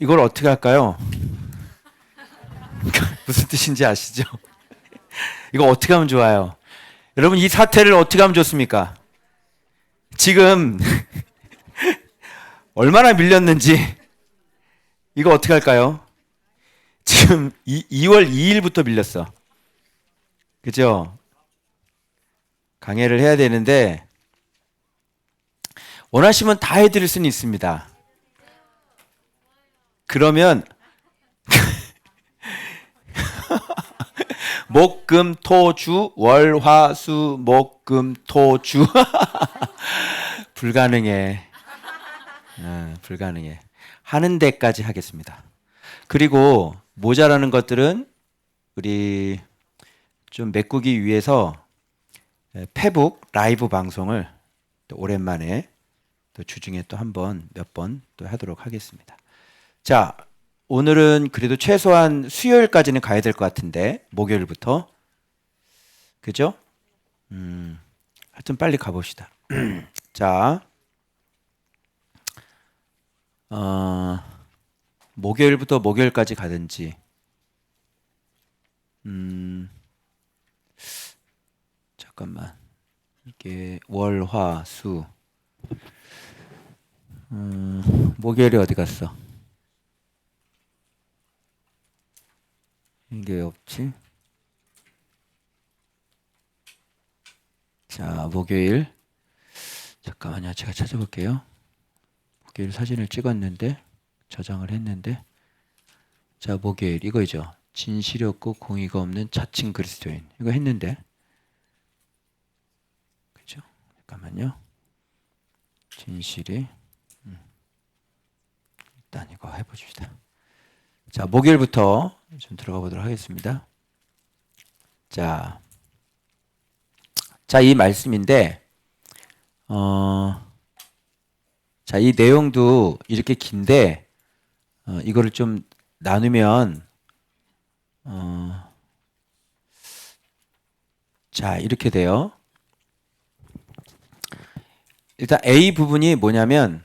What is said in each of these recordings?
이걸 어떻게 할까요? 무슨 뜻인지 아시죠? 이거 어떻게 하면 좋아요? 여러분, 이 사태를 어떻게 하면 좋습니까? 지금 얼마나 밀렸는지 이거 어떻게 할까요? 지금 2월 2일부터 밀렸어. 그죠? 강해를 해야 되는데 원하시면 다 해드릴 수는 있습니다. 그러면 목, 금, 토, 주, 월, 화, 수, 목, 금, 토, 주 불가능해. 불가능해. 하는 데까지 하겠습니다. 그리고 모자라는 것들은 우리 좀 메꾸기 위해서 페북 라이브 방송을 또 오랜만에 또 주중에 또 한 번, 몇 번 또 하도록 하겠습니다. 자, 오늘은 그래도 최소한 수요일까지는 가야 될 것 같은데, 목요일부터. 그죠? 하여튼 빨리 가봅시다. 자, 목요일부터 목요일까지 가든지, 잠깐만. 이게 월, 화, 수. 목요일이 어디 갔어? 이게 없지? 자, 목요일. 잠깐만요. 제가 찾아볼게요. 목요일 사진을 찍었는데, 저장을 했는데. 자, 목요일. 이거죠. 진실이 없고 공의가 없는 자칭 그리스도인. 이거 했는데. 그죠? 잠깐만요. 진실이. 일단 이거 해봅시다. 자, 목요일부터 좀 들어가 보도록 하겠습니다. 자, 이 말씀인데, 자, 이 내용도 이렇게 긴데, 이거를 좀 나누면, 자, 이렇게 돼요. 일단 A 부분이 뭐냐면,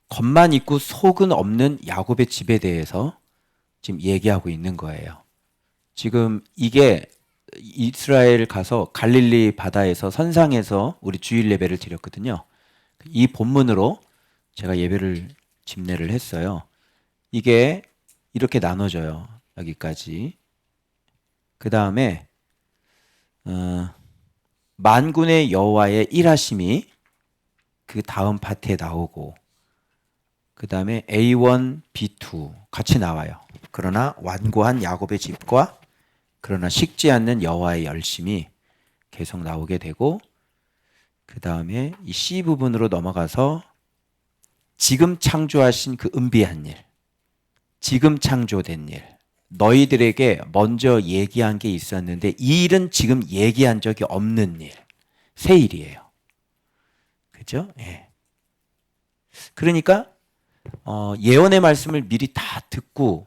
겉만 있고 속은 없는 야곱의 집에 대해서 지금 얘기하고 있는 거예요. 지금 이게 이스라엘 가서 갈릴리 바다에서 선상에서 우리 주일 예배를 드렸거든요. 이 본문으로 제가 예배를 집례를 했어요. 이게 이렇게 나눠져요. 여기까지. 그 다음에 만군의 여호와의 일하심이 그 다음 파트에 나오고, 그 다음에 A1, B2 같이 나와요. 그러나 완고한 야곱의 집과 그러나 식지 않는 여호와의 열심이 계속 나오게 되고, 그 다음에 이 C 부분으로 넘어가서 지금 창조하신 그 은비한 일, 지금 창조된 일, 너희들에게 먼저 얘기한 게 있었는데 이 일은 지금 얘기한 적이 없는 일, 새 일이에요. 그죠? 예. 그러니까 예언의 말씀을 미리 다 듣고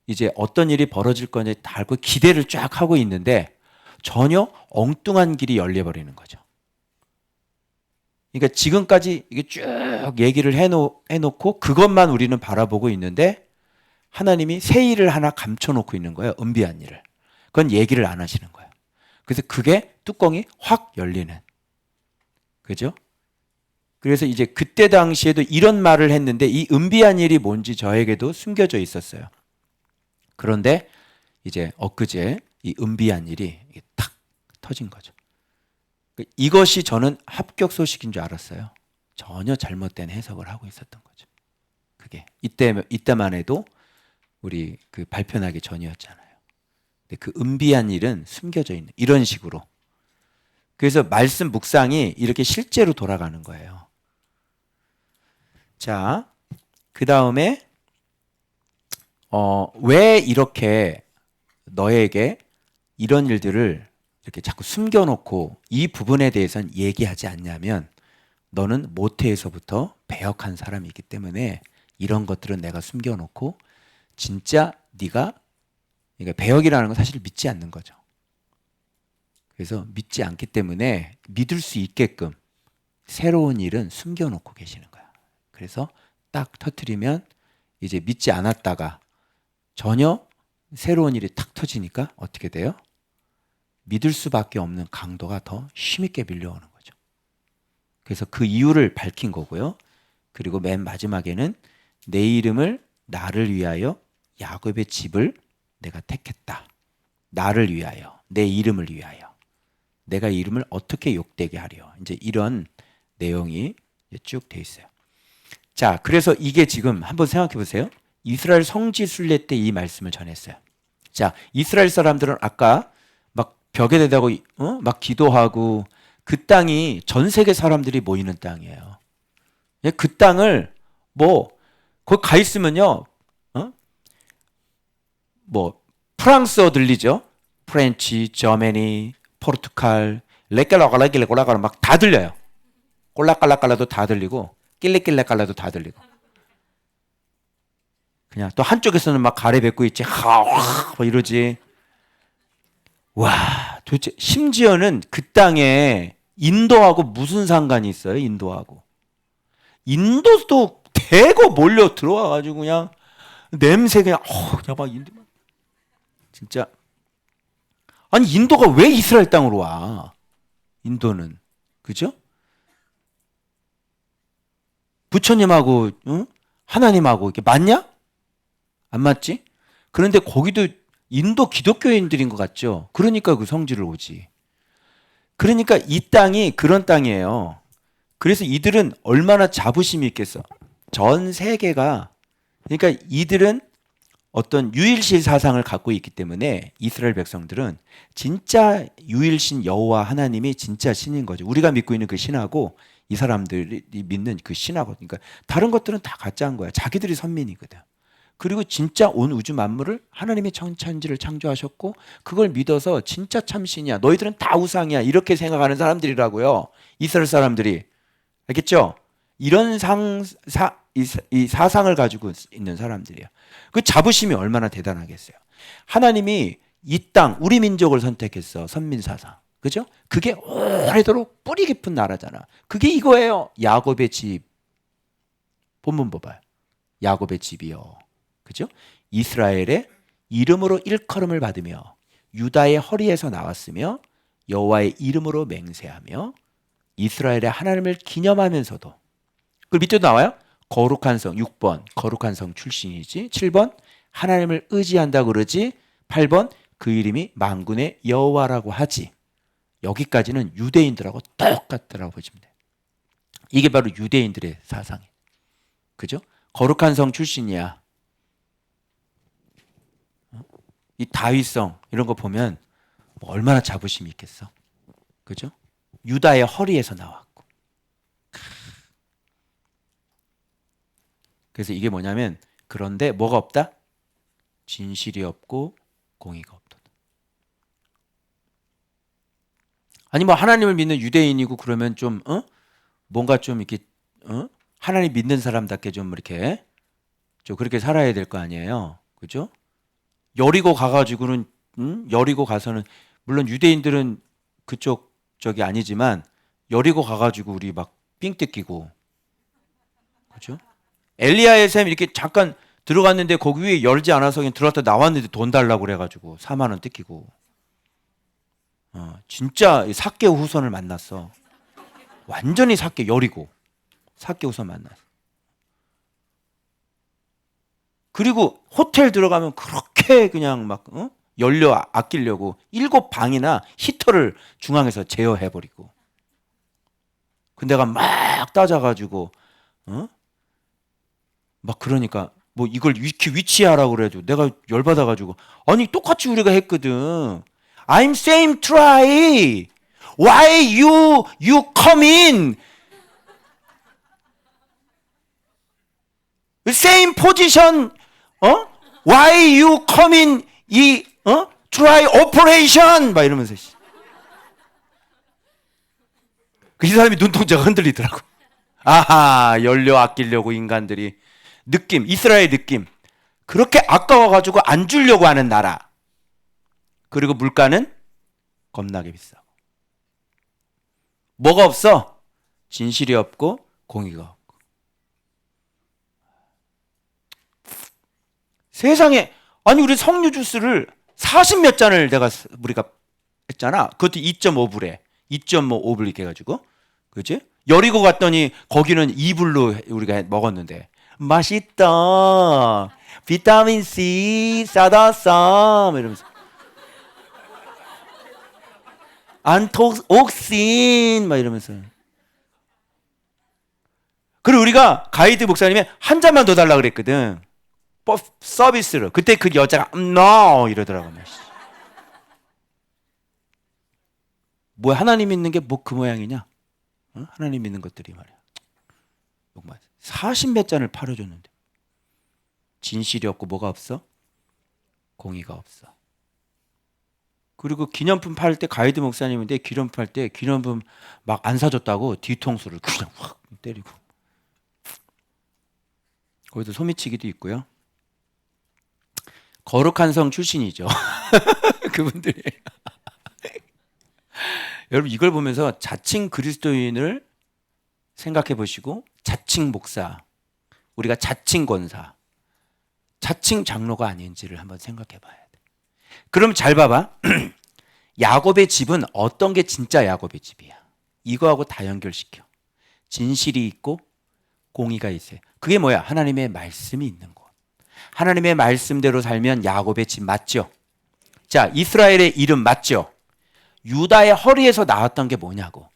이제 어떤 일이 벌어질 건지 다 알고 기대를 쫙 하고 있는데 전혀 엉뚱한 길이 열려버리는 거죠. 그러니까 지금까지 이게 쭉 얘기를 해놓고 그것만 우리는 바라보고 있는데 하나님이 새 일을 하나 감춰놓고 있는 거예요. 은비한 일을. 그건 얘기를 안 하시는 거예요. 그래서 그게 뚜껑이 확 열리는. 그죠? 그래서 이제 그때 당시에도 이런 말을 했는데 이 은비한 일이 뭔지 저에게도 숨겨져 있었어요. 그런데 이제 엊그제 이 은비한 일이 탁 터진 거죠. 이것이 저는 합격 소식인 줄 알았어요. 전혀 잘못된 해석을 하고 있었던 거죠. 그게 이때만 해도 우리 그 발표나기 전이었잖아요. 근데 그 은비한 일은 숨겨져 있는 이런 식으로. 그래서 말씀 묵상이 이렇게 실제로 돌아가는 거예요. 자, 그 다음에 왜 이렇게 너에게 이런 일들을 이렇게 자꾸 숨겨놓고 이 부분에 대해서는 얘기하지 않냐면 너는 모태에서부터 배역한 사람이기 때문에 이런 것들은 내가 숨겨놓고 진짜 네가 그러니까 배역이라는 건 사실 믿지 않는 거죠. 그래서 믿지 않기 때문에 믿을 수 있게끔 새로운 일은 숨겨놓고 계시는 거야. 그래서 딱 터트리면 이제 믿지 않았다가 전혀 새로운 일이 탁 터지니까 어떻게 돼요? 믿을 수밖에 없는 강도가 더 힘있게 밀려오는 거죠. 그래서 그 이유를 밝힌 거고요. 그리고 맨 마지막에는 내 이름을 나를 위하여 야곱의 집을 내가 택했다. 나를 위하여, 내 이름을 위하여. 내가 이름을 어떻게 욕되게 하려. 이제 이런 내용이 쭉 돼 있어요. 자, 그래서 이게 지금 한번 생각해 보세요. 이스라엘 성지 순례 때 이 말씀을 전했어요. 자, 이스라엘 사람들은 아까 막 벽에 대다고 막 기도하고 그 땅이 전 세계 사람들이 모이는 땅이에요. 그 땅을 뭐 거기 가 있으면요, 뭐 프랑스어 들리죠? 프렌치, 저메니, 포르투갈, 레깔라깔라깔라깔라 막 다 들려요. 꼴라깔라깔라도 다 들리고 낄레낄레깔라도 다 들리고. 그냥 또 한쪽에서는 막 가래 뱉고 있지. 하와 이러지. 와, 도대체 심지어는 그 땅에 인도하고 무슨 상관이 있어요? 인도하고. 인도도 대거 몰려 들어와 가지고 그냥 냄새 그냥 그냥 막 인도 진짜. 아니 인도가 왜 이스라엘 땅으로 와? 인도는 그죠? 부처님하고 하나님하고 이게 맞냐? 안 맞지? 그런데 거기도 인도 기독교인들인 것 같죠? 그러니까 그 성지를 오지. 그러니까 이 땅이 그런 땅이에요. 그래서 이들은 얼마나 자부심이 있겠어. 전 세계가 그러니까 이들은 어떤 유일신 사상을 갖고 있기 때문에 이스라엘 백성들은 진짜 유일신 여호와 하나님이 진짜 신인 거죠. 우리가 믿고 있는 그 신하고 이 사람들이 믿는 그 신하고 그러니까 다른 것들은 다 가짜인 거야. 자기들이 선민이거든. 그리고 진짜 온 우주 만물을 하나님이 천지를 창조하셨고 그걸 믿어서 진짜 참신이야. 너희들은 다 우상이야. 이렇게 생각하는 사람들이라고요. 이스라엘 사람들이. 알겠죠? 이런 이 사상을 가지고 있는 사람들이야. 그 자부심이 얼마나 대단하겠어요. 하나님이 이 땅, 우리 민족을 선택했어. 선민 사상. 그죠? 그게 오래도록 뿌리 깊은 나라잖아. 그게 이거예요. 야곱의 집. 본문 봐봐요. 야곱의 집이요. 그죠? 이스라엘의 이름으로 일컬음을 받으며 유다의 허리에서 나왔으며 여호와의 이름으로 맹세하며 이스라엘의 하나님을 기념하면서도 그 밑에도 나와요. 거룩한 성 6번 거룩한 성 출신이지. 7번 하나님을 의지한다고 그러지. 8번 그 이름이 만군의 여호와라고 하지. 여기까지는 유대인들하고 똑같더라고 보시면 돼요. 이게 바로 유대인들의 사상이에요. 그죠? 거룩한 성 출신이야. 이 다윗성 이런 거 보면 뭐 얼마나 자부심이 있겠어. 그죠? 유다의 허리에서 나왔고. 그래서 이게 뭐냐면 그런데 뭐가 없다? 진실이 없고 공의가 없다. 아니 뭐 하나님을 믿는 유대인이고 그러면 좀 뭔가 좀 이렇게 하나님 믿는 사람답게 좀 이렇게 좀 그렇게 살아야 될 거 아니에요. 그죠? 여리고 가가지고는 여리고 가서는 물론 유대인들은 그쪽 저기 아니지만 여리고 가가지고 우리 막 삥 뜯기고 그죠? 엘리야의 샘 이렇게 잠깐 들어갔는데 거기 위에 열지 않아서 그냥 들어갔다 나왔는데 돈 달라고 그래가지고 4만 원 뜯기고 진짜 삭개 후손을 만났어. 완전히 삭개 여리고 삭개 후손 만났어. 그리고 호텔 들어가면 그렇게 그냥 막 연료 아끼려고 7방이나 히터를 중앙에서 제어해버리고 근데가 막 따져가지고 막 그러니까 뭐 이걸 이렇게 위치하라고 그래도 내가 열받아가지고 아니 똑같이 우리가 했거든. I'm same try. Why you come in? Same position. Why you come in? Try operation. 막 이러면서. 그 사람이 눈동자가 흔들리더라고. 아하, 연료 아끼려고 인간들이 느낌, 이스라엘 느낌. 그렇게 아까워가지고 안 주려고 하는 나라. 그리고 물가는 겁나게 비싸고. 뭐가 없어? 진실이 없고 공의가 없고. 세상에, 아니 우리 석류 주스를 40몇 잔을 우리가 했잖아. 그것도 2.5불에 2.5불 이렇게 해가지고, 그지? 여리고 갔더니 거기는 2불로 우리가 먹었는데 맛있다, 비타민 C 싸다 싸 이러면서 안토옥신 막 이러면서. 그리고 우리가 가이드 목사님이 한 잔만 더 달라 그랬거든. 서비스로. 그때 그 여자가 no 이러더라고. 뭐야, 하나님 믿는 게 뭐 그 모양이냐? 어? 하나님 믿는 것들이 말이야. 40몇 잔을 팔아줬는데 진실이 없고 뭐가 없어? 공의가 없어. 그리고 기념품 팔 때 가이드 목사님인데 기념품 팔 때 기념품 막 안 사줬다고 뒤통수를 그냥 확 때리고. 거기도 소미치기도 있고요. 거룩한 성 출신이죠. 그분들이. 여러분 이걸 보면서 자칭 그리스도인을 생각해 보시고, 자칭 목사, 우리가 자칭 권사, 자칭 장로가 아닌지를 한번 생각해 봐야 돼. 그럼 잘 봐봐. 야곱의 집은 어떤 게 진짜 야곱의 집이야? 이거하고 다 연결시켜. 진실이 있고 공의가 있어요. 그게 뭐야? 하나님의 말씀이 있는 곳. 하나님의 말씀대로 살면 야곱의 집 맞죠? 자, 이스라엘의 이름 맞죠? 유다의 허리에서 나왔던 게 뭐냐고.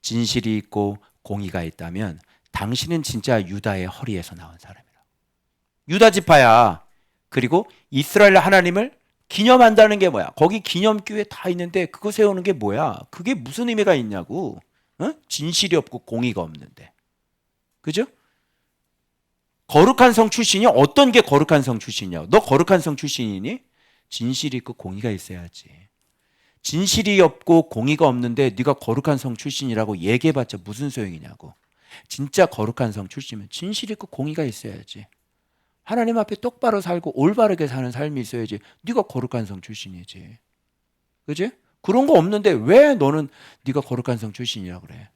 진실이 있고 공의가 있다면 당신은 진짜 유다의 허리에서 나온 사람이라. 유다 지파야. 그리고 이스라엘 하나님을 기념한다는 게 뭐야? 거기 기념교회 다 있는데 그거 세우는 게 뭐야? 그게 무슨 의미가 있냐고. 어? 진실이 없고 공의가 없는데. 그죠? 거룩한 성 출신이 어떤 게 거룩한 성 출신이냐고. 너 거룩한 성 출신이니? 진실이 있고 공의가 있어야지. 진실이 없고 공의가 없는데 네가 거룩한 성 출신이라고 얘기해봤자 무슨 소용이냐고. 진짜 거룩한 성 출신이면 진실이 있고 공의가 있어야지. 하나님 앞에 똑바로 살고 올바르게 사는 삶이 있어야지. 네가 거룩한 성 출신이지. 그지? 그런 거 없는데 왜 너는 네가 거룩한 성 출신이라고 그래?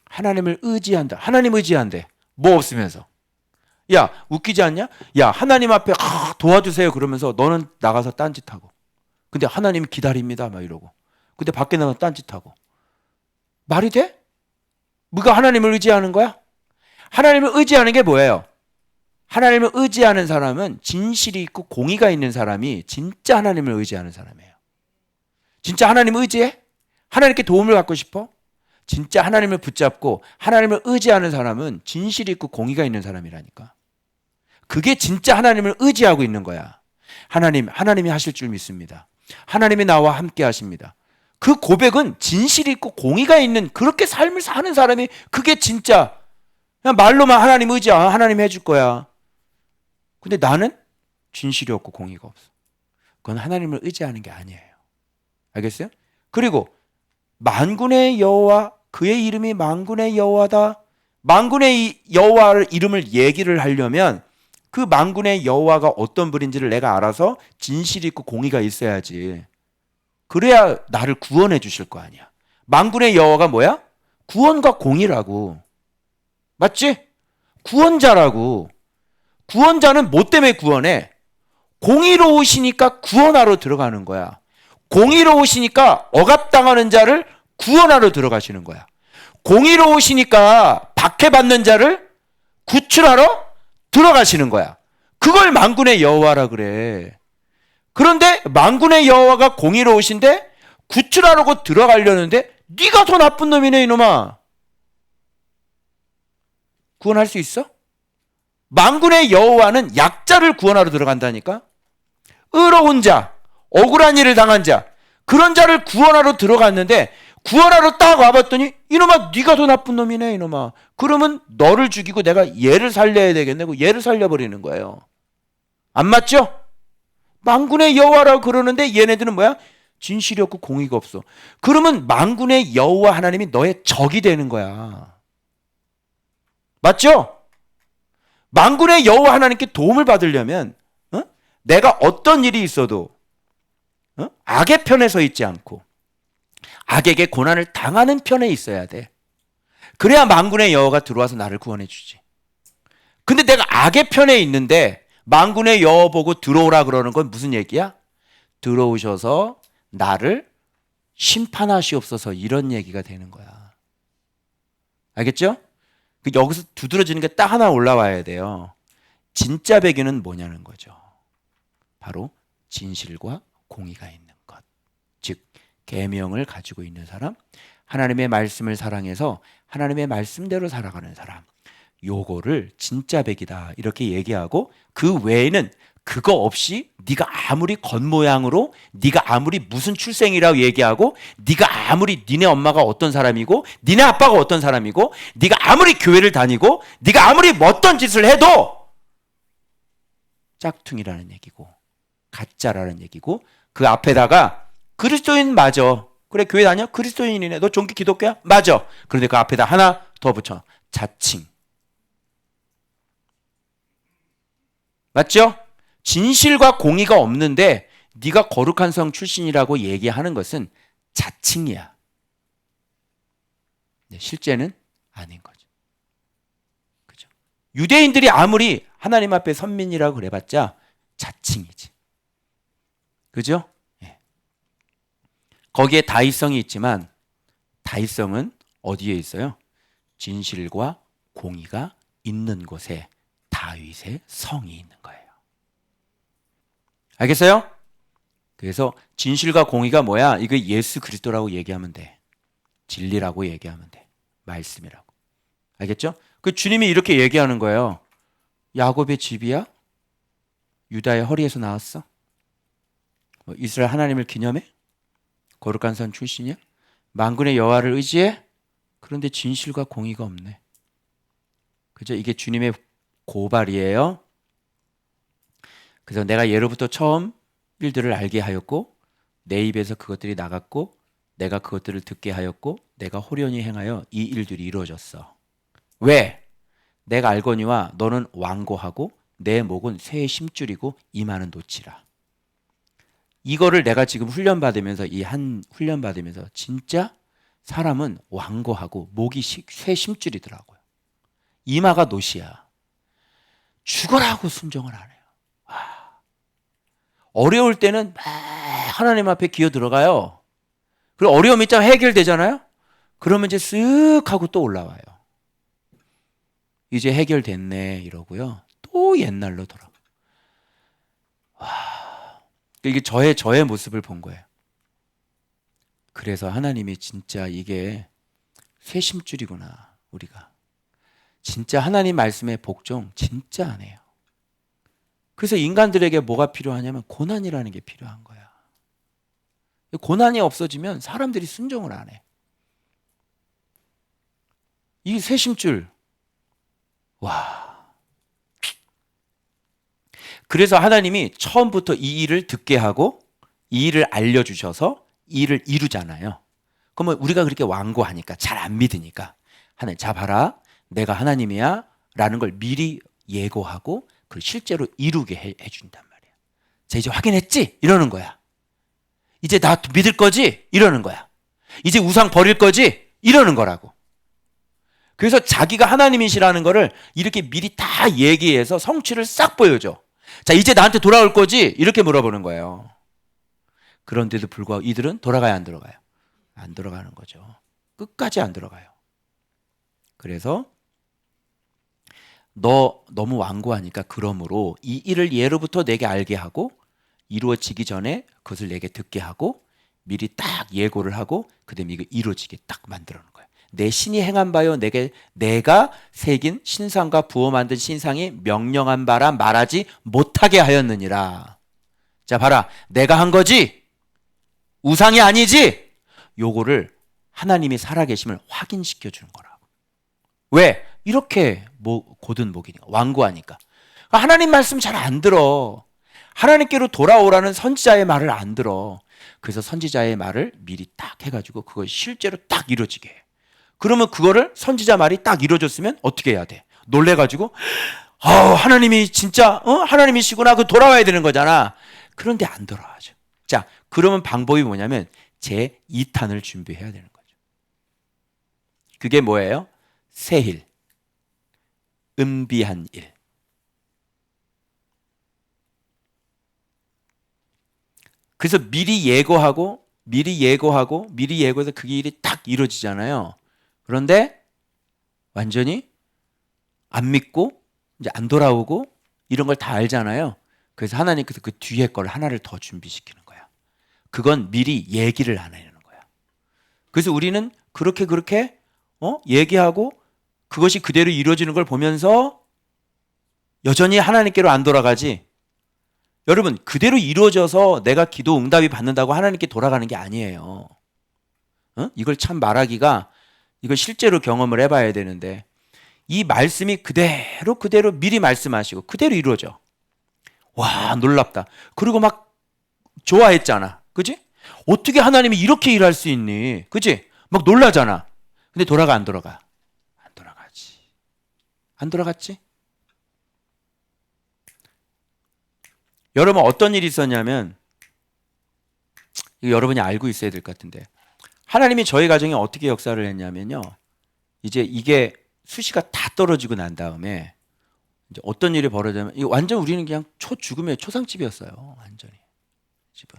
하나님을 의지한다. 하나님 의지한대. 뭐 없으면서. 야, 웃기지 않냐? 야, 하나님 앞에 도와주세요 그러면서 너는 나가서 딴짓하고. 근데 하나님 기다립니다 막 이러고. 근데 밖에 나가서 딴짓하고. 말이 돼? 네가 하나님을 의지하는 거야? 하나님을 의지하는 게 뭐예요? 하나님을 의지하는 사람은 진실이 있고 공의가 있는 사람이 진짜 하나님을 의지하는 사람이에요. 진짜 하나님을 의지해? 하나님께 도움을 받고 싶어? 진짜 하나님을 붙잡고 하나님을 의지하는 사람은 진실이 있고 공의가 있는 사람이라니까. 그게 진짜 하나님을 의지하고 있는 거야. 하나님이 하실 줄 믿습니다. 하나님이 나와 함께 하십니다. 그 고백은 진실이 있고 공의가 있는 그렇게 삶을 사는 사람이, 그게 진짜 그냥 말로만 하나님 의지야. 하나님 해줄 거야. 근데 나는 진실이 없고 공의가 없어. 그건 하나님을 의지하는 게 아니에요. 알겠어요? 그리고 만군의 여호와, 그의 이름이 만군의 여호와다. 만군의 여호와를 이름을 얘기를 하려면 그 만군의 여호와가 어떤 분인지를 내가 알아서 진실이 있고 공의가 있어야지. 그래야 나를 구원해 주실 거 아니야. 만군의 여호와가 뭐야? 구원과 공의라고. 맞지? 구원자라고. 구원자는 뭐 때문에 구원해? 공의로우시니까 구원하러 들어가는 거야. 공의로우시니까 억압당하는 자를 구원하러 들어가시는 거야. 공의로우시니까 박해받는 자를 구출하러 들어가시는 거야. 그걸 만군의 여호와라 그래. 그런데 만군의 여호와가 공의로우신데 구출하려고 들어가려는데 네가 더 나쁜 놈이네 이놈아. 구원할 수 있어? 만군의 여호와는 약자를 구원하러 들어간다니까. 의로운 자, 억울한 일을 당한 자, 그런 자를 구원하러 들어갔는데 구원하러 딱 와봤더니 이놈아 네가 더 나쁜 놈이네 이놈아. 그러면 너를 죽이고 내가 얘를 살려야 되겠네. 얘를 살려버리는 거예요. 안 맞죠? 만군의 여호와라고 그러는데 얘네들은 뭐야? 진실이 없고 공의가 없어. 그러면 만군의 여호와 하나님이 너의 적이 되는 거야. 맞죠? 만군의 여호와 하나님께 도움을 받으려면 내가 어떤 일이 있어도 악의 편에 서 있지 않고 악에게 고난을 당하는 편에 있어야 돼. 그래야 만군의 여호와가 들어와서 나를 구원해 주지. 근데 내가 악의 편에 있는데 만군의 여호 보고 들어오라 그러는 건 무슨 얘기야? 들어오셔서 나를 심판하시옵소서, 이런 얘기가 되는 거야. 알겠죠? 여기서 두드러지는 게 딱 하나 올라와야 돼요. 진짜 배경은 뭐냐는 거죠. 바로 진실과 공의가 있는 것. 즉 계명을 가지고 있는 사람, 하나님의 말씀을 사랑해서 하나님의 말씀대로 살아가는 사람, 요거를 진짜 백이다 이렇게 얘기하고, 그 외에는 그거 없이 네가 아무리 겉모양으로, 네가 아무리 무슨 출생이라고 얘기하고, 네가 아무리 니네 엄마가 어떤 사람이고 니네 아빠가 어떤 사람이고, 네가 아무리 교회를 다니고 네가 아무리 어떤 짓을 해도 짝퉁이라는 얘기고 가짜라는 얘기고, 그 앞에다가 그리스도인 맞아, 그래 교회 다녀? 그리스도인이네. 너 종기 기독교야? 맞아. 그런데 그 앞에다 하나 더 붙여. 자칭. 맞죠? 진실과 공의가 없는데 네가 거룩한 성 출신이라고 얘기하는 것은 자칭이야. 실제는 아닌 거죠. 그죠? 유대인들이 아무리 하나님 앞에 선민이라고 그래봤자 자칭이지. 그죠? 예. 거기에 다윗성이 있지만 다윗성은 어디에 있어요? 진실과 공의가 있는 곳에 다윗의 성이 있는 거예요. 알겠어요? 그래서 진실과 공의가 뭐야? 이거 예수 그리스도라고 얘기하면 돼. 진리라고 얘기하면 돼. 말씀이라고. 알겠죠? 그 주님이 이렇게 얘기하는 거예요. 야곱의 집이야? 유다의 허리에서 나왔어? 이스라엘 하나님을 기념해? 거룩한 산 출신이야? 만군의 여호와를 의지해? 그런데 진실과 공의가 없네. 그죠? 이게 주님의 고발이에요. 그래서 내가 예로부터 처음 일들을 알게 하였고 내 입에서 그것들이 나갔고 내가 그것들을 듣게 하였고 내가 호련히 행하여 이 일들이 이루어졌어. 왜? 내가 알거니와 너는 완고하고 내 목은 쇠의 심줄이고 이마는 노치라. 이거를 내가 지금 훈련받으면서, 이 한 훈련받으면서 진짜 사람은 완고하고 목이 쇠 심줄이더라고요. 이마가 노시야. 죽어라고 순종을 안 해요. 어려울 때는 막 하나님 앞에 기어 들어가요. 그리고 어려움이 좀 해결되잖아요. 그러면 이제 쓱 하고 또 올라와요. 이제 해결됐네 이러고요. 또 옛날로 돌아가. 이게 저의 모습을 본 거예요. 그래서 하나님이 진짜 이게 쇄심줄이구나. 우리가 진짜 하나님 말씀에 복종 진짜 안 해요. 그래서 인간들에게 뭐가 필요하냐면 고난이라는 게 필요한 거야. 고난이 없어지면 사람들이 순종을 안 해. 이 쇄심줄, 와. 그래서 하나님이 처음부터 이 일을 듣게 하고 이 일을 알려주셔서 이 일을 이루잖아요. 그러면 우리가 그렇게 완고하니까, 잘 안 믿으니까 하나님, 자 봐라, 내가 하나님이야 라는 걸 미리 예고하고 그걸 실제로 이루게 해준단 말이야. 자, 이제 확인했지? 이러는 거야. 이제 나 믿을 거지? 이러는 거야. 이제 우상 버릴 거지? 이러는 거라고. 그래서 자기가 하나님이시라는 거를 이렇게 미리 다 얘기해서 성취를 싹 보여줘. 자, 이제 나한테 돌아올 거지? 이렇게 물어보는 거예요. 그런데도 불구하고 이들은 돌아가야 안 들어가요? 안 들어가는 거죠. 끝까지 안 들어가요. 그래서 너 너무 완고하니까 그러므로 이 일을 예로부터 내게 알게 하고 이루어지기 전에 그것을 내게 듣게 하고 미리 딱 예고를 하고 그다음에 이거 이루어지게 딱 만들어 놓은 거예요. 내 신이 행한 바요 내가 새긴 신상과 부어 만든 신상이 명령한 바라 말하지 못하게 하였느니라. 자 봐라, 내가 한 거지? 우상이 아니지? 요거를 하나님이 살아계심을 확인시켜 주는 거라고. 왜? 이렇게 곧은 목이니까, 완고하니까. 하나님 말씀 잘 안 들어. 하나님께로 돌아오라는 선지자의 말을 안 들어. 그래서 선지자의 말을 미리 딱 해가지고 그걸 실제로 딱 이루어지게 해. 그러면 그거를 선지자 말이 딱 이루어졌으면 어떻게 해야 돼? 놀래가지고 하나님이 진짜 하나님이시구나, 그 돌아와야 되는 거잖아. 그런데 안 돌아와죠. 자, 그러면 방법이 뭐냐면 제 2탄을 준비해야 되는 거죠. 그게 뭐예요? 새일, 은비한 일. 그래서 미리 예고해서 그게 일이 딱 이루어지잖아요. 그런데 완전히 안 믿고 이제 안 돌아오고 이런 걸 다 알잖아요. 그래서 하나님께서 그 뒤에 걸 하나를 더 준비시키는 거야. 그건 미리 얘기를 안 하는 거야. 그래서 우리는 그렇게 얘기하고 그것이 그대로 이루어지는 걸 보면서 여전히 하나님께로 안 돌아가지. 여러분, 그대로 이루어져서 내가 기도 응답이 받는다고 하나님께 돌아가는 게 아니에요. 이걸 참 말하기가, 이걸 실제로 경험을 해봐야 되는데, 이 말씀이 그대로 미리 말씀하시고 그대로 이루어져. 와, 놀랍다. 그리고 막 좋아했잖아. 그지? 어떻게 하나님이 이렇게 일할 수 있니? 그지? 막 놀라잖아. 근데 돌아가, 안 돌아가? 안 돌아가지. 안 돌아갔지? 여러분, 어떤 일이 있었냐면, 이거 여러분이 알고 있어야 될 것 같은데, 하나님이 저희 가정에 어떻게 역사를 했냐면요, 이제 이게 수시가 다 떨어지고 난 다음에 이제 어떤 일이 벌어지냐면, 이거 완전 우리는 그냥 초죽음의 초상집이었어요. 완전히 집은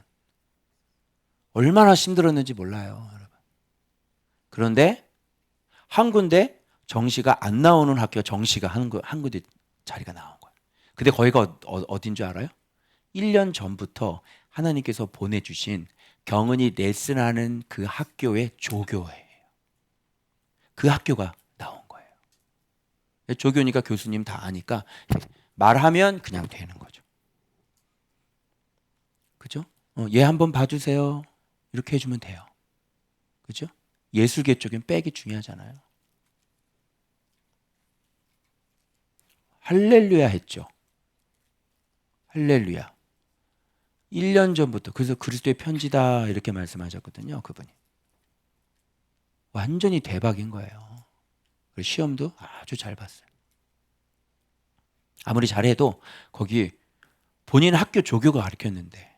얼마나 힘들었는지 몰라요, 여러분. 그런데 한 군데 정시가 안 나오는 학교, 정시가 한 군데 자리가 나온 거예요. 근데 거기가 어딘 줄 알아요? 1년 전부터 하나님께서 보내주신 경은이 레슨하는 그 학교의 조교회예요. 그 학교가 나온 거예요. 조교니까 교수님 다 아니까 말하면 그냥 되는 거죠. 그죠? 얘 한번 봐주세요. 이렇게 해주면 돼요. 그죠? 예술계 쪽엔 백이 중요하잖아요. 할렐루야 했죠. 할렐루야. 1년 전부터. 그래서 그리스도의 편지다 이렇게 말씀하셨거든요. 그분이. 완전히 대박인 거예요. 시험도 아주 잘 봤어요. 아무리 잘해도 거기 본인 학교 조교가 가르쳤는데,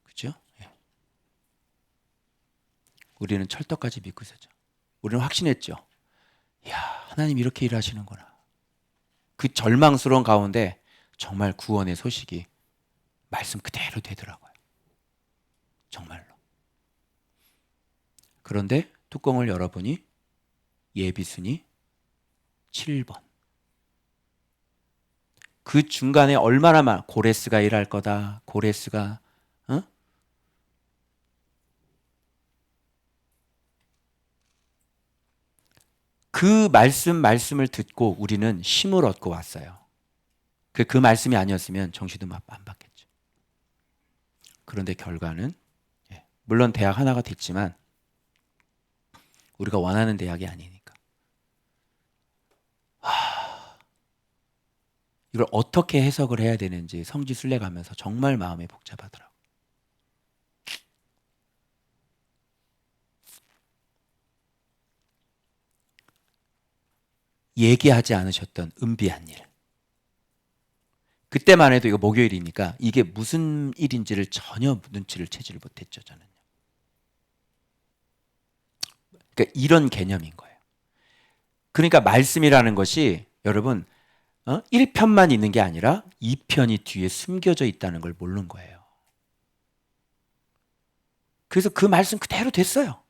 그죠? 예. 우리는 철떡까지 믿고 있었죠. 우리는 확신했죠. 이야, 하나님 이렇게 일하시는구나. 그 절망스러운 가운데 정말 구원의 소식이 말씀 그대로 되더라고요. 정말로. 그런데 뚜껑을 열어보니 예비순이 7번. 그 중간에 얼마나 많아. 고레스가 일할 거다. 고레스가 그 말씀을 듣고 우리는 힘을 얻고 왔어요. 그 말씀이 아니었으면 정시도 안 받겠죠. 그런데 결과는 물론 대학 하나가 됐지만 우리가 원하는 대학이 아니니까. 이걸 어떻게 해석을 해야 되는지 성지순례 가면서 정말 마음이 복잡하더라고요. 얘기하지 않으셨던 은비한 일. 그때만 해도 이거 목요일이니까 이게 무슨 일인지를 전혀 눈치를 채지를 못했죠, 저는요. 그러니까 이런 개념인 거예요. 그러니까 말씀이라는 것이 여러분 1편만 있는 게 아니라 2편이 뒤에 숨겨져 있다는 걸 모르는 거예요. 그래서 그 말씀 그대로 됐어요.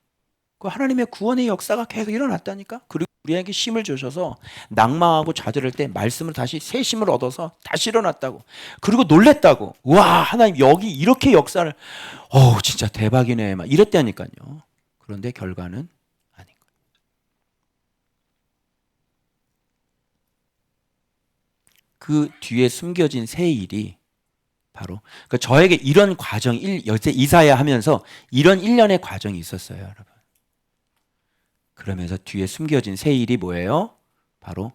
그 하나님의 구원의 역사가 계속 일어났다니까. 그리고 우리에게 힘을 주셔서 낭망하고 좌절할 때 말씀을 다시 새 힘을 얻어서 다시 일어났다고. 그리고 놀랬다고. 와, 하나님 여기 이렇게 역사를 진짜 대박이네 막 이랬다니까요. 그런데 결과는 아닌 거예요. 그 뒤에 숨겨진 새 일이 바로 그러니까 저에게 이런 과정 이사야 하면서 이런 1년의 과정이 있었어요, 여러분. 그러면서 뒤에 숨겨진 새 일이 뭐예요? 바로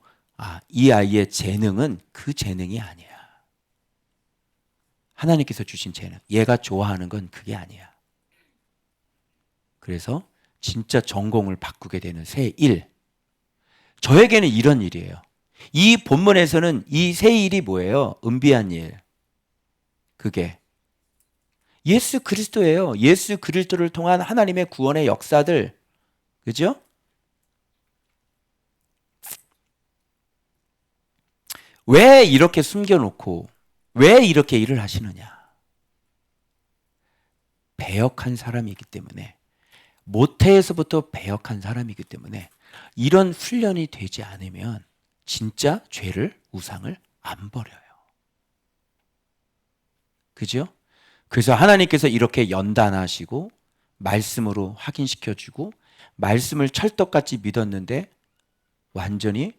이 아이의 재능은 그 재능이 아니야. 하나님께서 주신 재능. 얘가 좋아하는 건 그게 아니야. 그래서 진짜 전공을 바꾸게 되는 새 일. 저에게는 이런 일이에요. 이 본문에서는 이 새 일이 뭐예요? 은비한 일. 그게 예수 그리스도예요. 예수 그리스도를 통한 하나님의 구원의 역사들. 그죠? 왜 이렇게 숨겨놓고 왜 이렇게 일을 하시느냐? 배역한 사람이기 때문에, 모태에서부터 배역한 사람이기 때문에 이런 훈련이 되지 않으면 진짜 죄를, 우상을 안 버려요. 그죠? 그래서 하나님께서 이렇게 연단하시고 말씀으로 확인시켜주고 말씀을 찰떡같이 믿었는데 완전히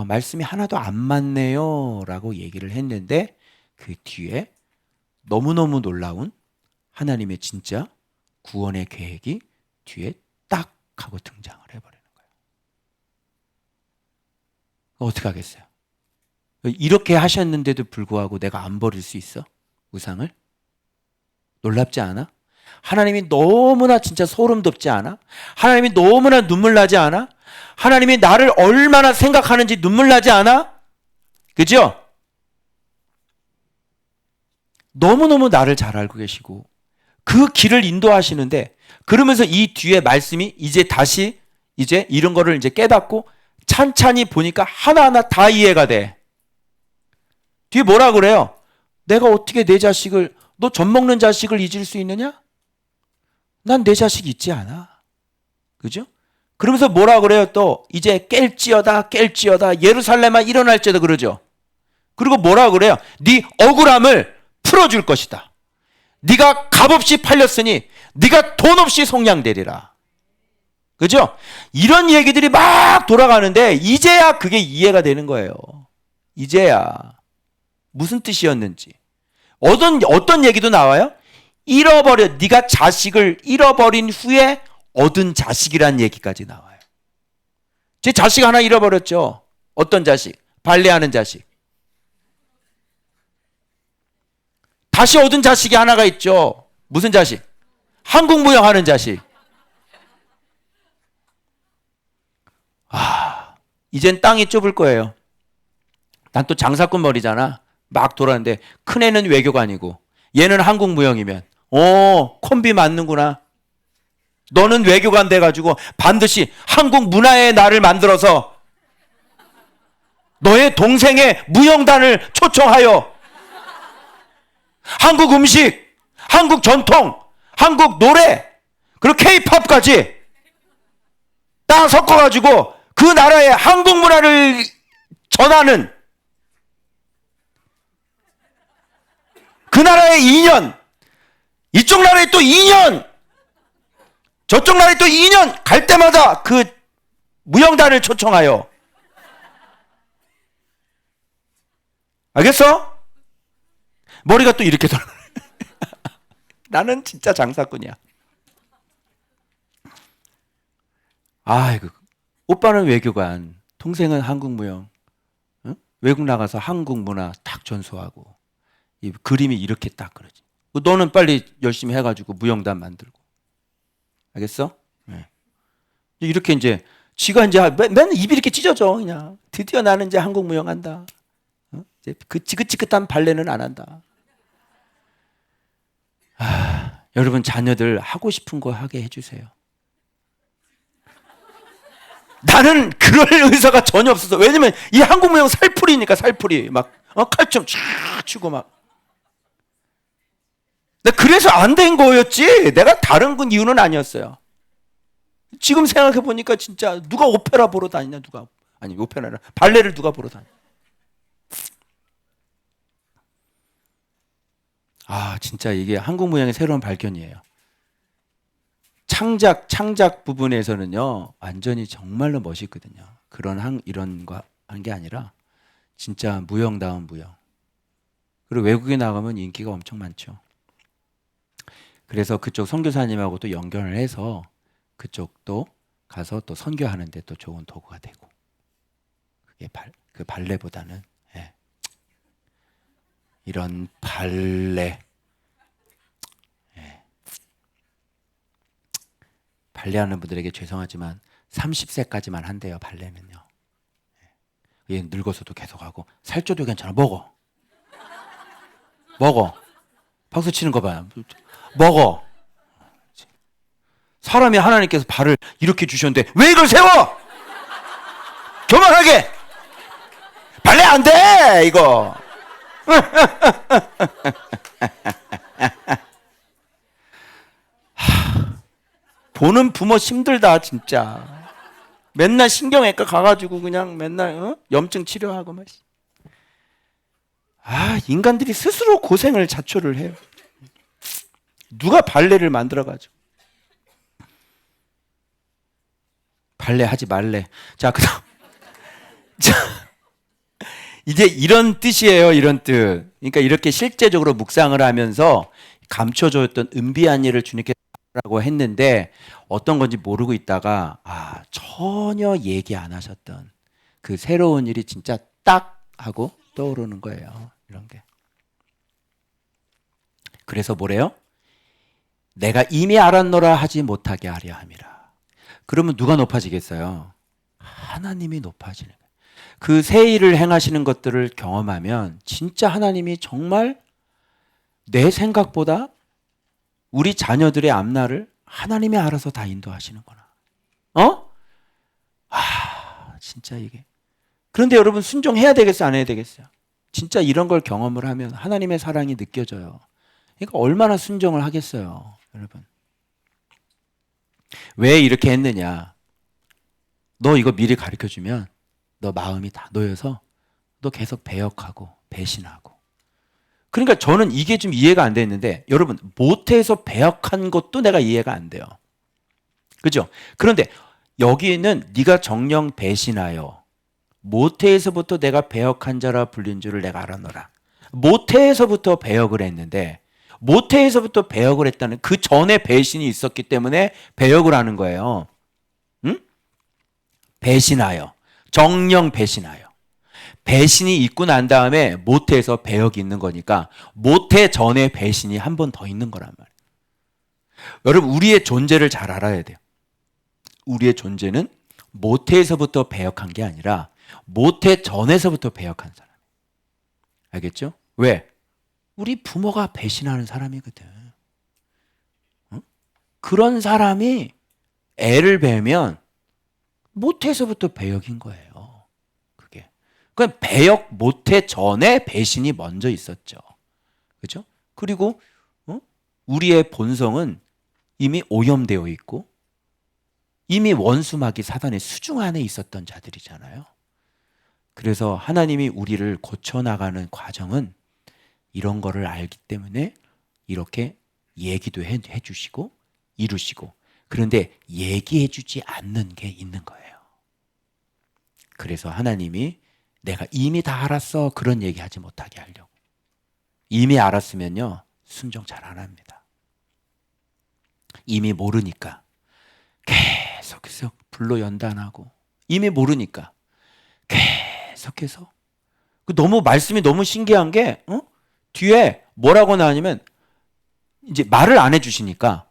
말씀이 하나도 안 맞네요 라고 얘기를 했는데 그 뒤에 너무너무 놀라운 하나님의 진짜 구원의 계획이 뒤에 딱 하고 등장을 해버리는 거예요. 어떻게 하겠어요? 이렇게 하셨는데도 불구하고 내가 안 버릴 수 있어? 우상을? 놀랍지 않아? 하나님이 너무나 진짜 소름 돋지 않아? 하나님이 너무나 눈물 나지 않아? 하나님이 나를 얼마나 생각하는지 눈물 나지 않아? 그죠? 너무너무 나를 잘 알고 계시고 그 길을 인도하시는데, 그러면서 이 뒤에 말씀이 이제 다시 이제 이런 거를 이제 깨닫고 찬찬히 보니까 하나하나 다 이해가 돼. 뒤에 뭐라 그래요? 내가 어떻게 내 자식을, 너 젖 먹는 자식을 잊을 수 있느냐? 난 내 자식 잊지 않아. 그죠? 그러면서 뭐라 그래요? 또 이제 깰지어다 예루살렘아 일어날지어다 그러죠. 그리고 뭐라 그래요? 네 억울함을 풀어줄 것이다. 네가 값없이 팔렸으니 네가 돈 없이 속량되리라. 그죠? 이런 얘기들이 막 돌아가는데 이제야 그게 이해가 되는 거예요. 이제야 무슨 뜻이었는지. 어떤 얘기도 나와요? 네가 자식을 잃어버린 후에 얻은 자식이란 얘기까지 나와요. 제 자식 하나 잃어버렸죠. 어떤 자식? 발레하는 자식. 다시 얻은 자식이 하나가 있죠. 무슨 자식? 한국무용하는 자식. 이젠 땅이 좁을 거예요. 난 또 장사꾼 머리잖아. 막 돌았는데 큰애는 외교관이고 얘는 한국무용이면 콤비 맞는구나. 너는 외교관 돼가지고 반드시 한국 문화의 날을 만들어서 너의 동생의 무용단을 초청하여 한국 음식, 한국 전통, 한국 노래, 그리고 K-팝까지 딱 섞어가지고 그 나라의 한국 문화를 전하는 그 나라의 2년, 이쪽 나라에 또 2년, 저쪽 나라에 또 2년 갈 때마다 그 무용단을 초청하여. 알겠어? 머리가 또 이렇게 돌아. 나는 진짜 장사꾼이야. 아이고, 오빠는 외교관, 동생은 한국무용, 응? 외국 나가서 한국 문화 딱 전수하고 이 그림이 이렇게 딱 그러지. 너는 빨리 열심히 해가지고 무용단 만들고. 알겠어? 네. 이렇게 이제 지가 이제 맨날 입이 이렇게 찢어져 그냥. 드디어 나는 이제 한국무용 한다. 이제 그 지긋지긋한 발레는 안 한다. 여러분 자녀들 하고 싶은 거 하게 해주세요. 나는 그럴 의사가 전혀 없어서. 왜냐면 이 한국무용 살풀이니까. 살풀이 막 칼춤 쫙 추고 막. 그래서 안 된 거였지 내가 다른 건 이유는 아니었어요. 지금 생각해 보니까 진짜 누가 오페라 보러 다니냐. 아니 오페라라 발레를 누가 보러 다니냐. 진짜 이게 한국무용의 새로운 발견이에요. 창작 부분에서는요 완전히 정말로 멋있거든요. 이런 거 하는 게 아니라 진짜 무용다운 무용. 그리고 외국에 나가면 인기가 엄청 많죠. 그래서 그쪽 선교사님하고 또 연결을 해서 그쪽도 가서 또 선교하는데 또 좋은 도구가 되고. 그게 그 발레보다는 이런 발레. 발레하는 분들에게 죄송하지만 30세까지만 한대요. 발레는요. 얘 늙어서도 계속하고 살쪄도 괜찮아. 먹어. 박수 치는 거 봐요. 먹어. 사람이 하나님께서 발을 이렇게 주셨는데 왜 이걸 세워? 교만하게. 발레 안 돼 이거. 보는 부모 힘들다 진짜. 맨날 신경외과 가가지고 그냥 맨날 염증 치료하고 막. 인간들이 스스로 고생을 자초를 해요. 누가 발레를 만들어가지고. 발레 하지 말래. 자, 그다음. 자, 이제 이런 뜻이에요. 이런 뜻. 그러니까 이렇게 실제적으로 묵상을 하면서 감춰줬던 은비한 일을 주님께 라고 했는데 어떤 건지 모르고 있다가 전혀 얘기 안 하셨던 그 새로운 일이 진짜 딱 하고 떠오르는 거예요. 이런 게. 그래서 뭐래요? 내가 이미 알았노라 하지 못하게 하려 함이라. 그러면 누가 높아지겠어요? 하나님이 높아지는 거예요. 그 새 일을 행하시는 것들을 경험하면 진짜 하나님이 정말 내 생각보다 우리 자녀들의 앞날을 하나님이 알아서 다 인도하시는구나. 진짜 이게. 그런데 여러분 순종해야 되겠어요? 안 해야 되겠어요? 진짜 이런 걸 경험을 하면 하나님의 사랑이 느껴져요. 그러니까 얼마나 순종을 하겠어요, 여러분. 왜 이렇게 했느냐? 너 이거 미리 가르쳐주면 너 마음이 다 놓여서 너 계속 배역하고 배신하고. 그러니까 저는 이게 좀 이해가 안 됐는데 여러분 모태에서 배역한 것도 내가 이해가 안 돼요. 그죠? 그런데 여기는 네가 정령 배신하여 모태에서부터 내가 배역한 자라 불린 줄을 내가 알았노라. 모태에서부터 배역을 했는데 모태에서부터 배역을 했다는 그 전에 배신이 있었기 때문에 배역을 하는 거예요. 응? 배신하여. 정령 배신하여. 배신이 있고 난 다음에 모태에서 배역이 있는 거니까 모태 전에 배신이 한 번 더 있는 거란 말이에요. 여러분 우리의 존재를 잘 알아야 돼요. 우리의 존재는 모태에서부터 배역한 게 아니라 모태 전에서부터 배역한 사람. 알겠죠? 왜? 우리 부모가 배신하는 사람이거든. 그런 사람이 애를 베면 모태에서부터 배역인 거예요. 그러니까 배역 모태 전에 배신이 먼저 있었죠. 그렇죠? 그리고 우리의 본성은 이미 오염되어 있고 이미 원수마귀 사단의 수중 안에 있었던 자들이잖아요. 그래서 하나님이 우리를 고쳐나가는 과정은 이런 거를 알기 때문에 이렇게 얘기도 해주시고 이루시고 그런데 얘기해주지 않는 게 있는 거예요. 그래서 하나님이 내가 이미 다 알았어 그런 얘기하지 못하게 하려고. 이미 알았으면요 순종 잘 안 합니다. 이미 모르니까 계속해서 불로 연단하고 이미 모르니까 계속해서 너무 말씀이 너무 신기한 게 뒤에 뭐라고 나오냐면 이제 말을 안 해주시니까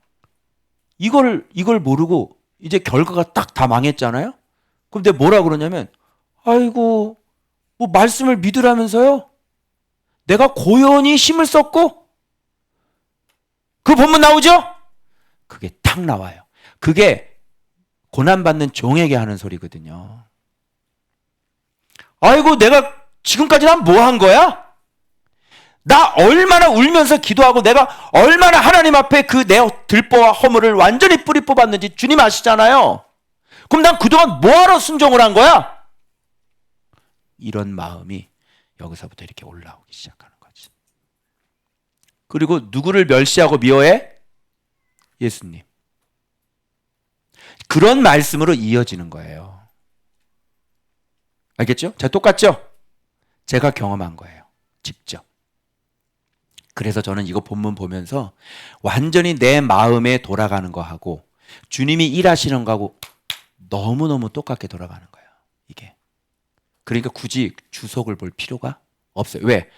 이걸 모르고 이제 결과가 딱 다 망했잖아요. 그럼 내가 뭐라 그러냐면 아이고 뭐 말씀을 믿으라면서요? 내가 고연히 힘을 썼고 그 본문 나오죠? 그게 탁 나와요. 그게 고난받는 종에게 하는 소리거든요. 아이고 내가 지금까지 난 뭐 한 거야? 나 얼마나 울면서 기도하고 내가 얼마나 하나님 앞에 그 내 들보와 허물을 완전히 뿌리 뽑았는지 주님 아시잖아요. 그럼 난 그동안 뭐하러 순종을 한 거야? 이런 마음이 여기서부터 이렇게 올라오기 시작하는 거지. 그리고 누구를 멸시하고 미워해? 예수님. 그런 말씀으로 이어지는 거예요. 알겠죠? 자, 똑같죠? 제가 경험한 거예요. 직접. 그래서 저는 이거 본문 보면서 완전히 내 마음에 돌아가는 거하고 주님이 일하시는 거하고 너무너무 똑같게 돌아가는 거예요. 이게. 그러니까 굳이 주석을 볼 필요가 없어요. 왜?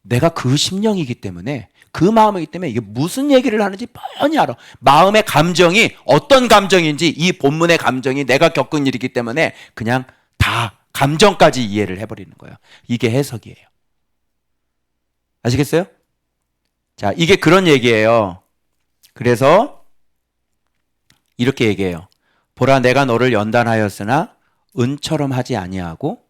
내가 그 심령이기 때문에 그 마음이기 때문에 이게 무슨 얘기를 하는지 뻔히 알아. 마음의 감정이 어떤 감정인지 이 본문의 감정이 내가 겪은 일이기 때문에 그냥 다 감정까지 이해를 해버리는 거예요. 이게 해석이에요. 아시겠어요? 자, 이게 그런 얘기예요. 그래서 이렇게 얘기해요. 보라 내가 너를 연단하였으나 은처럼 하지 아니하고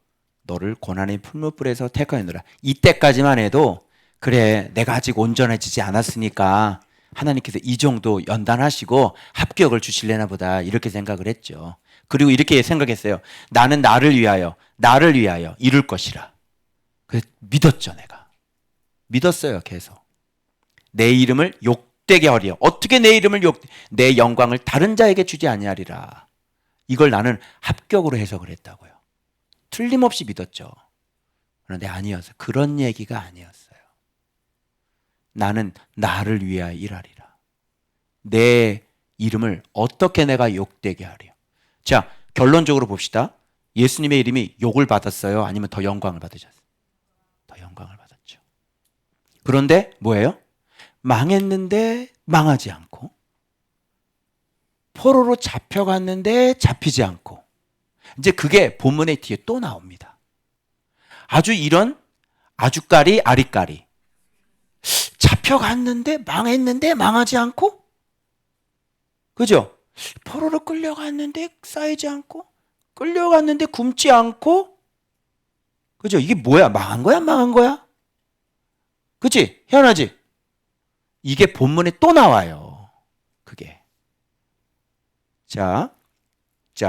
너를 고난의 풀무불에서 택하였노라. 이때까지만 해도 그래 내가 아직 온전해지지 않았으니까 하나님께서 이 정도 연단하시고 합격을 주실래나 보다 이렇게 생각을 했죠. 그리고 이렇게 생각했어요. 나는 나를 위하여 이룰 것이라. 그래서 믿었죠. 내가 믿었어요. 계속 내 이름을 욕되게 하리요. 어떻게 내 이름을 내 영광을 다른 자에게 주지 아니하리라. 이걸 나는 합격으로 해석을 했다고요. 틀림없이 믿었죠. 그런데 아니었어요. 그런 얘기가 아니었어요. 나는 나를 위하여 일하리라. 내 이름을 어떻게 내가 욕되게 하리요. 자, 결론적으로 봅시다. 예수님의 이름이 욕을 받았어요? 아니면 더 영광을 받으셨어요? 더 영광을 받았죠. 그런데 뭐예요? 망했는데 망하지 않고, 포로로 잡혀갔는데 잡히지 않고, 이제 그게 본문의 뒤에 또 나옵니다. 아주 이런 아주까리 아리까리, 잡혀갔는데 망했는데 망하지 않고, 그죠? 포로로 끌려갔는데 쌓이지 않고, 끌려갔는데 굶지 않고, 그죠? 이게 뭐야? 망한 거야? 망한 거야? 그치? 희한하지? 이게 본문에 또 나와요. 그게. 자,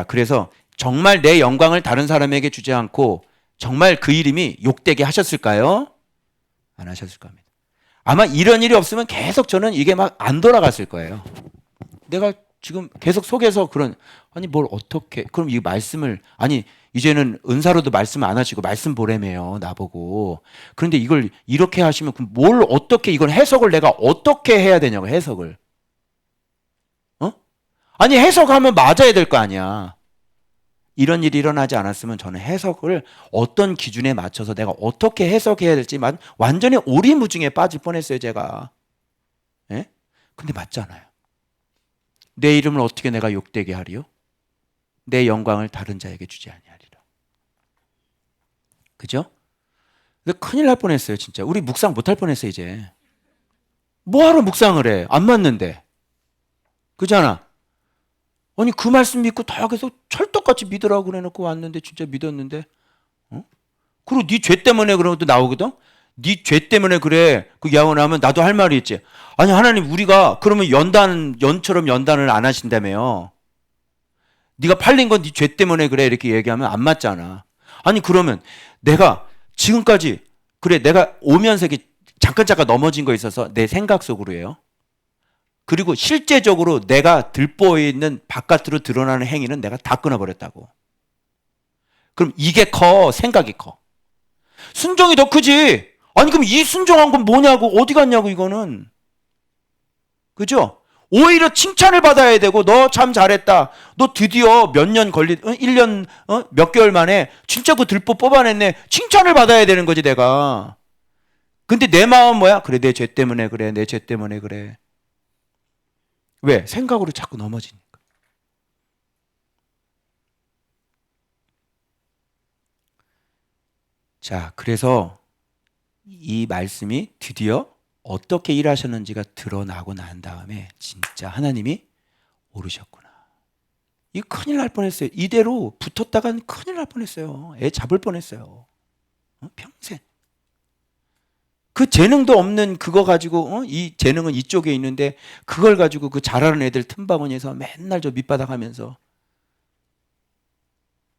그래서 정말 내 영광을 다른 사람에게 주지 않고 정말 그 이름이 욕되게 하셨을까요? 안 하셨을 겁니다. 아마 이런 일이 없으면 계속 저는 이게 막 안 돌아갔을 거예요. 내가 지금 계속 속에서 아니 뭘 어떻게, 그럼 이 말씀을, 아니 이제는 은사로도 말씀 안 하시고 말씀 보래매요, 나보고. 그런데 이걸 이렇게 하시면 그럼 뭘 어떻게, 이건 해석을 내가 어떻게 해야 되냐고, 해석을. 아니 해석하면 맞아야 될 거 아니야. 이런 일이 일어나지 않았으면 저는 해석을 어떤 기준에 맞춰서 내가 어떻게 해석해야 될지 완전히 오리무중에 빠질 뻔했어요, 제가. 예? 근데 맞잖아요. 내 이름을 어떻게 내가 욕되게 하리요? 내 영광을 다른 자에게 주지 아니하리라. 그죠? 근데 큰일 날 뻔했어요, 진짜. 우리 묵상 못할 뻔했어요, 이제. 뭐하러 묵상을 해? 안 맞는데. 그잖아. 아니 그 말씀 믿고 다 계속 철떡같이 믿으라고 그래놓고 왔는데 진짜 믿었는데, 그리고 네 죄 때문에 그런 것도 나오거든. 네 죄 때문에 그래. 그 이야기를 하면 나도 할 말이 있지. 아니 하나님, 우리가 그러면 연처럼 연단을 안 하신다며요. 네가 팔린 건 네 죄 때문에 그래 이렇게 얘기하면 안 맞잖아. 아니 그러면 내가 지금까지, 그래 내가 오면서 이렇게 잠깐 넘어진 거 있어서 내 생각 속으로예요. 그리고 실제적으로 내가 들보에 있는 바깥으로 드러나는 행위는 내가 다 끊어버렸다고. 그럼 이게 커, 생각이 커? 순종이 더 크지. 아니 그럼 이 순종한 건 뭐냐고, 어디 갔냐고 이거는. 그죠? 오히려 칭찬을 받아야 되고, 너 참 잘했다. 너 드디어 몇 년 1년 몇 개월 만에 진짜 그 들보 뽑아냈네. 칭찬을 받아야 되는 거지 내가. 근데 내 마음은 뭐야? 그래 내 죄 때문에 그래, 내 죄 때문에 그래. 왜? 생각으로 자꾸 넘어지니까. 자, 그래서 이 말씀이 드디어 어떻게 일하셨는지가 드러나고 난 다음에 진짜 하나님이 오르셨구나. 이거 큰일 날 뻔했어요. 이대로 붙었다간 큰일 날 뻔했어요. 애 잡을 뻔했어요. 평생. 그 재능도 없는 그거 가지고, 이 재능은 이쪽에 있는데 그걸 가지고 그 잘하는 애들 틈바구니에서 맨날 저 밑바닥 하면서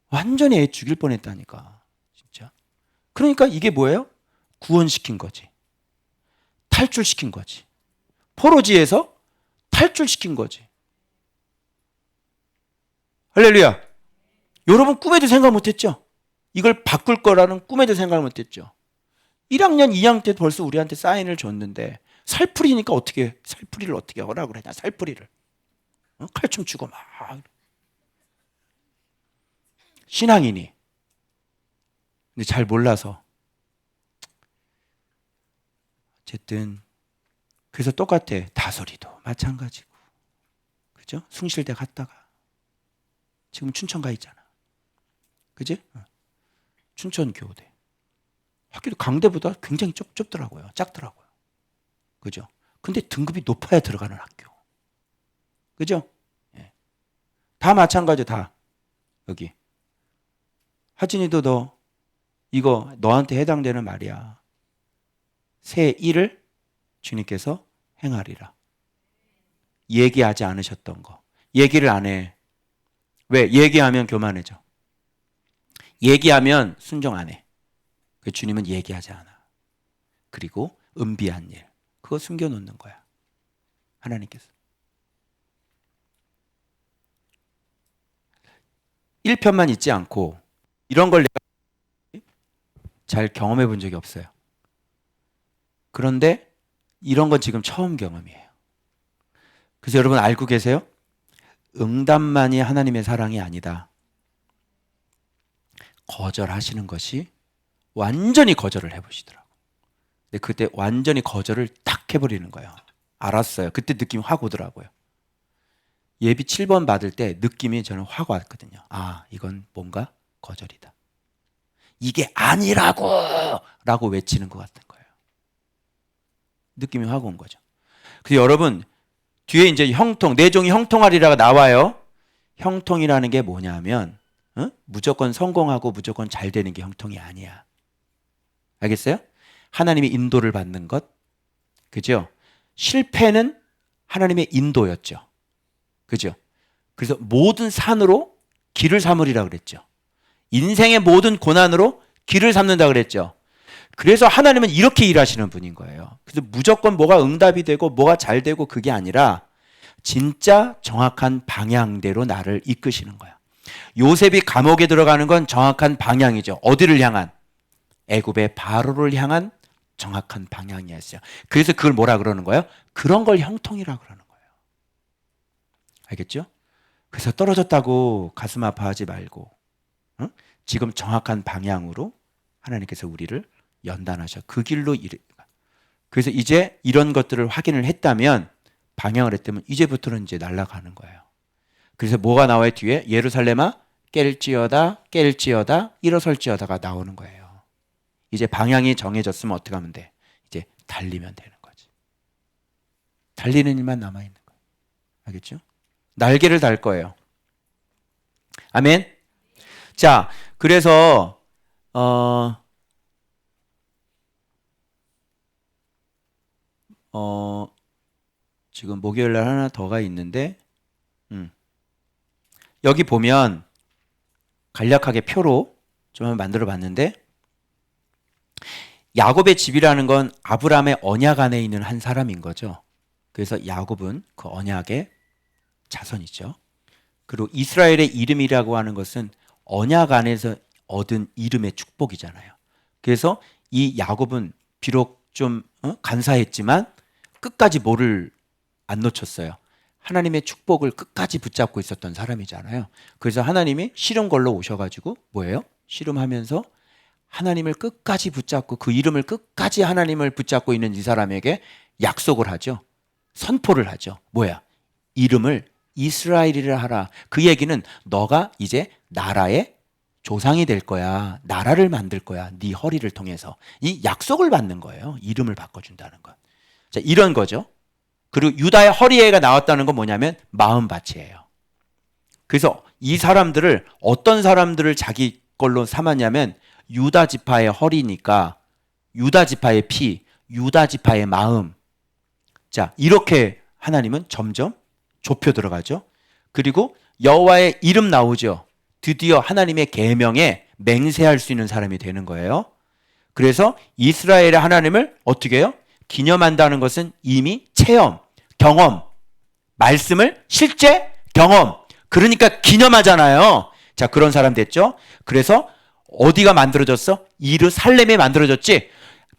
완전히 애 죽일 뻔했다니까. 진짜. 그러니까 이게 뭐예요? 구원시킨 거지. 탈출시킨 거지. 포로지에서 탈출시킨 거지. 할렐루야. 여러분 꿈에도 생각 못했죠? 이걸 바꿀 거라는 꿈에도 생각을 못했죠? 1학년, 2학년 때 벌써 우리한테 사인을 줬는데 살풀이니까 어떻게, 살풀이를 어떻게 하라고 그러냐, 살풀이를. 칼춤 추고 막. 신앙인이. 근데 잘 몰라서. 어쨌든 그래서 똑같아. 다솔이도 마찬가지고. 그죠? 숭실대 갔다가 지금 춘천 가 있잖아. 그지? 춘천교대. 학교도 강대보다 굉장히 좁더라고요. 작더라고요. 그죠? 근데 등급이 높아야 들어가는 학교. 그죠? 예. 다 마찬가지, 다. 여기. 하진이도 너, 이거 너한테 해당되는 말이야. 새 일을 주님께서 행하리라. 얘기하지 않으셨던 거. 얘기를 안 해. 왜? 얘기하면 교만해져. 얘기하면 순종 안 해. 그 주님은 얘기하지 않아. 그리고 은비한 일. 그거 숨겨놓는 거야. 하나님께서. 1편만 있지 않고 이런 걸 내가 잘 경험해 본 적이 없어요. 그런데 이런 건 지금 처음 경험이에요. 그래서 여러분 알고 계세요? 응답만이 하나님의 사랑이 아니다. 거절하시는 것이 완전히 거절을 해보시더라고요. 근데 그때 완전히 거절을 딱 해버리는 거예요. 알았어요. 그때 느낌이 확 오더라고요. 예비 7번 받을 때 느낌이 저는 확 왔거든요. 아, 이건 뭔가 거절이다. 이게 아니라고! 라고 외치는 것 같은 거예요. 느낌이 확 온 거죠. 그래서 여러분, 뒤에 이제 형통, 내 종이 형통하리라가 나와요. 형통이라는 게 뭐냐면, 무조건 성공하고 무조건 잘 되는 게 형통이 아니야. 알겠어요? 하나님의 인도를 받는 것. 그죠? 실패는 하나님의 인도였죠. 그죠? 그래서 모든 산으로 길을 삼으리라 그랬죠. 인생의 모든 고난으로 길을 삼는다 그랬죠. 그래서 하나님은 이렇게 일하시는 분인 거예요. 그래서 무조건 뭐가 응답이 되고 뭐가 잘 되고 그게 아니라 진짜 정확한 방향대로 나를 이끄시는 거야. 요셉이 감옥에 들어가는 건 정확한 방향이죠. 어디를 향한? 애굽의 바로를 향한 정확한 방향이었어요. 그래서 그걸 뭐라 그러는 거예요? 그런 걸 형통이라 그러는 거예요. 알겠죠? 그래서 떨어졌다고 가슴 아파하지 말고 지금 정확한 방향으로 하나님께서 우리를 연단하셔. 그 길로 그래서 이제 이런 것들을 확인을 했다면 방향을 했다면 이제부터는 이제 날아가는 거예요. 그래서 뭐가 나와요? 뒤에 예루살렘아 깰지어다 깰지어다 일어설지어다가 나오는 거예요. 이제 방향이 정해졌으면 어떻게 하면 돼? 이제 달리면 되는 거지. 달리는 일만 남아있는 거예요. 알겠죠? 날개를 달 거예요. 아멘. 자, 그래서 지금 목요일날 하나 더가 있는데 여기 보면 간략하게 표로 좀 한번 만들어 봤는데 야곱의 집이라는 건 아브라함의 언약 안에 있는 한 사람인 거죠. 그래서 야곱은 그 언약의 자손이죠. 그리고 이스라엘의 이름이라고 하는 것은 언약 안에서 얻은 이름의 축복이잖아요. 그래서 이 야곱은 비록 좀 간사했지만 끝까지 뭐를 안 놓쳤어요. 하나님의 축복을 끝까지 붙잡고 있었던 사람이잖아요. 그래서 하나님이 씨름 걸러 오셔가지고 뭐예요? 씨름하면서 하나님을 끝까지 붙잡고 그 이름을 끝까지 하나님을 붙잡고 있는 이 사람에게 약속을 하죠. 선포를 하죠. 뭐야? 이름을 이스라엘이라 하라. 그 얘기는 너가 이제 나라의 조상이 될 거야. 나라를 만들 거야. 네 허리를 통해서. 이 약속을 받는 거예요. 이름을 바꿔준다는 것. 자, 이런 거죠. 그리고 유다의 허리에가 나왔다는 건 뭐냐면 마음밭이에요. 그래서 이 사람들을 어떤 사람들을 자기 걸로 삼았냐면 유다 지파의 허리니까 유다 지파의 피, 유다 지파의 마음. 자, 이렇게 하나님은 점점 좁혀 들어가죠. 그리고 여호와의 이름 나오죠. 드디어 하나님의 계명에 맹세할 수 있는 사람이 되는 거예요. 그래서 이스라엘의 하나님을 어떻게 해요? 기념한다는 것은 이미 체험, 경험, 말씀을 실제 경험. 그러니까 기념하잖아요. 자, 그런 사람 됐죠. 그래서 어디가 만들어졌어? 이르살렘이 만들어졌지.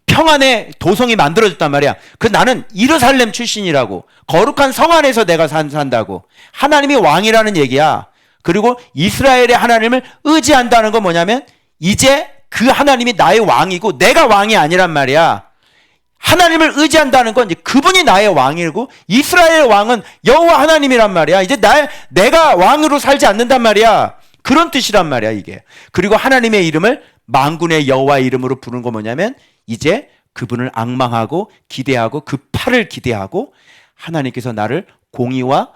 평안의 도성이 만들어졌단 말이야. 그 나는 이르살렘 출신이라고. 거룩한 성 안에서 내가 산다고. 하나님이 왕이라는 얘기야. 그리고 이스라엘의 하나님을 의지한다는 건 뭐냐면 이제 그 하나님이 나의 왕이고 내가 왕이 아니란 말이야. 하나님을 의지한다는 건 이제 그분이 나의 왕이고 이스라엘의 왕은 여호와 하나님이란 말이야. 이제 내가 왕으로 살지 않는단 말이야. 그런 뜻이란 말이야, 이게. 그리고 하나님의 이름을 만군의 여호와 이름으로 부르는 거 뭐냐면 이제 그분을 앙망하고 기대하고 그 팔을 기대하고 하나님께서 나를 공의와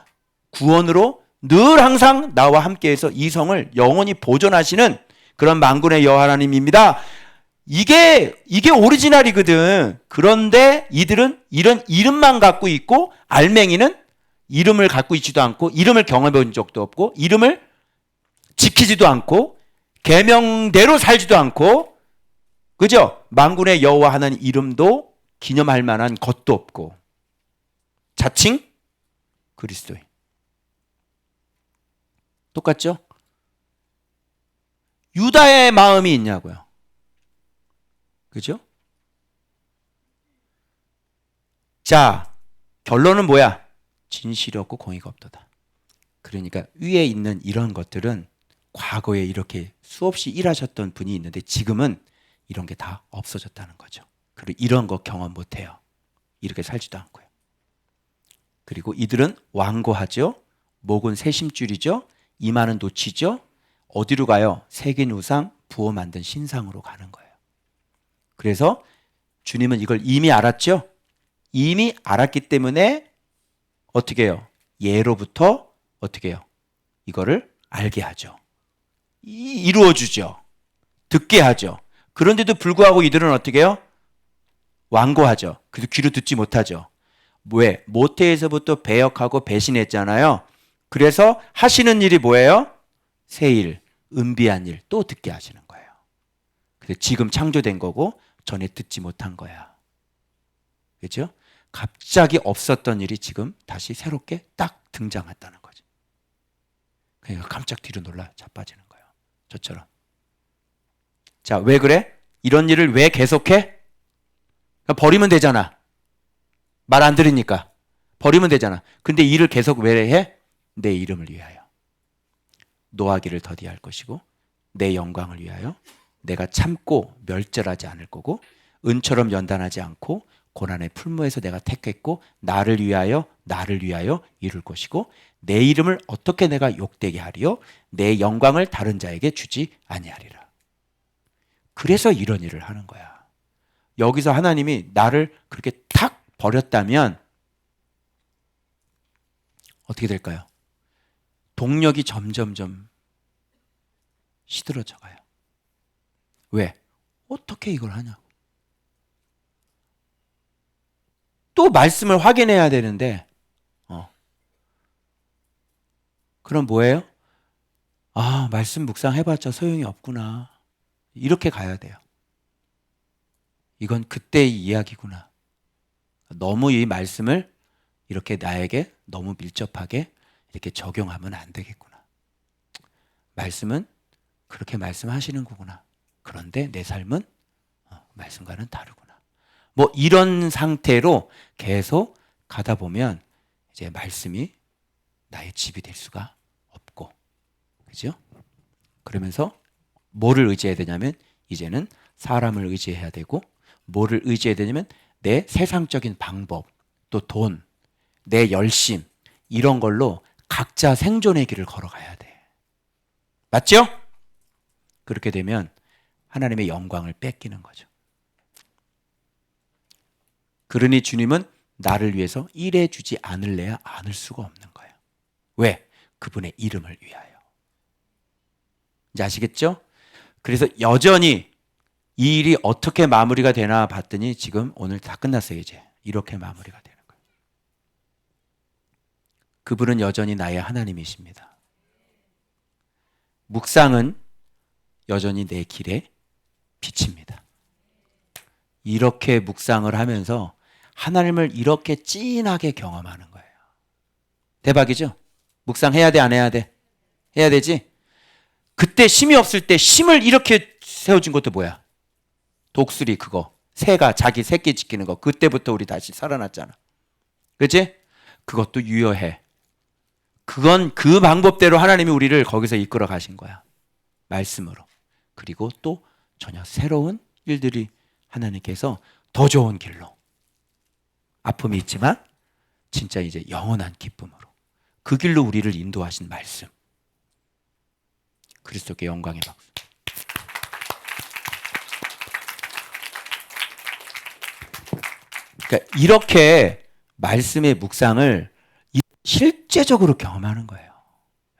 구원으로 늘 항상 나와 함께해서 이 성을 영원히 보존하시는 그런 만군의 여호와 하나님입니다. 이게 오리지널이거든. 그런데 이들은 이런 이름만 갖고 있고 알맹이는 이름을 갖고 있지도 않고 이름을 경험해 본 적도 없고 이름을 지키지도 않고 계명대로 살지도 않고 그죠? 만군의 여호와 하나님 이름도 기념할 만한 것도 없고 자칭 그리스도인. 똑같죠? 유다의 마음이 있냐고요. 그죠? 자, 결론은 뭐야? 진실이 없고 공의가 없도다. 그러니까 위에 있는 이런 것들은 과거에 이렇게 수없이 일하셨던 분이 있는데 지금은 이런 게 다 없어졌다는 거죠. 그리고 이런 거 경험 못해요. 이렇게 살지도 않고요. 그리고 이들은 완고하죠. 목은 새심줄이죠. 이마는 노치죠. 어디로 가요? 새긴 우상, 부어 만든 신상으로 가는 거예요. 그래서 주님은 이걸 이미 알았죠. 이미 알았기 때문에 어떻게 해요? 예로부터 어떻게 해요? 이거를 알게 하죠. 이루어주죠. 듣게 하죠. 그런데도 불구하고 이들은 어떻게 해요? 완고하죠. 그래서 귀로 듣지 못하죠. 왜? 모태에서부터 배역하고 배신했잖아요. 그래서 하시는 일이 뭐예요? 새 일, 은비한 일 또 듣게 하시는 거예요. 그래서 지금 창조된 거고 전에 듣지 못한 거야. 그렇죠? 갑자기 없었던 일이 지금 다시 새롭게 딱 등장했다는 거죠. 그러니까 깜짝 뒤로 놀라 자빠지는 거예요. 저처럼. 자, 왜 그래? 이런 일을 왜 계속해? 버리면 되잖아. 말 안 들으니까. 버리면 되잖아. 근데 일을 계속 왜 해? 내 이름을 위하여. 노하기를 더디할 것이고 내 영광을 위하여 내가 참고 멸절하지 않을 거고 은처럼 연단하지 않고 고난의 풀무에서 내가 택했고 나를 위하여 이룰 것이고 내 이름을 어떻게 내가 욕되게 하리요? 내 영광을 다른 자에게 주지 아니하리라. 그래서 이런 일을 하는 거야. 여기서 하나님이 나를 그렇게 탁 버렸다면 어떻게 될까요? 동력이 점점점 시들어져 가요. 왜? 어떻게 이걸 하냐고. 또 말씀을 확인해야 되는데 그럼 뭐예요? 아, 말씀 묵상해봤자 소용이 없구나. 이렇게 가야 돼요. 이건 그때의 이야기구나. 너무 이 말씀을 이렇게 나에게 너무 밀접하게 이렇게 적용하면 안 되겠구나. 말씀은 그렇게 말씀하시는 거구나. 그런데 내 삶은 말씀과는 다르구나. 뭐 이런 상태로 계속 가다 보면 이제 말씀이 나의 집이 될 수가 없고, 그죠? 그러면서 뭐를 의지해야 되냐면 이제는 사람을 의지해야 되고, 뭐를 의지해야 되냐면 내 세상적인 방법, 또 돈, 내 열심, 이런 걸로 각자 생존의 길을 걸어가야 돼. 맞죠? 그렇게 되면 하나님의 영광을 뺏기는 거죠. 그러니 주님은 나를 위해서 일해 주지 않을래야 않을 수가 없는 거예요. 왜? 그분의 이름을 위하여. 이제 아시겠죠? 그래서 여전히 이 일이 어떻게 마무리가 되나 봤더니 지금 오늘 다 끝났어요. 이제 이렇게 마무리가 되는 거예요. 그분은 여전히 나의 하나님이십니다. 묵상은 여전히 내 길의 빛입니다. 이렇게 묵상을 하면서 하나님을 이렇게 찐하게 경험하는 거예요. 대박이죠? 묵상해야 돼, 안 해야 돼? 해야 되지? 그때 힘이 없을 때 힘을 이렇게 세워준 것도 뭐야? 독수리 그거. 새가 자기 새끼 지키는 거. 그때부터 우리 다시 살아났잖아. 그치? 그것도 유효해. 그건 그 방법대로 하나님이 우리를 거기서 이끌어 가신 거야. 말씀으로. 그리고 또 전혀 새로운 일들이 하나님께서 더 좋은 길로. 아픔이 있지만 진짜 이제 영원한 기쁨으로. 그 길로 우리를 인도하신 말씀. 그리스도께 영광의 박수. 그러니까 이렇게 말씀의 묵상을 실제적으로 경험하는 거예요.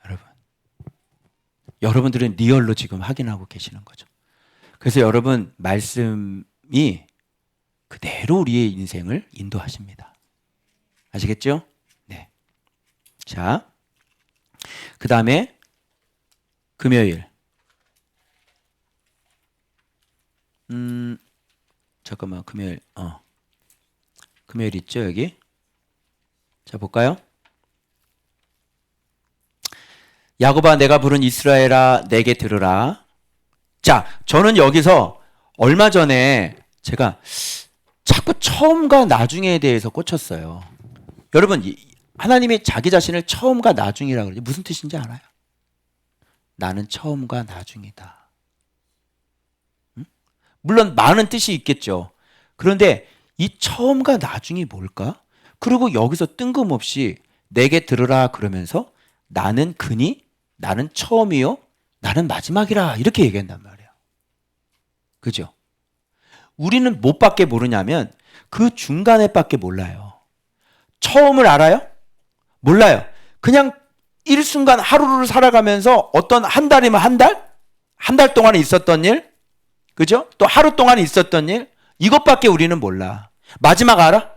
여러분. 여러분들은 리얼로 지금 확인하고 계시는 거죠. 그래서 여러분 말씀이 그대로 우리의 인생을 인도하십니다. 아시겠죠? 네. 자, 그 다음에 금요일. 잠깐만, 금요일. 금요일 있죠, 여기? 자, 볼까요? 야곱아, 내가 부른 이스라엘아, 내게 들으라. 자, 저는 여기서 얼마 전에 제가 자꾸 처음과 나중에 대해서 꽂혔어요. 여러분, 하나님이 자기 자신을 처음과 나중이라고 그러지 무슨 뜻인지 알아요? 나는 처음과 나중이다. 응? 물론 많은 뜻이 있겠죠. 그런데 이 처음과 나중이 뭘까? 그리고 여기서 뜬금없이 내게 들으라 그러면서 나는 그니, 나는 처음이요, 나는 마지막이라 이렇게 얘기한단 말이에요. 그죠? 우리는 못 밖에 모르냐면 그 중간에 밖에 몰라요. 처음을 알아요? 몰라요. 그냥 일순간 하루를 살아가면서 어떤 한 달이면 한 달? 한 달 동안에 있었던 일? 그죠? 또 하루 동안에 있었던 일? 이것밖에 우리는 몰라. 마지막 알아?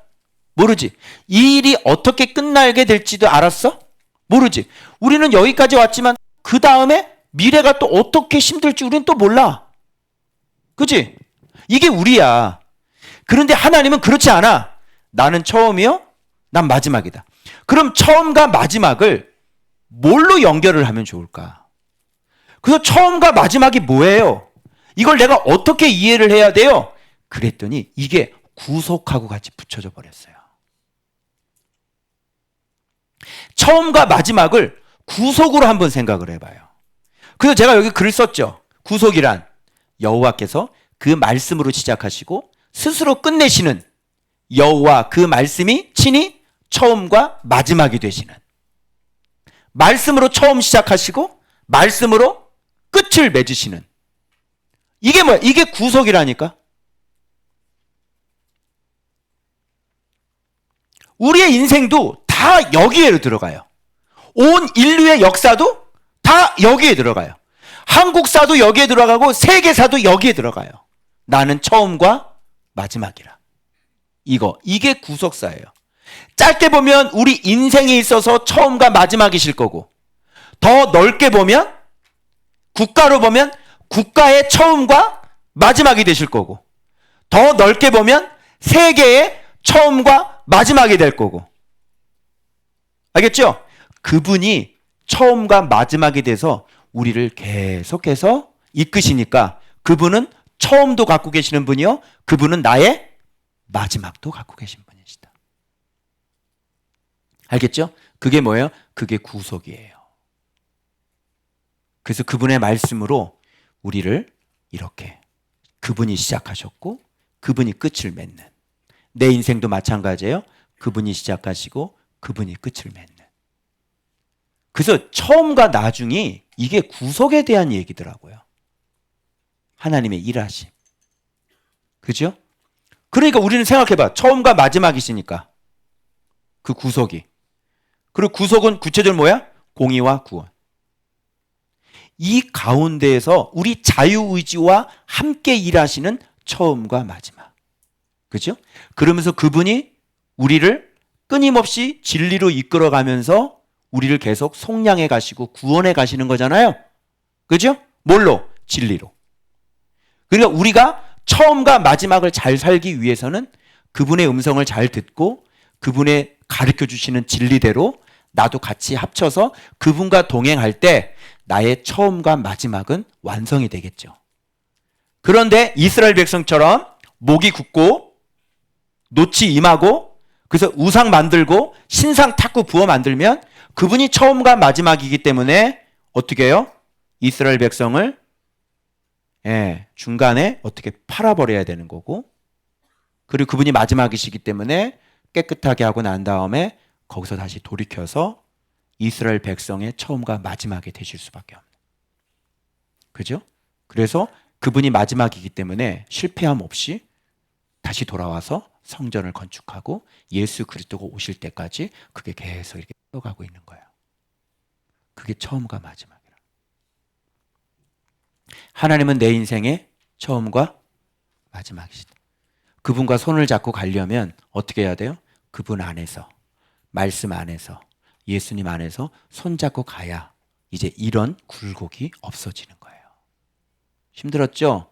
모르지. 이 일이 어떻게 끝나게 될지도 알았어? 모르지. 우리는 여기까지 왔지만 그 다음에 미래가 또 어떻게 힘들지 우리는 또 몰라. 그지? 이게 우리야. 그런데 하나님은 그렇지 않아. 나는 처음이요, 난 마지막이다. 그럼 처음과 마지막을 뭘로 연결을 하면 좋을까? 그래서 처음과 마지막이 뭐예요? 이걸 내가 어떻게 이해를 해야 돼요? 그랬더니 이게 구속하고 같이 붙여져 버렸어요. 처음과 마지막을 구속으로 한번 생각을 해봐요. 그래서 제가 여기 글을 썼죠. 구속이란 여호와께서 그 말씀으로 시작하시고 스스로 끝내시는 여호와 그 말씀이 친히 처음과 마지막이 되시는, 말씀으로 처음 시작하시고 말씀으로 끝을 맺으시는, 이게 뭐야? 이게 구속이라니까. 우리의 인생도 다 여기에 들어가요. 온 인류의 역사도 다 여기에 들어가요. 한국사도 여기에 들어가고 세계사도 여기에 들어가요. 나는 처음과 마지막이라. 이게 구속사예요. 짧게 보면 우리 인생에 있어서 처음과 마지막이실 거고, 더 넓게 보면 국가로 보면 국가의 처음과 마지막이 되실 거고, 더 넓게 보면 세계의 처음과 마지막이 될 거고. 알겠죠? 그분이 처음과 마지막이 돼서 우리를 계속해서 이끄시니까 그분은 처음도 갖고 계시는 분이요, 그분은 나의 마지막도 갖고 계신 분이시다. 알겠죠? 그게 뭐예요? 그게 구속이에요. 그래서 그분의 말씀으로 우리를 이렇게, 그분이 시작하셨고 그분이 끝을 맺는, 내 인생도 마찬가지예요. 그분이 시작하시고 그분이 끝을 맺는. 그래서 처음과 나중이 이게 구속에 대한 얘기더라고요. 하나님의 일하심. 그죠? 그러니까 우리는 생각해봐. 처음과 마지막이시니까 그 구속이. 그리고 구속은 구체적으로 뭐야? 공의와 구원. 이 가운데에서 우리 자유의지와 함께 일하시는 처음과 마지막. 그죠? 그러면서 그분이 우리를 끊임없이 진리로 이끌어가면서 우리를 계속 속량해 가시고 구원해 가시는 거잖아요. 그죠? 뭘로? 진리로. 그러니까 우리가 처음과 마지막을 잘 살기 위해서는 그분의 음성을 잘 듣고 그분의 가르쳐 주시는 진리대로 나도 같이 합쳐서 그분과 동행할 때 나의 처음과 마지막은 완성이 되겠죠. 그런데 이스라엘 백성처럼 목이 굳고 노치 임하고 그래서 우상 만들고 신상 탁구 부어 만들면 그분이 처음과 마지막이기 때문에 어떻게 해요? 이스라엘 백성을 중간에 어떻게 팔아버려야 되는 거고, 그리고 그분이 마지막이시기 때문에 깨끗하게 하고 난 다음에 거기서 다시 돌이켜서 이스라엘 백성의 처음과 마지막이 되실 수밖에 없는. 그죠? 그래서 그분이 마지막이기 때문에 실패함 없이 다시 돌아와서 성전을 건축하고 예수 그리스도가 오실 때까지 그게 계속 이렇게 흘러가고 있는 거예요. 그게 처음과 마지막이라. 하나님은 내 인생의 처음과 마지막이시다. 그분과 손을 잡고 가려면 어떻게 해야 돼요? 그분 안에서, 말씀 안에서, 예수님 안에서 손잡고 가야 이제 이런 굴곡이 없어지는 거예요. 힘들었죠?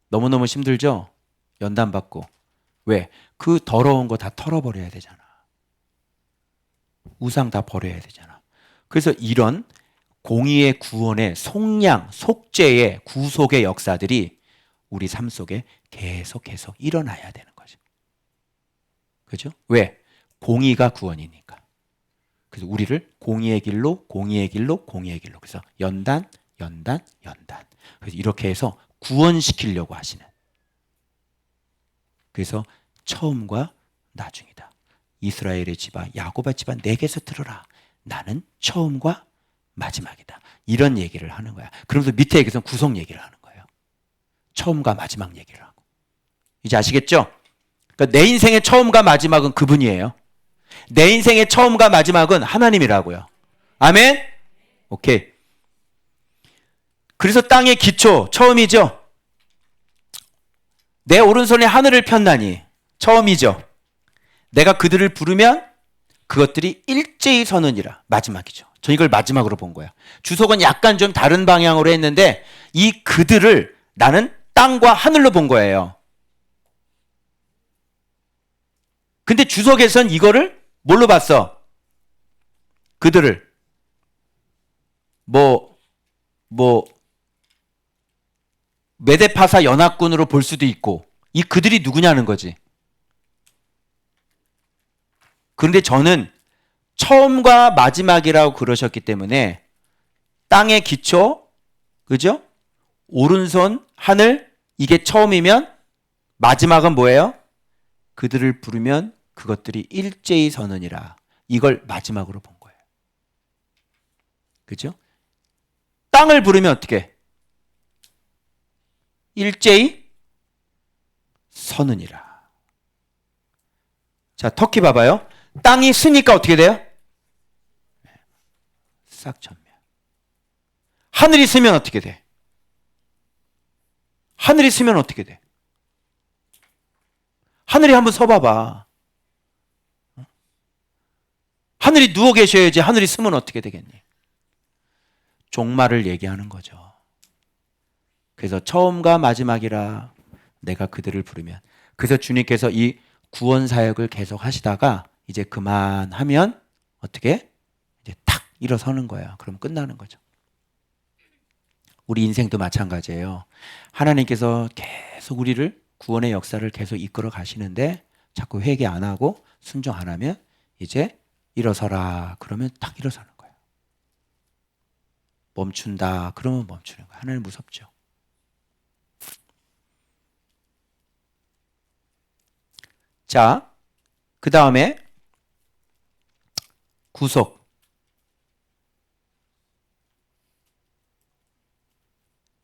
너무너무 힘들죠? 연단 받고. 왜? 그 더러운 거 다 털어버려야 되잖아. 우상 다 버려야 되잖아. 그래서 이런 공의의 구원의 속량, 속죄의 구속의 역사들이 우리 삶 속에 계속 일어나야 되는 거죠. 그죠? 왜? 공의가 구원이니까. 그래서 우리를 공의의 길로. 그래서 연단. 그래서 이렇게 해서 구원시키려고 하시는. 그래서 처음과 나중이다. 이스라엘의 집아, 야곱의 집아, 내게서 들어라. 나는 처음과 마지막이다. 이런 얘기를 하는 거야. 그러면서 밑에 얘기에서는 구속 얘기를 하는 거예요. 처음과 마지막 얘기를 하고. 이제 아시겠죠? 그러니까 내 인생의 처음과 마지막은 그분이에요. 내 인생의 처음과 마지막은 하나님이라고요. 아멘? 오케이. 그래서 땅의 기초, 처음이죠? 내 오른손에 하늘을 폈나니, 처음이죠? 내가 그들을 부르면 그것들이 일제히 서느니라. 마지막이죠. 저 이걸 마지막으로 본 거야. 주석은 약간 좀 다른 방향으로 했는데 이 그들을 나는 땅과 하늘로 본 거예요. 근데 주석에선 이거를 뭘로 봤어? 그들을 메데파사 연합군으로 볼 수도 있고 이 그들이 누구냐는 거지. 그런데 저는 처음과 마지막이라고 그러셨기 때문에 땅의 기초, 그죠? 오른손, 하늘, 이게 처음이면 마지막은 뭐예요? 그들을 부르면 그것들이 일제히 서느니라. 이걸 마지막으로 본 거예요. 그죠? 땅을 부르면 어떻게? 일제히 서느니라. 자, 터키 봐봐요. 땅이 쓰니까 어떻게 돼요? 싹 전면. 하늘이 쓰면 어떻게 돼? 하늘이 쓰면 어떻게 돼? 하늘이 한번 서봐봐. 하늘이 누워 계셔야지 하늘이 쓰면 어떻게 되겠니? 종말을 얘기하는 거죠. 그래서 처음과 마지막이라 내가 그들을 부르면. 그래서 주님께서 이 구원 사역을 계속 하시다가 이제 그만하면 어떻게? 이제 탁 일어서는 거야. 그럼 끝나는 거죠. 우리 인생도 마찬가지예요. 하나님께서 계속 우리를 구원의 역사를 계속 이끌어 가시는데 자꾸 회개 안 하고 순종 안 하면 이제 일어서라 그러면 딱 일어서는 거예요. 멈춘다 그러면 멈추는 거예요. 하나님 무섭죠. 자, 그 다음에 구속.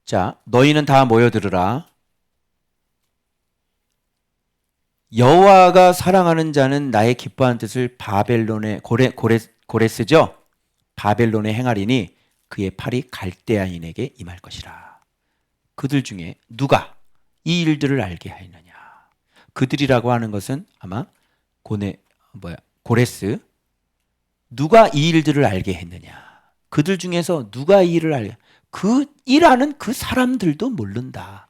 자, 너희는 다 모여들으라. 여호와가 사랑하는 자는 나의 기뻐하는 뜻을 바벨론의 고레스죠. 바벨론에 행하리니 그의 팔이 갈대아인에게 임할 것이라. 그들 중에 누가 이 일들을 알게 하였느냐. 그들이라고 하는 것은 아마 고레스. 누가 이 일들을 알게 했느냐. 그들 중에서 누가 이 일을 알게. 그 일하는 그 사람들도 모른다.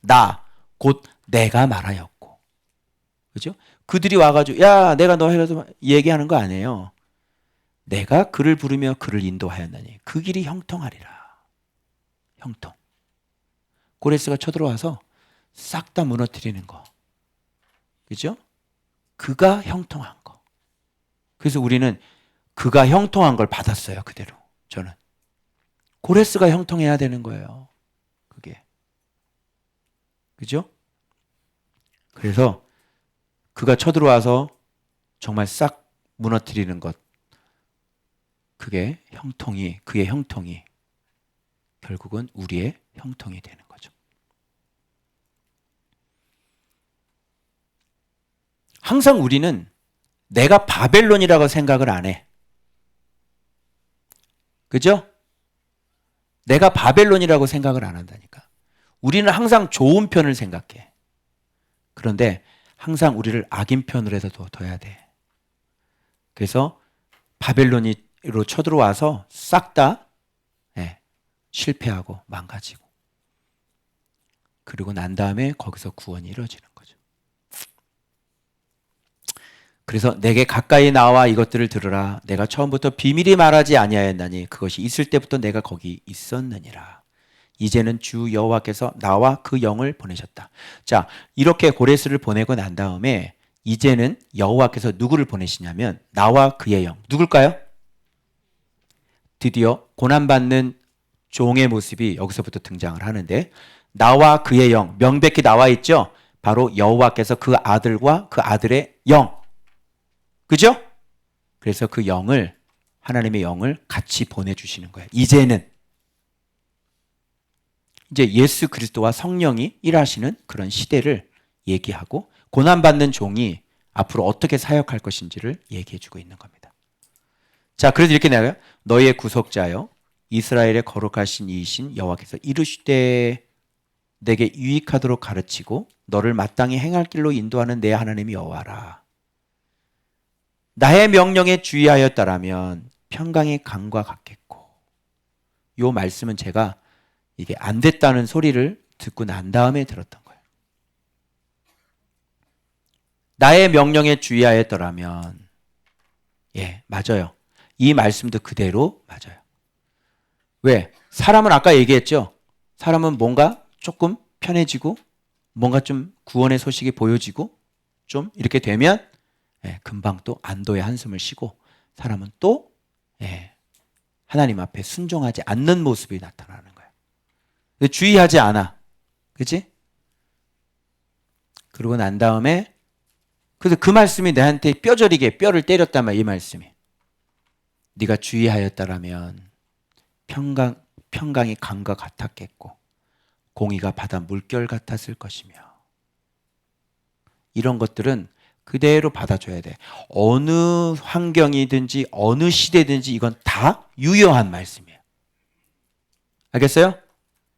나 곧 내가 말하였고. 그죠? 그들이 와가지고 야 내가 너 해서 얘기하는 거 아니에요. 내가 그를 부르며 그를 인도하였나니 그 길이 형통하리라. 형통. 고레스가 쳐들어와서 싹 다 무너뜨리는 거. 그죠? 그가 형통한 거. 그래서 우리는 그가 형통한 걸 받았어요. 그대로. 저는. 고레스가 형통해야 되는 거예요. 그게. 그죠? 그래서 그가 쳐들어와서 정말 싹 무너뜨리는 것. 그의 형통이 결국은 우리의 형통이 되는 거죠. 항상 우리는 내가 바벨론이라고 생각을 안 해. 그죠? 내가 바벨론이라고 생각을 안 한다니까. 우리는 항상 좋은 편을 생각해. 그런데 항상 우리를 악인 편으로 해서 둬야 돼. 그래서 바벨론으로 쳐들어와서 싹 다 실패하고 망가지고, 그리고 난 다음에 거기서 구원이 이루어지는 거죠. 그래서 내게 가까이 나와 이것들을 들으라. 내가 처음부터 비밀이 말하지 아니하였나니 그것이 있을 때부터 내가 거기 있었느니라. 이제는 주 여호와께서 나와 그 영을 보내셨다. 자, 이렇게 고레스를 보내고 난 다음에 이제는 여호와께서 누구를 보내시냐면 나와 그의 영. 누굴까요? 드디어 고난받는 종의 모습이 여기서부터 등장을 하는데, 나와 그의 영, 명백히 나와 있죠? 바로 여호와께서 그 아들과 그 아들의 영. 그죠? 그래서 그 영을, 하나님의 영을 같이 보내주시는 거예요. 이제는 이제 예수 그리스도와 성령이 일하시는 그런 시대를 얘기하고, 고난받는 종이 앞으로 어떻게 사역할 것인지를 얘기해주고 있는 겁니다. 자, 그래서 이렇게 나와요. 너희의 구속자여 이스라엘의 거룩하신 이이신 여호와께서 이르시되 내게 유익하도록 가르치고 너를 마땅히 행할 길로 인도하는 내 하나님이 여호와라. 나의 명령에 주의하였다라면 평강의 강과 같겠고. 이 말씀은 제가 이게 안 됐다는 소리를 듣고 난 다음에 들었던 거예요. 나의 명령에 주의하였더라면, 맞아요. 이 말씀도 그대로 맞아요. 왜? 사람은 아까 얘기했죠. 사람은 뭔가 조금 편해지고 뭔가 좀 구원의 소식이 보여지고 좀 이렇게 되면 금방 또 안도의 한숨을 쉬고, 사람은 또 하나님 앞에 순종하지 않는 모습이 나타나는 거예요. 근데 주의하지 않아. 그치? 그러고 난 다음에, 그래서 그 말씀이 내한테 뼈저리게 뼈를 때렸단 말이야. 이 말씀이. 네가 주의하였다라면 평강이 강과 같았겠고 공의가 바다 물결 같았을 것이며. 이런 것들은 그대로 받아줘야 돼. 어느 환경이든지 어느 시대든지 이건 다 유효한 말씀이에요. 알겠어요?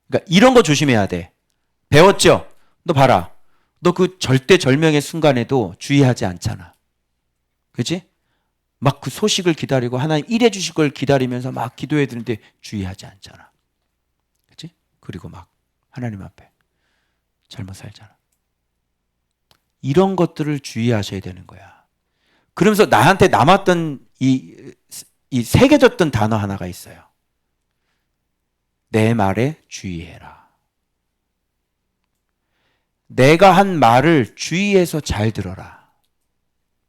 그러니까 이런 거 조심해야 돼. 배웠죠? 너 봐라. 너 그 절대절명의 순간에도 주의하지 않잖아. 그치? 막 그 소식을 기다리고 하나님 일해 주실 걸 기다리면서 막 기도해야 되는데 주의하지 않잖아. 그치? 그리고 막 하나님 앞에 잘못 살잖아. 이런 것들을 주의하셔야 되는 거야. 그러면서 나한테 남았던 이 새겨졌던 단어 하나가 있어요. 내 말에 주의해라. 내가 한 말을 주의해서 잘 들어라.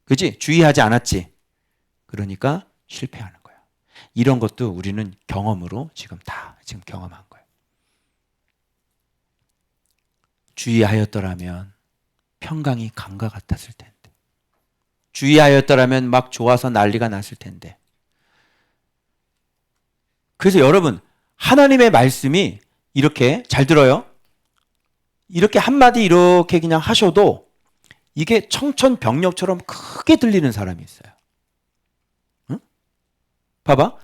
그치? 주의하지 않았지? 그러니까 실패하는 거야. 이런 것도 우리는 경험으로 지금 경험한 거예요. 주의하였더라면 평강이 강과 같았을 텐데. 주의하였더라면 막 좋아서 난리가 났을 텐데. 그래서 여러분, 하나님의 말씀이 이렇게 잘 들어요. 이렇게 한마디 이렇게 그냥 하셔도 이게 청천벽력처럼 크게 들리는 사람이 있어요. 응? 봐봐.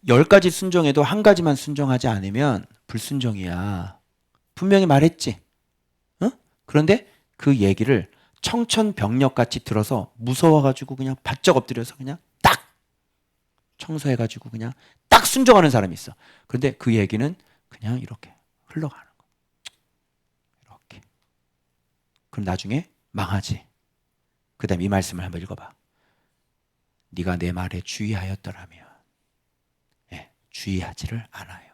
10가지 순종해도 한 가지만 순종하지 않으면 불순종이야. 분명히 말했지. 응? 그런데 그 얘기를 청천벽력같이 들어서 무서워가지고 그냥 바짝 엎드려서 그냥 딱 청소해가지고 그냥 딱 순종하는 사람이 있어. 그런데 그 얘기는 그냥 이렇게 흘러가는 거. 이렇게. 그럼 나중에 망하지. 그 다음에 이 말씀을 한번 읽어봐. 네가 내 말에 주의하였더라면 주의하지를 않아요.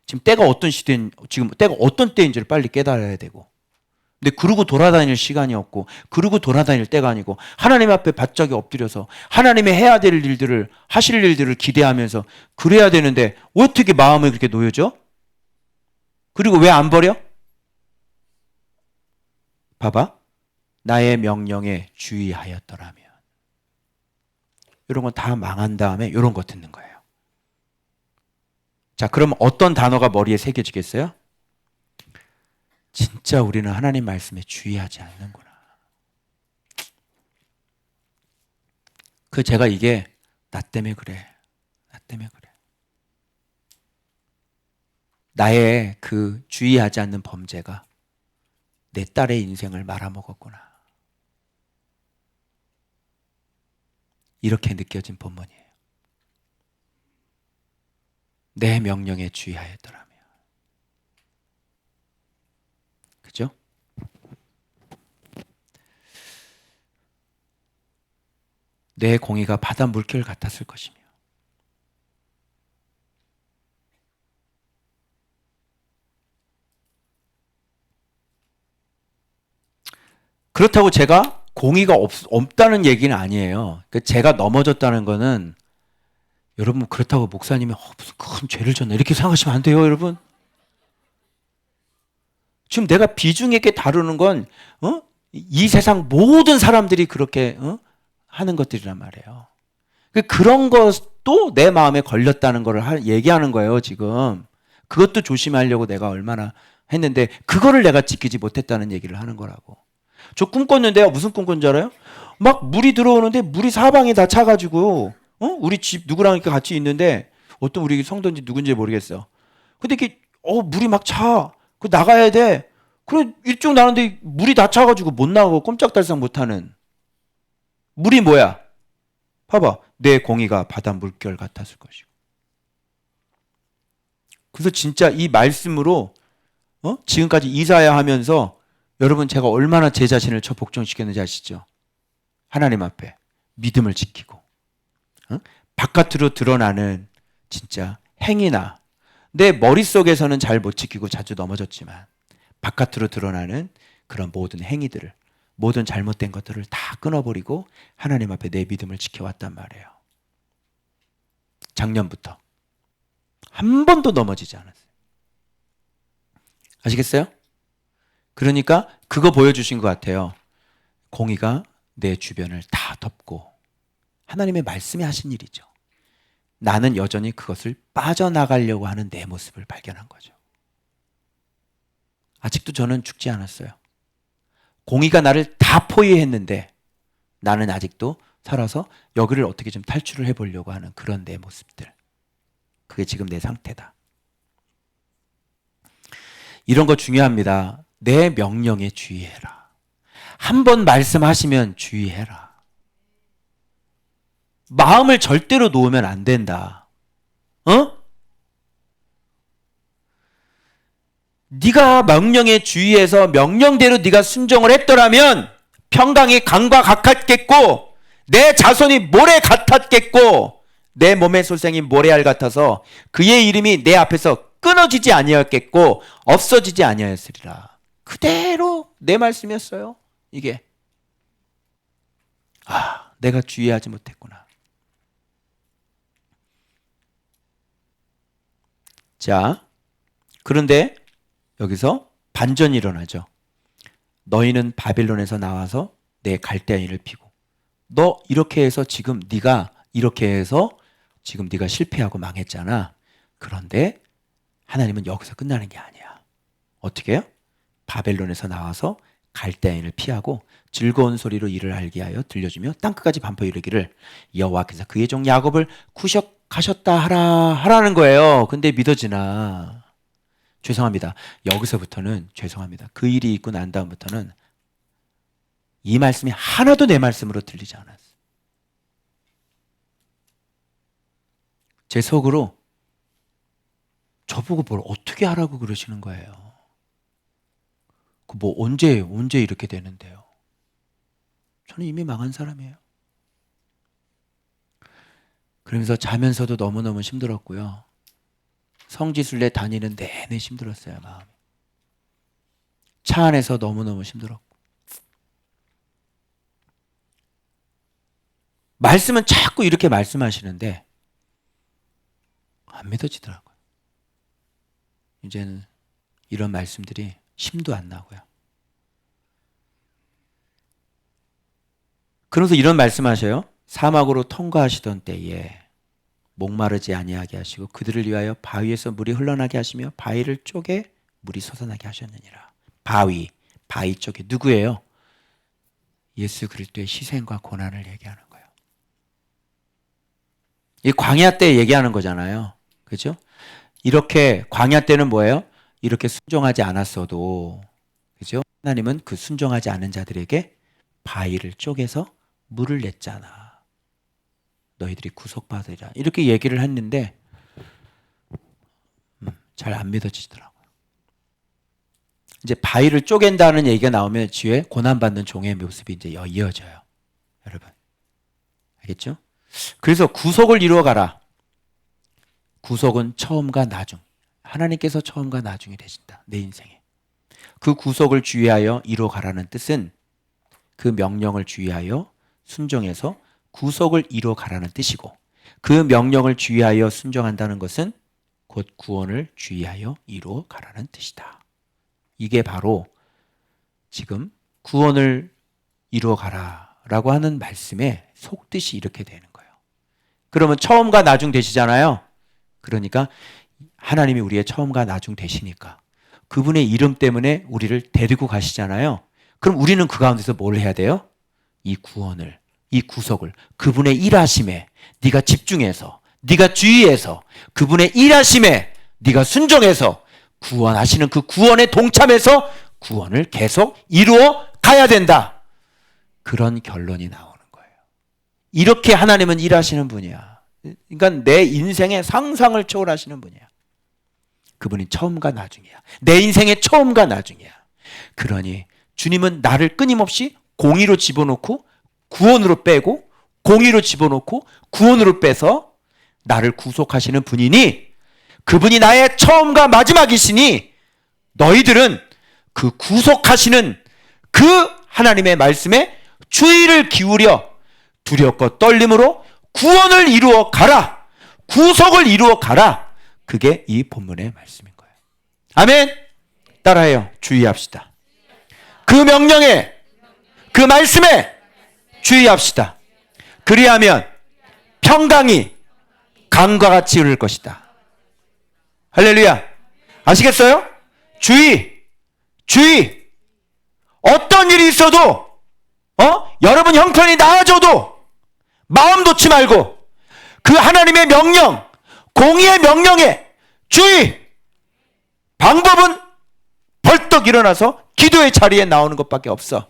지금 때가 어떤 때인지를 빨리 깨달아야 되고, 근데 그러고 돌아다닐 시간이 없고 그러고 돌아다닐 때가 아니고 하나님 앞에 바짝이 엎드려서 하나님의 해야 될 일들을 하실 일들을 기대하면서 그래야 되는데 어떻게 마음을 그렇게 놓여져? 그리고 왜 안 버려? 봐봐. 나의 명령에 주의하였더라면. 이런 건 다 망한 다음에 이런 거 듣는 거예요. 자, 그럼 어떤 단어가 머리에 새겨지겠어요? 진짜 우리는 하나님 말씀에 주의하지 않는구나. 제가 이게 나 때문에 그래. 나 때문에 그래. 나의 그 주의하지 않는 범죄가 내 딸의 인생을 말아먹었구나. 이렇게 느껴진 본문이에요. 내 명령에 주의하였더라면. 그죠? 내 공의가 바다 물결 같았을 것이며. 그렇다고 제가 공의가 없다는 얘기는 아니에요. 제가 넘어졌다는 거는 여러분 그렇다고 목사님이 무슨 큰 죄를 졌나 이렇게 생각하시면 안 돼요, 여러분. 지금 내가 비중 있게 다루는 건 이 세상 모든 사람들이 그렇게 하는 것들이란 말이에요. 그런 것도 내 마음에 걸렸다는 걸 얘기하는 거예요, 지금. 그것도 조심하려고 내가 얼마나 했는데 그거를 내가 지키지 못했다는 얘기를 하는 거라고. 저 꿈 꿨는데요. 무슨 꿈 꾼 줄 알아요? 막 물이 들어오는데 물이 사방에 다 차가지고 우리 집 누구랑 이렇게 같이 있는데 어떤 우리 성도인지 누군지 모르겠어. 근데 이게 물이 막 차. 그 나가야 돼. 그래 이쪽 나는데 물이 다 차가지고 못 나가고 꼼짝달싹 못하는. 물이 뭐야? 봐봐. 내 공의가 바다 물결 같았을 것이고. 그래서 진짜 이 말씀으로 지금까지 이사야 하면서 여러분 제가 얼마나 제 자신을 복종시켰는지 아시죠? 하나님 앞에 믿음을 지키고 바깥으로 드러나는 진짜 행위나 내 머릿속에서는 잘 못 지키고 자주 넘어졌지만 바깥으로 드러나는 그런 모든 행위들을 모든 잘못된 것들을 다 끊어버리고 하나님 앞에 내 믿음을 지켜왔단 말이에요. 작년부터 한 번도 넘어지지 않았어요. 아시겠어요? 그러니까 그거 보여주신 것 같아요. 공의가 내 주변을 다 덮고 하나님의 말씀이 하신 일이죠. 나는 여전히 그것을 빠져나가려고 하는 내 모습을 발견한 거죠. 아직도 저는 죽지 않았어요. 공의가 나를 다 포위했는데 나는 아직도 살아서 여기를 어떻게 좀 탈출을 해보려고 하는 그런 내 모습들. 그게 지금 내 상태다. 이런 거 중요합니다. 내 명령에 주의해라. 한 번 말씀하시면 주의해라. 마음을 절대로 놓으면 안 된다. 네가 명령에 주의해서 명령대로 네가 순종을 했더라면 평강이 강과 같았겠고 내 자손이 모래 같았겠고 내 몸의 소생이 모래알 같아서 그의 이름이 내 앞에서 끊어지지 아니하였겠고 없어지지 아니하였으리라. 그대로 내 말씀이었어요. 이게 내가 주의하지 못했구나. 자, 그런데 여기서 반전이 일어나죠. 너희는 바빌론에서 나와서 내 갈대아인을 피고 너 이렇게 해서 지금 네가 이렇게 해서 지금 네가 실패하고 망했잖아. 그런데 하나님은 여기서 끝나는 게 아니야. 어떻게 해요? 바벨론에서 나와서 갈대아인을 피하고 즐거운 소리로 이를 알게 하여 들려주며 땅끝까지 반포 이르기를 여호와께서 그의 종 야곱을 구속하셨다 하라는 거예요. 근데 믿어지나? 죄송합니다. 여기서부터는 죄송합니다. 그 일이 있고 난 다음부터는 이 말씀이 하나도 내 말씀으로 들리지 않았어요. 제 속으로 저보고 뭘 어떻게 하라고 그러시는 거예요. 그 뭐 언제 이렇게 되는데요. 저는 이미 망한 사람이에요. 그러면서 자면서도 너무너무 힘들었고요. 성지순례 다니는 내내 힘들었어요. 마음이. 차 안에서 너무너무 힘들었고. 말씀은 자꾸 이렇게 말씀하시는데 안 믿어지더라고요. 이제는 이런 말씀들이 힘도 안 나고요. 그러면서 이런 말씀하셔요. 사막으로 통과하시던 때에 목마르지 아니하게 하시고 그들을 위하여 바위에서 물이 흘러나게 하시며 바위를 쪼개 물이 솟아나게 하셨느니라. 바위 쪽에 누구예요? 예수 그리스도의 희생과 고난을 얘기하는 거예요. 이 광야 때 얘기하는 거잖아요. 그죠? 이렇게 광야 때는 뭐예요? 이렇게 순종하지 않았어도 그죠? 하나님은 그 순종하지 않은 자들에게 바위를 쪼개서 물을 냈잖아. 너희들이 구속받으리라. 이렇게 얘기를 했는데 잘 안 믿어지더라고요. 이제 바위를 쪼갠다는 얘기가 나오면 뒤에 고난받는 종의 모습이 이제 이어져요. 여러분. 알겠죠? 그래서 구속을 이루어가라. 구속은 처음과 나중. 하나님께서 처음과 나중이 되신다. 내 인생에. 그 구속을 주의하여 이루어가라는 뜻은 그 명령을 주의하여 순종해서 구속을 이루어가라는 뜻이고, 그 명령을 주의하여 순종한다는 것은 곧 구원을 주의하여 이루어가라는 뜻이다. 이게 바로 지금 구원을 이루어가라 라고 하는 말씀의 속뜻이 이렇게 되는 거예요. 그러면 처음과 나중 되시잖아요. 그러니까 하나님이 우리의 처음과 나중 되시니까 그분의 이름 때문에 우리를 데리고 가시잖아요. 그럼 우리는 그 가운데서 뭘 해야 돼요? 이 구원을, 이 구속을, 그분의 일하심에 네가 집중해서, 네가 주의해서, 그분의 일하심에 네가 순종해서 구원하시는 그 구원에 동참해서 구원을 계속 이루어 가야 된다. 그런 결론이 나오는 거예요. 이렇게 하나님은 일하시는 분이야. 그러니까 내 인생의 상상을 초월하시는 분이야. 그분이 처음과 나중이야. 내 인생의 처음과 나중이야. 그러니 주님은 나를 끊임없이 공의로 집어넣고 구원으로 빼고, 공의로 집어넣고 구원으로 빼서 나를 구속하시는 분이니, 그분이 나의 처음과 마지막이시니 너희들은 그 구속하시는 그 하나님의 말씀에 주의를 기울여 두렵고 떨림으로 구원을 이루어 가라. 구속을 이루어 가라. 그게 이 본문의 말씀인 거예요. 아멘. 따라해요. 주의합시다. 그 명령에, 그 말씀에 주의합시다. 그리하면 평강이 강과 같이 흐를 것이다. 할렐루야. 아시겠어요? 주의. 어떤 일이 있어도, 여러분 형편이 나아져도 마음 놓지 말고 그 하나님의 명령, 공의의 명령에 주의. 방법은 벌떡 일어나서 기도의 자리에 나오는 것밖에 없어.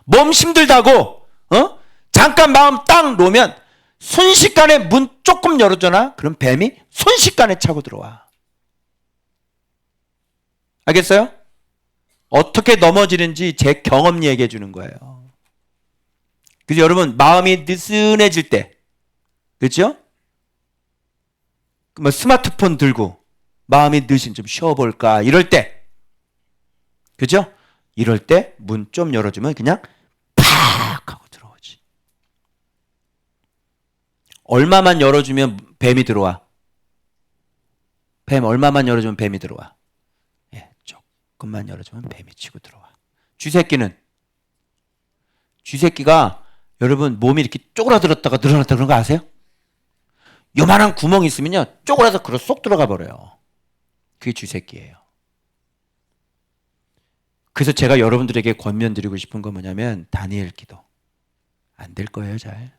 몸 힘들다고 잠깐 마음 딱 놓으면 순식간에 문 조금 열어줘나? 그럼 뱀이 순식간에 차고 들어와. 알겠어요? 어떻게 넘어지는지 제 경험 얘기해 주는 거예요. 그래서 여러분 마음이 느슨해질 때, 그렇죠? 뭐 스마트폰 들고 마음이 느슨 좀 쉬어볼까 이럴 때, 그죠? 이럴 때 문 좀 열어주면 그냥 팍 하고 들어오지. 얼마만 열어주면 뱀이 들어와? 뱀 얼마만 열어주면 뱀이 들어와? 예, 조금만 열어주면 뱀이 치고 들어와. 쥐새끼가 여러분 몸이 이렇게 쪼그라들었다가 늘어났다 그런 거 아세요? 요만한 구멍이 있으면요 쪼그라서 그걸 쏙 들어가 버려요. 그게 쥐새끼예요. 그래서 제가 여러분들에게 권면드리고 싶은 건 뭐냐면 다니엘 기도. 안 될 거예요, 잘.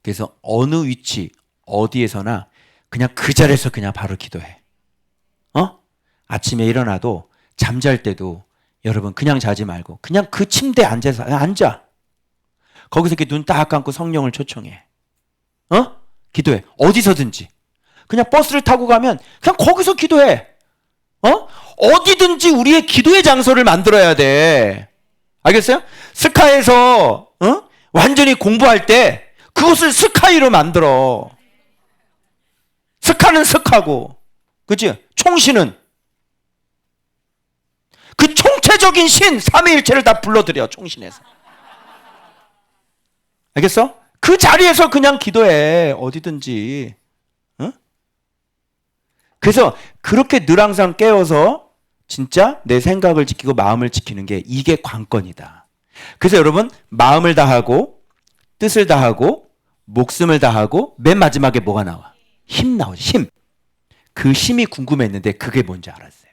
그래서 어느 위치, 어디에서나 그냥 그 자리에서 그냥 바로 기도해. 아침에 일어나도 잠잘 때도 여러분 그냥 자지 말고 그냥 그 침대에 앉아. 거기서 이렇게 눈 딱 감고 성령을 초청해. 기도해. 어디서든지. 그냥 버스를 타고 가면 그냥 거기서 기도해. 어디든지 우리의 기도의 장소를 만들어야 돼. 알겠어요? 스카이에서 완전히 공부할 때 그것을 스카이로 만들어. 스카는 스카고, 그치? 총신은 그 총체적인 신 삼위일체를 다 불러들여. 총신에서. 알겠어? 그 자리에서 그냥 기도해. 어디든지. 그래서 그렇게 늘 항상 깨어서 진짜 내 생각을 지키고 마음을 지키는 게 이게 관건이다. 그래서 여러분 마음을 다하고 뜻을 다하고 목숨을 다하고 맨 마지막에 뭐가 나와? 힘 나오지. 힘. 그 힘이 궁금했는데 그게 뭔지 알았어요.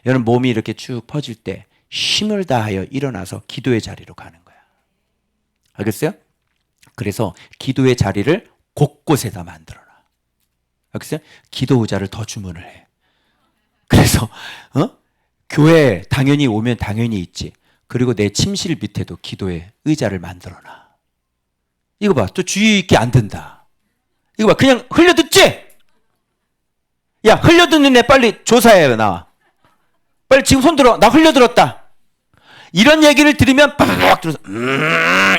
여러분 몸이 이렇게 쭉 퍼질 때 힘을 다하여 일어나서 기도의 자리로 가는 거야. 알겠어요? 그래서 기도의 자리를 곳곳에다 만들어놔. 알겠어요? 기도 의자를 더 주문을 해. 그래서 교회 당연히 오면 당연히 있지. 그리고 내 침실 밑에도 기도의 의자를 만들어놔. 이거 봐, 또 주의 있게 안 든다. 이거 봐, 그냥 흘려듣지? 야, 흘려듣는 애 빨리 조사해 나와. 빨리 지금 손 들어. 나 흘려들었다. 이런 얘기를 들으면 빡 들어서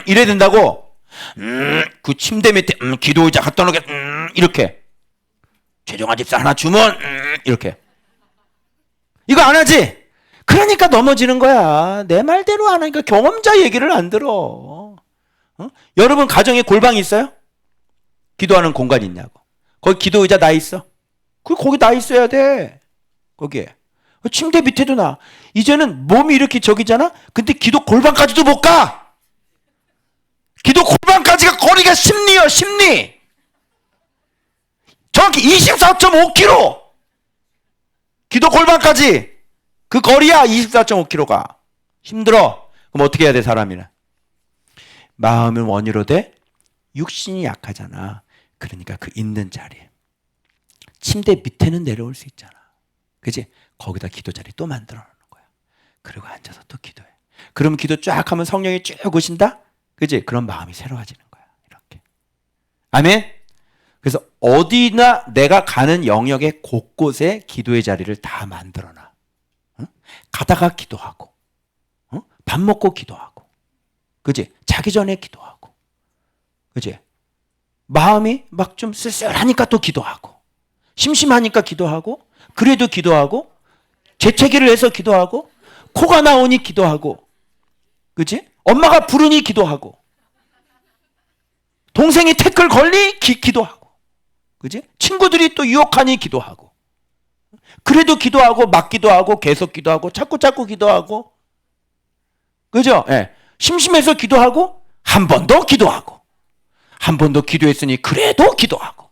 이래야 된다고. 그 침대 밑에 기도 의자 갖다 놓게 이렇게. 최종화 집사 하나 주문 이렇게. 이거 안 하지? 그러니까 넘어지는 거야. 내 말대로 안 하니까 경험자 얘기를 안 들어. 어? 여러분 가정에 골방이 있어요? 기도하는 공간이 있냐고. 거기 기도 의자 나 있어? 거기 나 있어야 돼. 거기에. 침대 밑에도 나. 이제는 몸이 이렇게 저기잖아? 근데 기도 골방까지도 못 가! 기도 골방까지가 거리가 10리요, 10리! 정확히 24.5km! 기도 골방까지! 그 거리야, 24.5km가. 힘들어. 그럼 어떻게 해야 돼, 사람이는? 마음은 원이로 돼? 육신이 약하잖아. 그러니까 그 있는 자리에. 침대 밑에는 내려올 수 있잖아. 그치? 거기다 기도 자리 또 만들어 놓는 거야. 그리고 앉아서 또 기도해. 그러면 기도 쫙 하면 성령이 쭉 오신다? 그치? 그런 마음이 새로워지는 거야. 이렇게. 아멘? 그래서 어디나 내가 가는 영역의 곳곳에 기도의 자리를 다 만들어 놔. 응? 가다가 기도하고, 응? 밥 먹고 기도하고, 그치? 자기 전에 기도하고, 그치? 마음이 막 좀 쓸쓸하니까 또 기도하고, 심심하니까 기도하고, 그래도 기도하고, 재채기를 해서 기도하고, 코가 나오니 기도하고, 그치? 엄마가 부르니 기도하고, 동생이 태클 걸리 기도하고, 그치? 친구들이 또 유혹하니 기도하고, 그래도 기도하고, 막 기도하고, 계속 기도하고, 자꾸 기도하고, 그죠? 예. 심심해서 기도하고, 한 번 더 기도하고, 한 번 더 기도했으니 그래도 기도하고,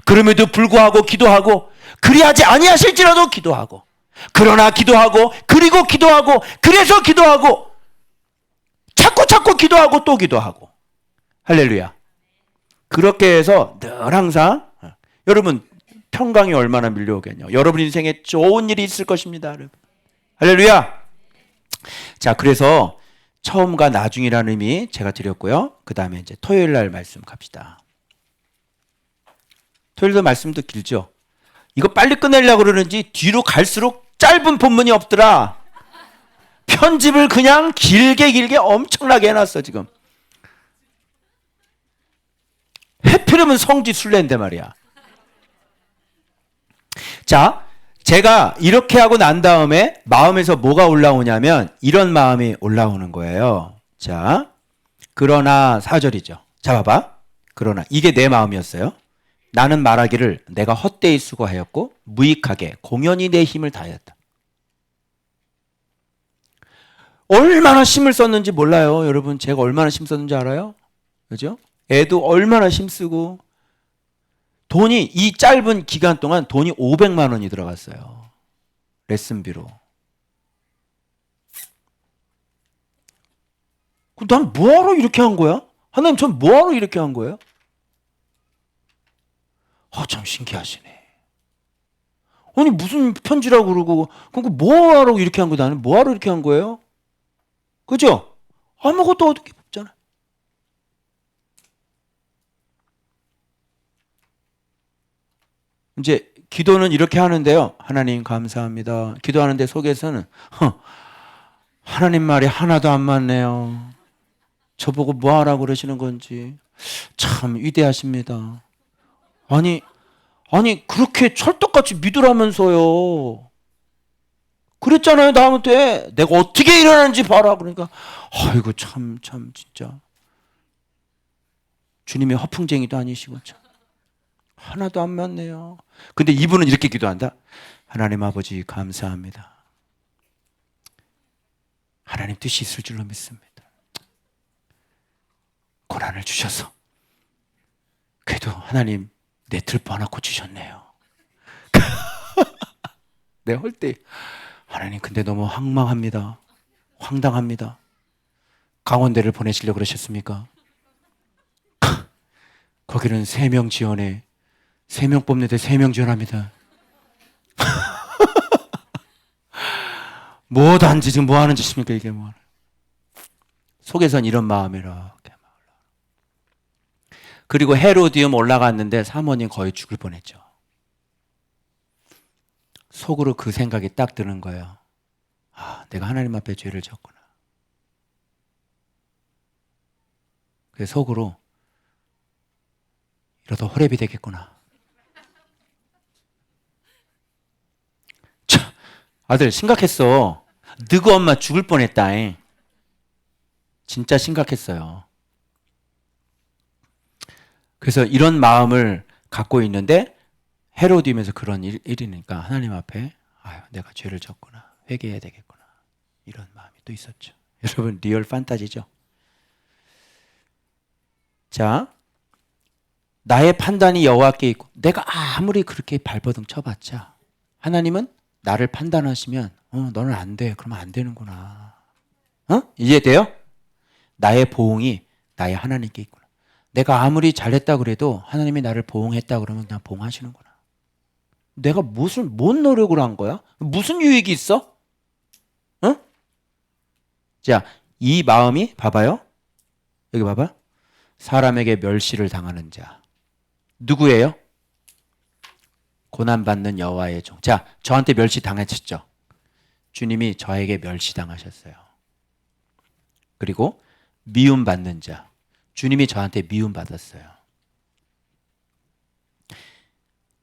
그럼에도 불구하고 기도하고, 그리하지 아니하실지라도 기도하고, 그러나 기도하고, 그리고 기도하고, 그래서 기도하고, 자꾸 기도하고 또 기도하고. 할렐루야. 그렇게 해서 늘 항상 여러분 평강이 얼마나 밀려오겠냐. 여러분 인생에 좋은 일이 있을 것입니다. 여러분. 할렐루야. 자, 그래서 처음과 나중이라는 의미 제가 드렸고요. 그 다음에 이제 토요일 날 말씀 갑시다. 토요일도 말씀도 길죠. 이거 빨리 끝내려고 그러는지 뒤로 갈수록 짧은 본문이 없더라. 편집을 그냥 길게 엄청나게 해놨어 지금. 해피르면 성지 순례인데 말이야. 자, 제가 이렇게 하고 난 다음에 마음에서 뭐가 올라오냐면 이런 마음이 올라오는 거예요. 자, 그러나 4절이죠. 자, 봐봐. 그러나 이게 내 마음이었어요. 나는 말하기를 내가 헛되이 수고하였고 무익하게 공연히 내 힘을 다하였다. 얼마나 힘을 썼는지 몰라요. 여러분 제가 얼마나 힘 썼는지 알아요? 그죠? 애도 얼마나 힘쓰고 돈이 이 짧은 기간 동안 돈이 500만 원이 들어갔어요. 레슨비로. 난 뭐하러 이렇게 한 거야? 하나님 전 뭐하러 이렇게 한 거예요? 참 신기하시네. 아니 무슨 편지라고 그러고 그럼 뭐하러 이렇게 한 거야? 나는 뭐하러 이렇게 한 거예요? 그죠? 아무것도 얻을 게 없잖아. 이제 기도는 이렇게 하는데요. 하나님 감사합니다. 기도하는데 속에서는 하나님 말이 하나도 안 맞네요. 저보고 뭐 하라고 그러시는 건지 참 위대하십니다. 아니 그렇게 찰떡같이 믿으라면서요. 그랬잖아요. 나한테 내가 어떻게 일어나는지 봐라. 그러니까 아이고 참 진짜 주님의 허풍쟁이도 아니시고 참 하나도 안 맞네요. 근데 이분은 이렇게 기도한다. 하나님 아버지 감사합니다. 하나님 뜻이 있을 줄로 믿습니다. 고난을 주셔서 그래도 하나님 내 들보 하나 고치셨네요. 내 헐때 하나님 근데 너무 황망합니다. 황당합니다. 강원대를 보내시려고 그러셨습니까? 거기는 3명 지원해. 3명 뽑는데 3명 지원합니다. 뭐 단지 지금 뭐 하는 짓입니까 이게 뭐. 속에선 이런 마음이 이렇게. 그리고 헤로디움 올라갔는데 사모님 거의 죽을 뻔했죠. 속으로 그 생각이 딱 드는 거예요. 아, 내가 하나님 앞에 죄를 졌구나. 그래서 속으로 이러다 호렙이 되겠구나. 참, 아들 심각했어. 너희 엄마 죽을 뻔했다. 진짜 심각했어요. 그래서 이런 마음을 갖고 있는데 헤로디움에서 그런 일이니까 하나님 앞에 아유, 내가 죄를 졌구나. 회개해야 되겠구나. 이런 마음이 또 있었죠. 여러분 리얼 판타지죠. 자, 나의 판단이 여호와께 있고 내가 아무리 그렇게 발버둥 쳐봤자 하나님은 나를 판단하시면 너는 안 돼. 그러면 안 되는구나. 이해돼요? 나의 보응이 나의 하나님께 있구나. 내가 아무리 잘했다 그래도 하나님이 나를 보응했다 그러면 그냥 보응하시는구나. 내가 뭔 노력을 한 거야? 무슨 유익이 있어? 자, 이 마음이 봐봐요. 여기 봐봐. 사람에게 멸시를 당하는 자. 누구예요? 고난받는 여호와의 종. 자, 저한테 멸시 당하셨죠? 주님이 저에게 멸시 당하셨어요. 그리고 미움받는 자. 주님이 저한테 미움받았어요.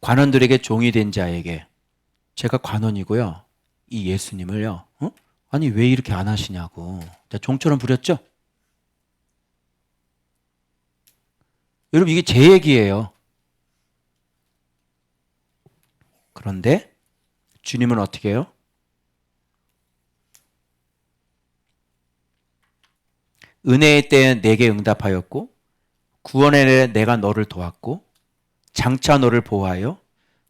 관원들에게 종이 된 자에게 제가 관원이고요. 이 예수님을요. 아니 왜 이렇게 안 하시냐고. 자, 종처럼 부렸죠? 여러분 이게 제 얘기예요. 그런데 주님은 어떻게 해요? 은혜의 때에 내게 응답하였고 구원의 날에 내가 너를 도왔고 장차 너를 보호하여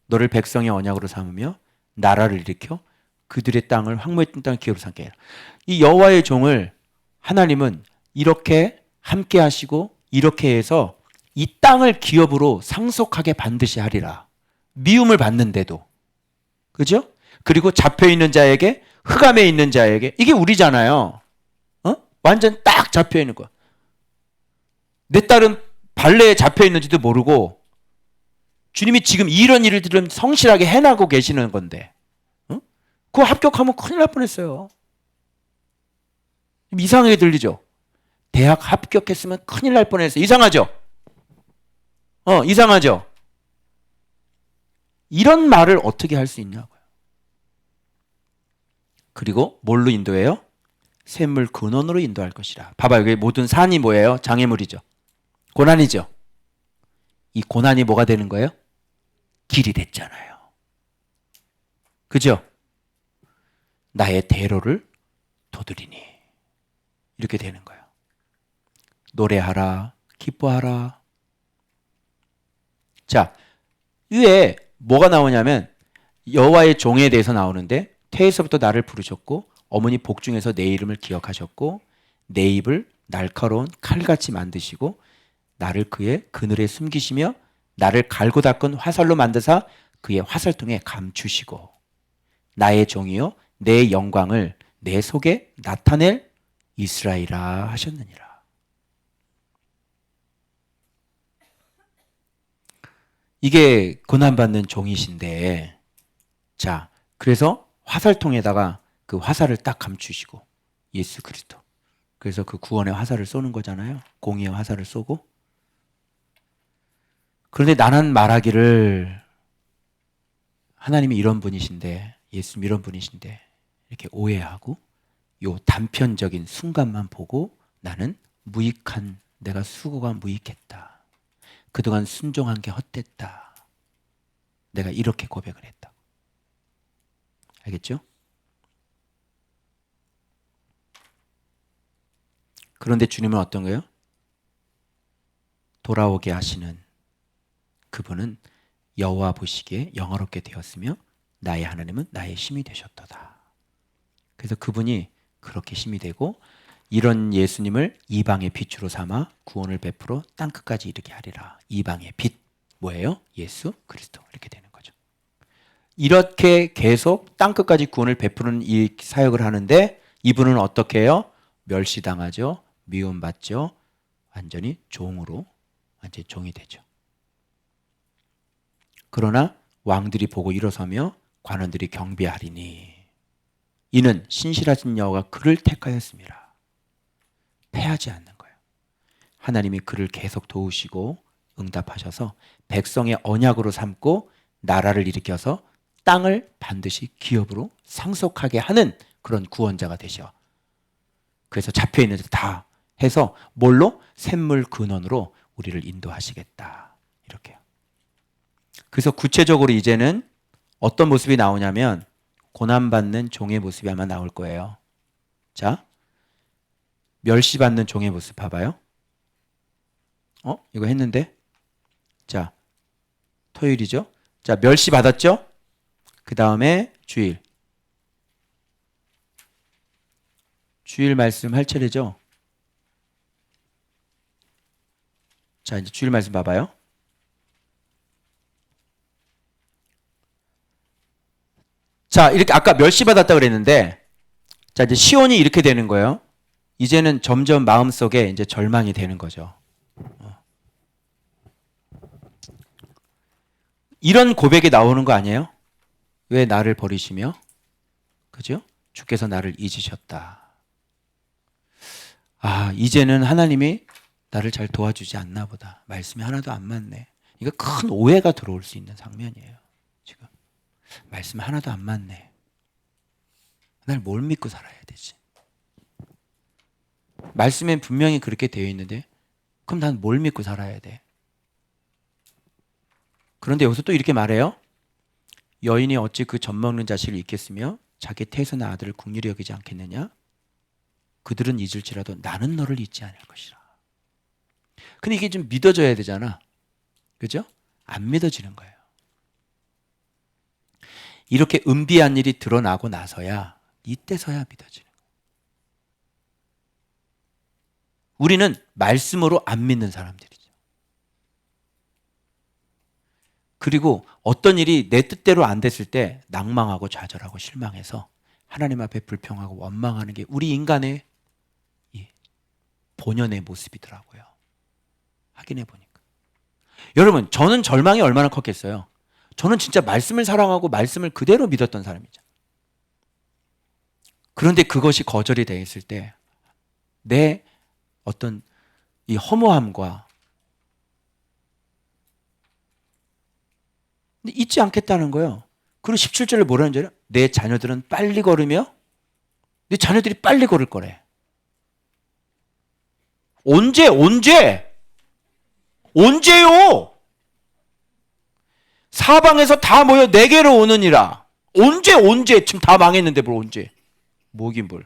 너를 백성의 언약으로 삼으며 나라를 일으켜 그들의 땅을 황무했던 땅을 기업으로 삼게 해라. 이 여호와의 종을 하나님은 이렇게 함께 하시고 이렇게 해서 이 땅을 기업으로 상속하게 반드시 하리라. 미움을 받는데도. 그죠? 그리고 잡혀있는 자에게 흑암에 있는 자에게 이게 우리잖아요. 완전 딱 잡혀있는 거야. 내 딸은 발레에 잡혀있는지도 모르고 주님이 지금 이런 일을 들으면 성실하게 해나고 계시는 건데 그거 합격하면 큰일 날 뻔했어요. 이상하게 들리죠? 대학 합격했으면 큰일 날 뻔했어요. 이상하죠? 이상하죠? 이런 말을 어떻게 할 수 있냐고요. 그리고 뭘로 인도해요? 샘물 근원으로 인도할 것이라. 봐봐, 여기 모든 산이 뭐예요? 장애물이죠. 고난이죠. 이 고난이 뭐가 되는 거예요? 길이 됐잖아요. 그죠? 나의 대로를 도드리니. 이렇게 되는 거예요. 노래하라, 기뻐하라. 자, 위에 뭐가 나오냐면 여호와의 종에 대해서 나오는데 태에서부터 나를 부르셨고 어머니 복중에서 내 이름을 기억하셨고 내 입을 날카로운 칼같이 만드시고 나를 그의 그늘에 숨기시며 나를 갈고 닦은 화살로 만드사 그의 화살통에 감추시고 나의 종이요 내 영광을 내 속에 나타낼 이스라엘아 하셨느니라. 이게 고난받는 종이신데 자 그래서 화살통에다가 그 화살을 딱 감추시고 예수 그리스도. 그래서 그 구원의 화살을 쏘는 거잖아요. 공의의 화살을 쏘고. 그런데 나는 말하기를 하나님이 이런 분이신데 예수님 이런 분이신데 이렇게 오해하고 요 단편적인 순간만 보고 나는 무익한 내가 수고가 무익했다. 그동안 순종한 게 헛됐다. 내가 이렇게 고백을 했다. 알겠죠? 그런데 주님은 어떤 거예요? 돌아오게 하시는 그분은 여호와 보시기에 영화롭게 되었으며 나의 하나님은 나의 힘이 되셨도다. 그래서 그분이 그렇게 힘이 되고 이런 예수님을 이방의 빛으로 삼아 구원을 베풀어 땅끝까지 이르게 하리라. 이방의 빛 뭐예요? 예수 그리스도. 이렇게 되는 거죠. 이렇게 계속 땅끝까지 구원을 베푸는 이 사역을 하는데 이분은 어떻게 해요? 멸시당하죠. 미움받죠. 완전히 종으로 완전히 종이 되죠. 그러나 왕들이 보고 일어서며 관원들이 경배하리니 이는 신실하신 여호와가 그를 택하였습니다. 패하지 않는 거예요. 하나님이 그를 계속 도우시고 응답하셔서 백성의 언약으로 삼고 나라를 일으켜서 땅을 반드시 기업으로 상속하게 하는 그런 구원자가 되셔. 그래서 잡혀있는 데 다 해서 뭘로? 샘물 근원으로 우리를 인도하시겠다. 이렇게요. 그래서 구체적으로 이제는 어떤 모습이 나오냐면 고난받는 종의 모습이 아마 나올 거예요. 자, 멸시받는 종의 모습 봐봐요. 이거 했는데? 자, 토요일이죠? 자, 멸시받았죠? 그 다음에 주일. 주일 말씀 할 차례죠? 자, 이제 주일 말씀 봐봐요. 자, 이렇게 아까 멸시받았다 그랬는데, 자, 이제 시온이 이렇게 되는 거예요. 이제는 점점 마음속에 이제 절망이 되는 거죠. 이런 고백이 나오는 거 아니에요? 왜 나를 버리시며? 그죠? 주께서 나를 잊으셨다. 아, 이제는 하나님이 나를 잘 도와주지 않나 보다. 말씀이 하나도 안 맞네. 이거 큰 오해가 들어올 수 있는 장면이에요. 지금 말씀 하나도 안 맞네. 날 뭘 믿고 살아야 되지? 말씀엔 분명히 그렇게 되어 있는데 그럼 난 뭘 믿고 살아야 돼? 그런데 여기서 또 이렇게 말해요. 여인이 어찌 그 젖먹는 자식을 잊겠으며 자기 태에서 아들을 긍휼히 여기지 않겠느냐? 그들은 잊을지라도 나는 너를 잊지 않을 것이라. 근데 이게 좀 믿어져야 되잖아. 그죠? 안 믿어지는 거예요. 이렇게 은비한 일이 드러나고 나서야 이때서야 믿어지는 거예요. 우리는 말씀으로 안 믿는 사람들이죠. 그리고 어떤 일이 내 뜻대로 안 됐을 때 낭망하고 좌절하고 실망해서 하나님 앞에 불평하고 원망하는 게 우리 인간의 이 본연의 모습이더라고요. 확인해 보니까. 여러분, 저는 절망이 얼마나 컸겠어요. 저는 진짜 말씀을 사랑하고 말씀을 그대로 믿었던 사람이죠. 그런데 그것이 거절이 되어 있을 때 내 어떤 이 허무함과 잊지 않겠다는 거예요. 그리고 17절에 뭐라는 줄 알아요? 내 자녀들은 빨리 걸으며 내 자녀들이 빨리 걸을 거래. 언제요? 사방에서 다 모여 내게로 오느니라. 언제? 지금 다 망했는데 뭘 언제? 뭐긴 뭘.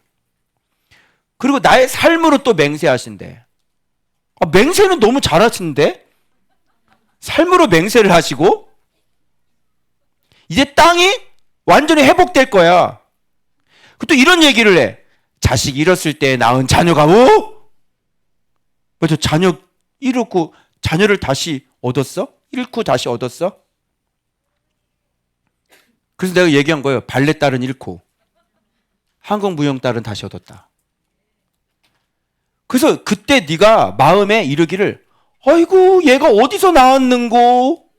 그리고 나의 삶으로 또 맹세하신대. 맹세는 너무 잘하시는데? 삶으로 맹세를 하시고 이제 땅이 완전히 회복될 거야. 또 이런 얘기를 해. 자식 잃었을 때 낳은 자녀가 맞아, 자녀 잃었고 자녀를 다시 얻었어? 잃고 다시 얻었어? 그래서 내가 얘기한 거예요. 발레 딸은 잃고 항공무용 딸은 다시 얻었다. 그래서 그때 네가 마음에 이르기를 아이고 얘가 어디서 나왔는고?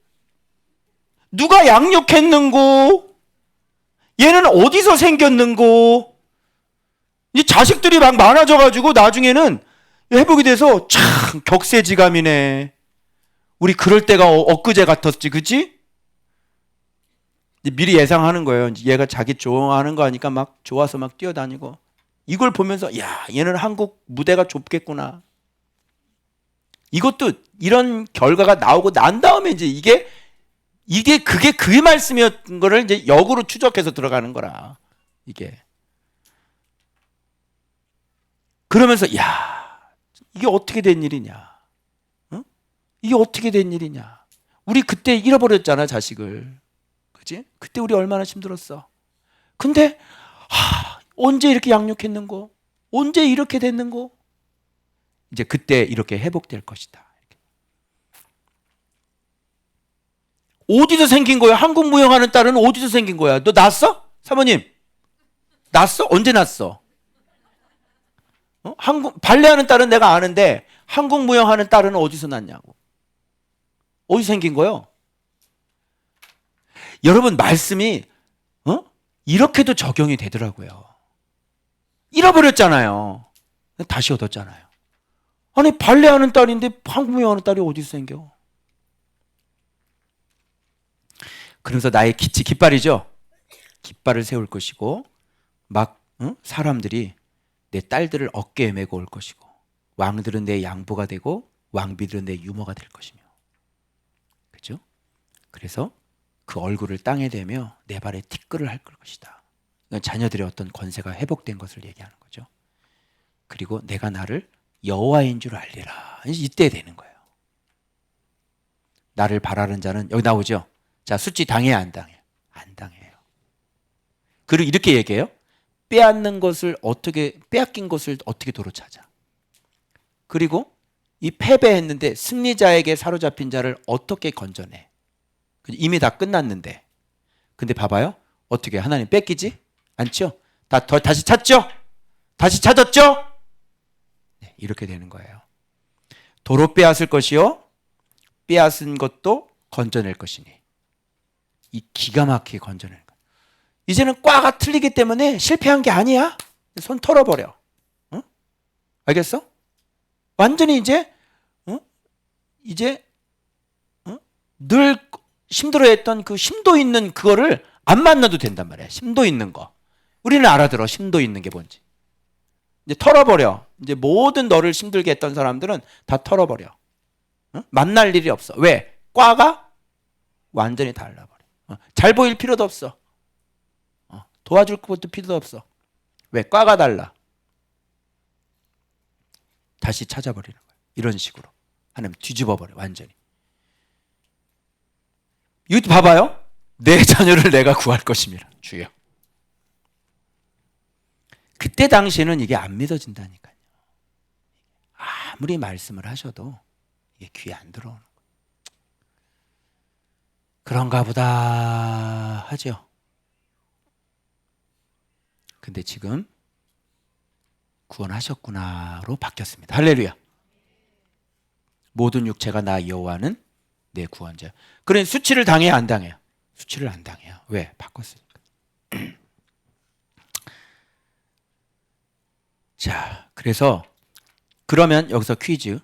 누가 양육했는고? 얘는 어디서 생겼는고? 이 자식들이 막 많아져가지고 나중에는 회복이 돼서 참 격세지감이네. 우리 그럴 때가 엊그제 같았지, 그치? 미리 예상하는 거예요. 얘가 자기 좋아하는 거 하니까 막 좋아서 막 뛰어다니고 이걸 보면서 야, 얘는 한국 무대가 좁겠구나. 이것도 이런 결과가 나오고 난 다음에 이제 그게 그 말씀이었던 거를 이제 역으로 추적해서 들어가는 거라. 이게. 그러면서 야, 이게 어떻게 된 일이냐? 어? 이게 어떻게 된 일이냐? 우리 그때 잃어버렸잖아, 자식을. 그치? 그때 우리 얼마나 힘들었어. 근데 언제 이렇게 양육했는고? 언제 이렇게 됐는고? 이제 그때 이렇게 회복될 것이다. 어디서 생긴 거야? 한국 무용하는 딸은 어디서 생긴 거야? 너 낳았어? 사모님, 낳았어? 언제 낳았어? 한국 발레하는 딸은 내가 아는데 한국 무용하는 딸은 어디서 났냐고. 어디서 생긴 거요? 여러분 말씀이 이렇게도 적용이 되더라고요. 잃어버렸잖아요. 다시 얻었잖아요. 아니 발레하는 딸인데 한국 무용하는 딸이 어디서 생겨? 그래서 나의 깃발이죠. 깃발을 세울 것이고 막 사람들이 내 딸들을 어깨에 메고 올 것이고 왕들은 내 양보가 되고 왕비들은 내 유모가 될 것이며, 그렇죠? 그래서 그 얼굴을 땅에 대며 내 발에 티끌을 할 것이다. 자녀들의 어떤 권세가 회복된 것을 얘기하는 거죠. 그리고 내가 나를 여호와인 줄 알리라. 이때 되는 거예요. 나를 바라는 자는 여기 나오죠. 자, 수치 당해야 안 당해요? 안 당해요. 그리고 이렇게 얘기해요. 빼앗긴 것을 어떻게 도로 찾아. 그리고 이 패배했는데 승리자에게 사로잡힌 자를 어떻게 건져내. 이미 다 끝났는데. 근데 봐봐요. 어떻게 하나님 뺏기지? 않죠? 다시 찾죠? 다시 찾았죠? 네, 이렇게 되는 거예요. 도로 빼앗을 것이요 빼앗은 것도 건져낼 것이니. 이 기가 막히게 건져내는 거예요. 이제는 과가 틀리기 때문에 실패한 게 아니야. 손 털어버려. 알겠어? 완전히 이제 늘 힘들어했던 그 심도 있는 그거를 안 만나도 된단 말이야. 심도 있는 거. 우리는 알아들어. 심도 있는 게 뭔지. 이제 털어버려. 이제 모든 너를 힘들게 했던 사람들은 다 털어버려. 만날 일이 없어. 왜? 과가 완전히 달라버려. 잘 보일 필요도 없어. 도와줄 것도 필요도 없어. 왜? 과가 달라. 다시 찾아버리는 거야. 이런 식으로. 하나님 뒤집어버려. 완전히. 이것도 봐봐요. 내 자녀를 내가 구할 것입니다. 주여. 그때 당시에는 이게 안 믿어진다니까요. 아무리 말씀을 하셔도 이게 귀에 안 들어오는 거예요. 그런가 보다 하죠. 근데 지금 구원하셨구나로 바뀌었습니다. 할렐루야. 모든 육체가 나 여호와는 내 구원자. 그러니 수치를 당해야 안 당해요? 수치를 안 당해요. 왜? 바꿨으니까. 자, 그래서 그러면 여기서 퀴즈.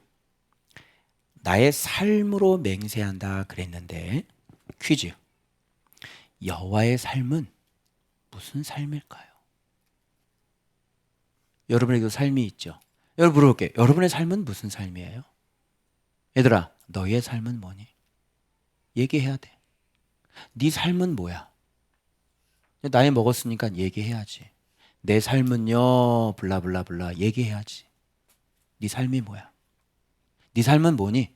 나의 삶으로 맹세한다 그랬는데 퀴즈. 여호와의 삶은 무슨 삶일까요? 여러분에게도 삶이 있죠. 여러분 물어볼게요. 여러분의 삶은 무슨 삶이에요? 얘들아, 너의 삶은 뭐니? 얘기해야 돼. 네 삶은 뭐야? 나이 먹었으니까 얘기해야지. 내 삶은요 블라블라블라 얘기해야지. 네 삶이 뭐야? 네 삶은 뭐니?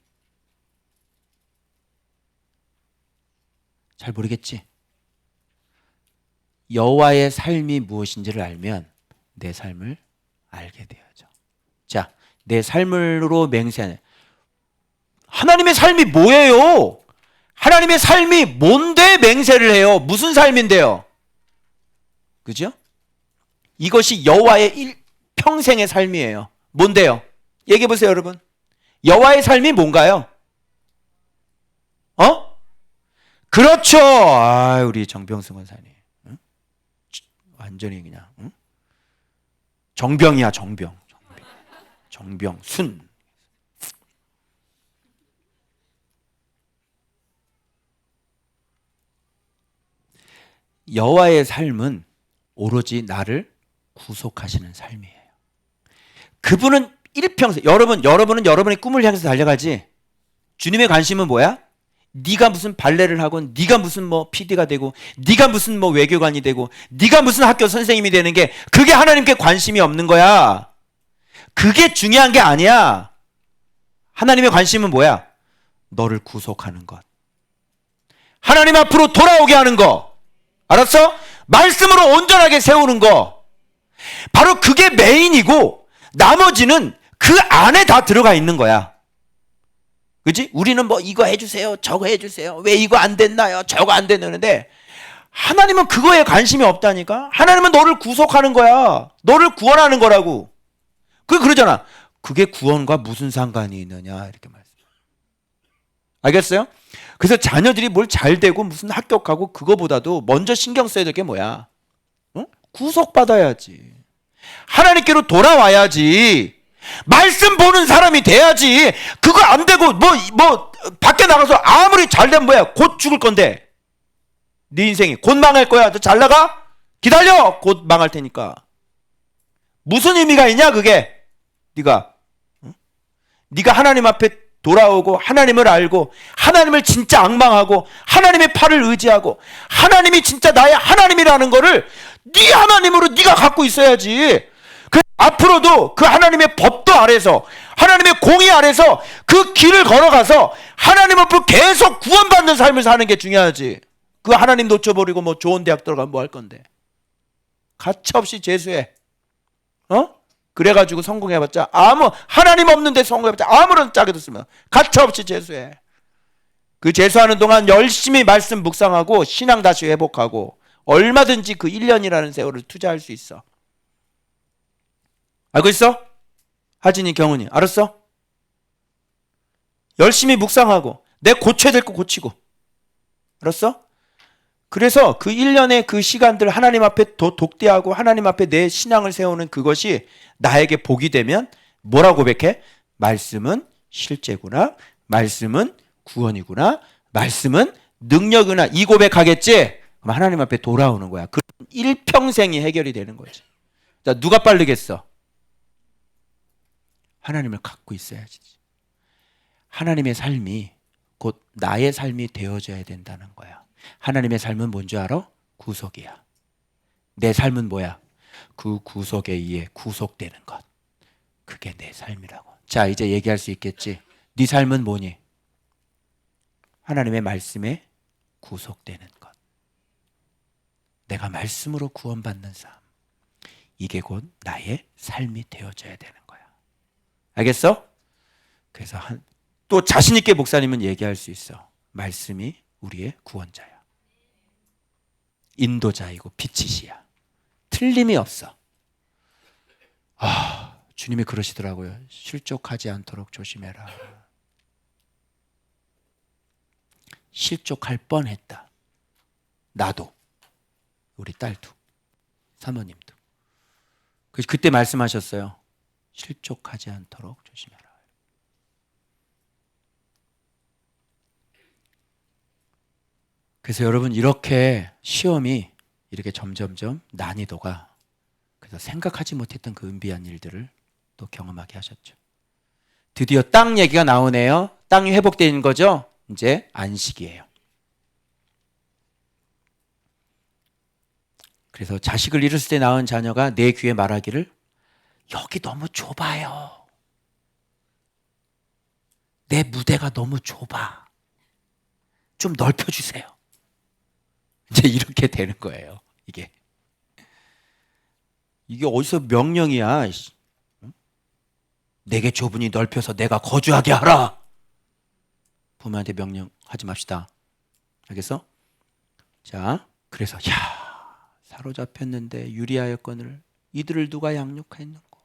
잘 모르겠지? 여호와의 삶이 무엇인지를 알면 내 삶을 알게 되어져. 자, 내 삶으로 맹세하는 하나님의 삶이 뭐예요? 하나님의 삶이 뭔데 맹세를 해요? 무슨 삶인데요? 그죠? 이것이 여호와의 평생의 삶이에요. 뭔데요? 얘기해 보세요, 여러분. 여호와의 삶이 뭔가요? 그렇죠. 우리 정병승 원사님. 응? 완전히 그냥 정병이야, 정병. 정병순. 여호와의 삶은 오로지 나를 구속하시는 삶이에요. 그분은 일평생 여러분은 여러분의 꿈을 향해서 달려가지. 주님의 관심은 뭐야? 네가 무슨 발레를 하고 네가 무슨 뭐 PD가 되고 네가 무슨 뭐 외교관이 되고 네가 무슨 학교 선생님이 되는 게 그게 하나님께 관심이 없는 거야. 그게 중요한 게 아니야. 하나님의 관심은 뭐야? 너를 구속하는 것. 하나님 앞으로 돌아오게 하는 거. 알았어? 말씀으로 온전하게 세우는 거. 바로 그게 메인이고 나머지는 그 안에 다 들어가 있는 거야. 그치? 우리는 뭐 이거 해주세요, 저거 해주세요. 왜 이거 안 됐나요? 저거 안 됐는데 하나님은 그거에 관심이 없다니까. 하나님은 너를 구속하는 거야. 너를 구원하는 거라고. 그러잖아. 그게 구원과 무슨 상관이 있느냐 이렇게 말씀. 알겠어요? 그래서 자녀들이 뭘 잘 되고 무슨 합격하고 그거보다도 먼저 신경 써야 될 게 뭐야? 어? 구속받아야지. 하나님께로 돌아와야지. 말씀 보는 사람이 돼야지. 그거 안 되고 뭐 밖에 나가서 아무리 잘 되면 뭐야? 곧 죽을 건데. 네 인생이 곧 망할 거야. 너 잘 나가? 기다려. 곧 망할 테니까. 무슨 의미가 있냐 그게? 네가 하나님 앞에 돌아오고 하나님을 알고 하나님을 진짜 앙망하고 하나님의 팔을 의지하고 하나님이 진짜 나의 하나님이라는 거를 네 하나님으로 네가 갖고 있어야지. 그 앞으로도 그 하나님의 법도 아래서 하나님의 공의 아래서 그 길을 걸어가서 하나님 앞으로 계속 구원받는 삶을 사는 게 중요하지. 그 하나님 놓쳐버리고 뭐 좋은 대학 들어가면 뭐 할 건데. 가차없이 재수해. 그래가지고 성공해봤자 하나님 없는데 성공해봤자 아무런 짝에도 쓰면 가차없이 재수해. 그 재수하는 동안 열심히 말씀 묵상하고 신앙 다시 회복하고 얼마든지 그 1년이라는 세월을 투자할 수 있어. 알고 있어? 하진이, 경훈이 알았어? 열심히 묵상하고 내 고쳐야 될 거 고치고. 알았어? 그래서 그 1년의 그 시간들 하나님 앞에 독대하고 하나님 앞에 내 신앙을 세우는 그것이 나에게 복이 되면 뭐라고 고백해? 말씀은 실제구나. 말씀은 구원이구나. 말씀은 능력이구나. 이 고백하겠지? 그럼 하나님 앞에 돌아오는 거야. 그 일평생이 해결이 되는 거지. 자, 누가 빠르겠어? 하나님을 갖고 있어야지. 하나님의 삶이 곧 나의 삶이 되어져야 된다는 거야. 하나님의 삶은 뭔지 알아? 구속이야. 내 삶은 뭐야? 그 구속에 의해 구속되는 것. 그게 내 삶이라고. 자, 이제 얘기할 수 있겠지. 네 삶은 뭐니? 하나님의 말씀에 구속되는 것. 내가 말씀으로 구원받는 삶. 이게 곧 나의 삶이 되어져야 되는 거야. 알겠어? 그래서 또 자신 있게 목사님은 얘기할 수 있어. 말씀이 우리의 구원자야. 인도자이고 빛이시야. 틀림이 없어. 주님이 그러시더라고요. 실족하지 않도록 조심해라. 실족할 뻔했다. 나도, 우리 딸도, 사모님도. 그때 말씀하셨어요. 실족하지 않도록 조심해라. 그래서 여러분, 이렇게 시험이 이렇게 점점점 난이도가, 그래서 생각하지 못했던 그 은비한 일들을 또 경험하게 하셨죠. 드디어 땅 얘기가 나오네요. 땅이 회복되는 거죠. 이제 안식이에요. 그래서 자식을 잃었을 때 낳은 자녀가 내 귀에 말하기를, 여기 너무 좁아요. 내 무대가 너무 좁아. 좀 넓혀주세요. 이제 이렇게 되는 거예요. 이게 어디서 명령이야. 내게 좁으니 넓혀서 내가 거주하게 하라. 부모한테 명령하지 맙시다. 알겠어? 자, 그래서 사로잡혔는데 유리하였거늘 이들을 누가 양육했는고.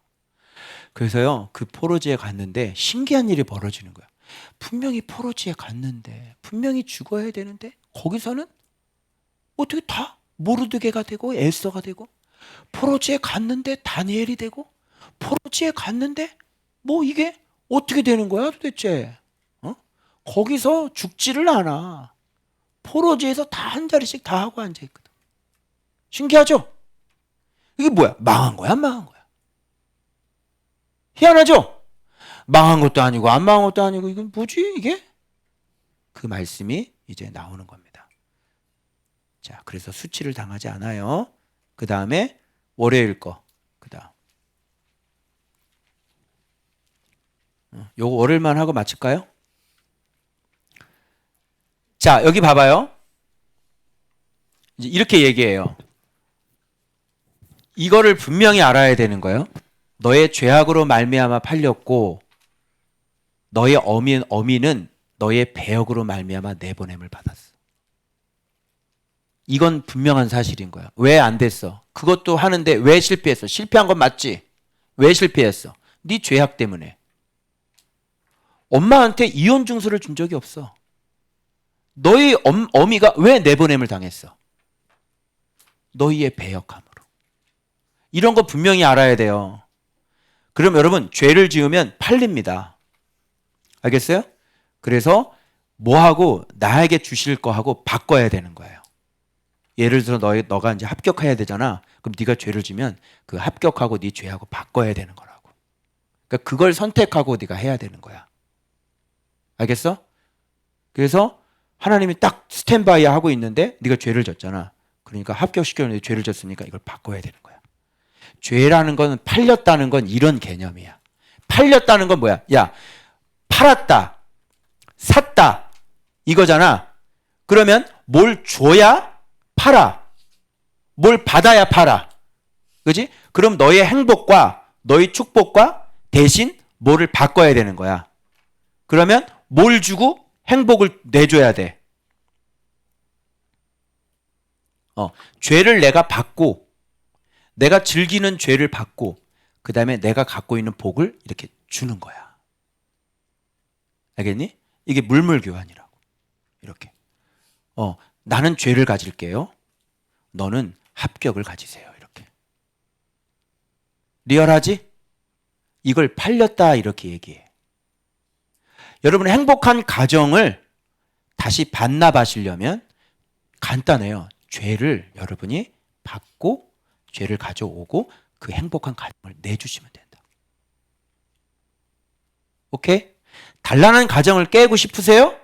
그래서요, 그 포로지에 갔는데 신기한 일이 벌어지는 거야. 분명히 포로지에 갔는데 분명히 죽어야 되는데 거기서는 어떻게 다 모르드게가 되고 에스더가 되고, 포로지에 갔는데 다니엘이 되고, 포로지에 갔는데 뭐 이게 어떻게 되는 거야 도대체? 거기서 죽지를 않아. 포로지에서 다 한 자리씩 다 하고 앉아있거든. 신기하죠? 이게 뭐야? 망한 거야 안 망한 거야? 희한하죠? 망한 것도 아니고 안 망한 것도 아니고 이건 뭐지 이게? 그 말씀이 이제 나오는 겁니다. 자, 그래서 수치를 당하지 않아요. 그 다음에 월요일 거. 그 다음. 요거 월요일만 하고 마칠까요? 자, 여기 봐봐요. 이제 이렇게 얘기해요. 이거를 분명히 알아야 되는 거예요. 너의 죄악으로 말미암아 팔렸고 너의 어미는 너의 배역으로 말미암아 내보냄을 받았어. 이건 분명한 사실인 거야. 왜 안 됐어? 그것도 하는데 왜 실패했어? 실패한 건 맞지? 왜 실패했어? 네 죄악 때문에. 엄마한테 이혼 증서를 준 적이 없어. 너희 어미가 왜 내보냄을 당했어? 너희의 배역함으로. 이런 거 분명히 알아야 돼요. 그럼 여러분, 죄를 지으면 팔립니다. 알겠어요? 그래서 뭐하고 나에게 주실 거하고 바꿔야 되는 거예요. 예를 들어 너가 이제 합격해야 되잖아. 그럼 네가 죄를 지면 그 합격하고 네 죄하고 바꿔야 되는 거라고. 그러니까 그걸 선택하고 네가 해야 되는 거야. 알겠어? 그래서 하나님이 딱 스탠바이 하고 있는데 네가 죄를 졌잖아. 그러니까 합격시켰는데 죄를 졌으니까 이걸 바꿔야 되는 거야. 죄라는 건, 팔렸다는 건 이런 개념이야. 팔렸다는 건 뭐야? 야, 팔았다, 샀다 이거잖아. 그러면 뭘 줘야 팔아, 뭘 받아야 팔아. 그지? 그럼 너의 행복과 너의 축복과 대신 뭐를 바꿔야 되는 거야. 그러면 뭘 주고 행복을 내줘야 돼. 죄를 내가 받고, 내가 즐기는 죄를 받고, 그 다음에 내가 갖고 있는 복을 이렇게 주는 거야. 알겠니? 이게 물물교환이라고. 이렇게. 나는 죄를 가질게요. 너는 합격을 가지세요. 이렇게. 리얼하지? 이걸 팔렸다 이렇게 얘기해. 여러분, 행복한 가정을 다시 반납하시려면 간단해요. 죄를 여러분이 받고 죄를 가져오고 그 행복한 가정을 내주시면 된다. 오케이? 단란한 가정을 깨고 싶으세요?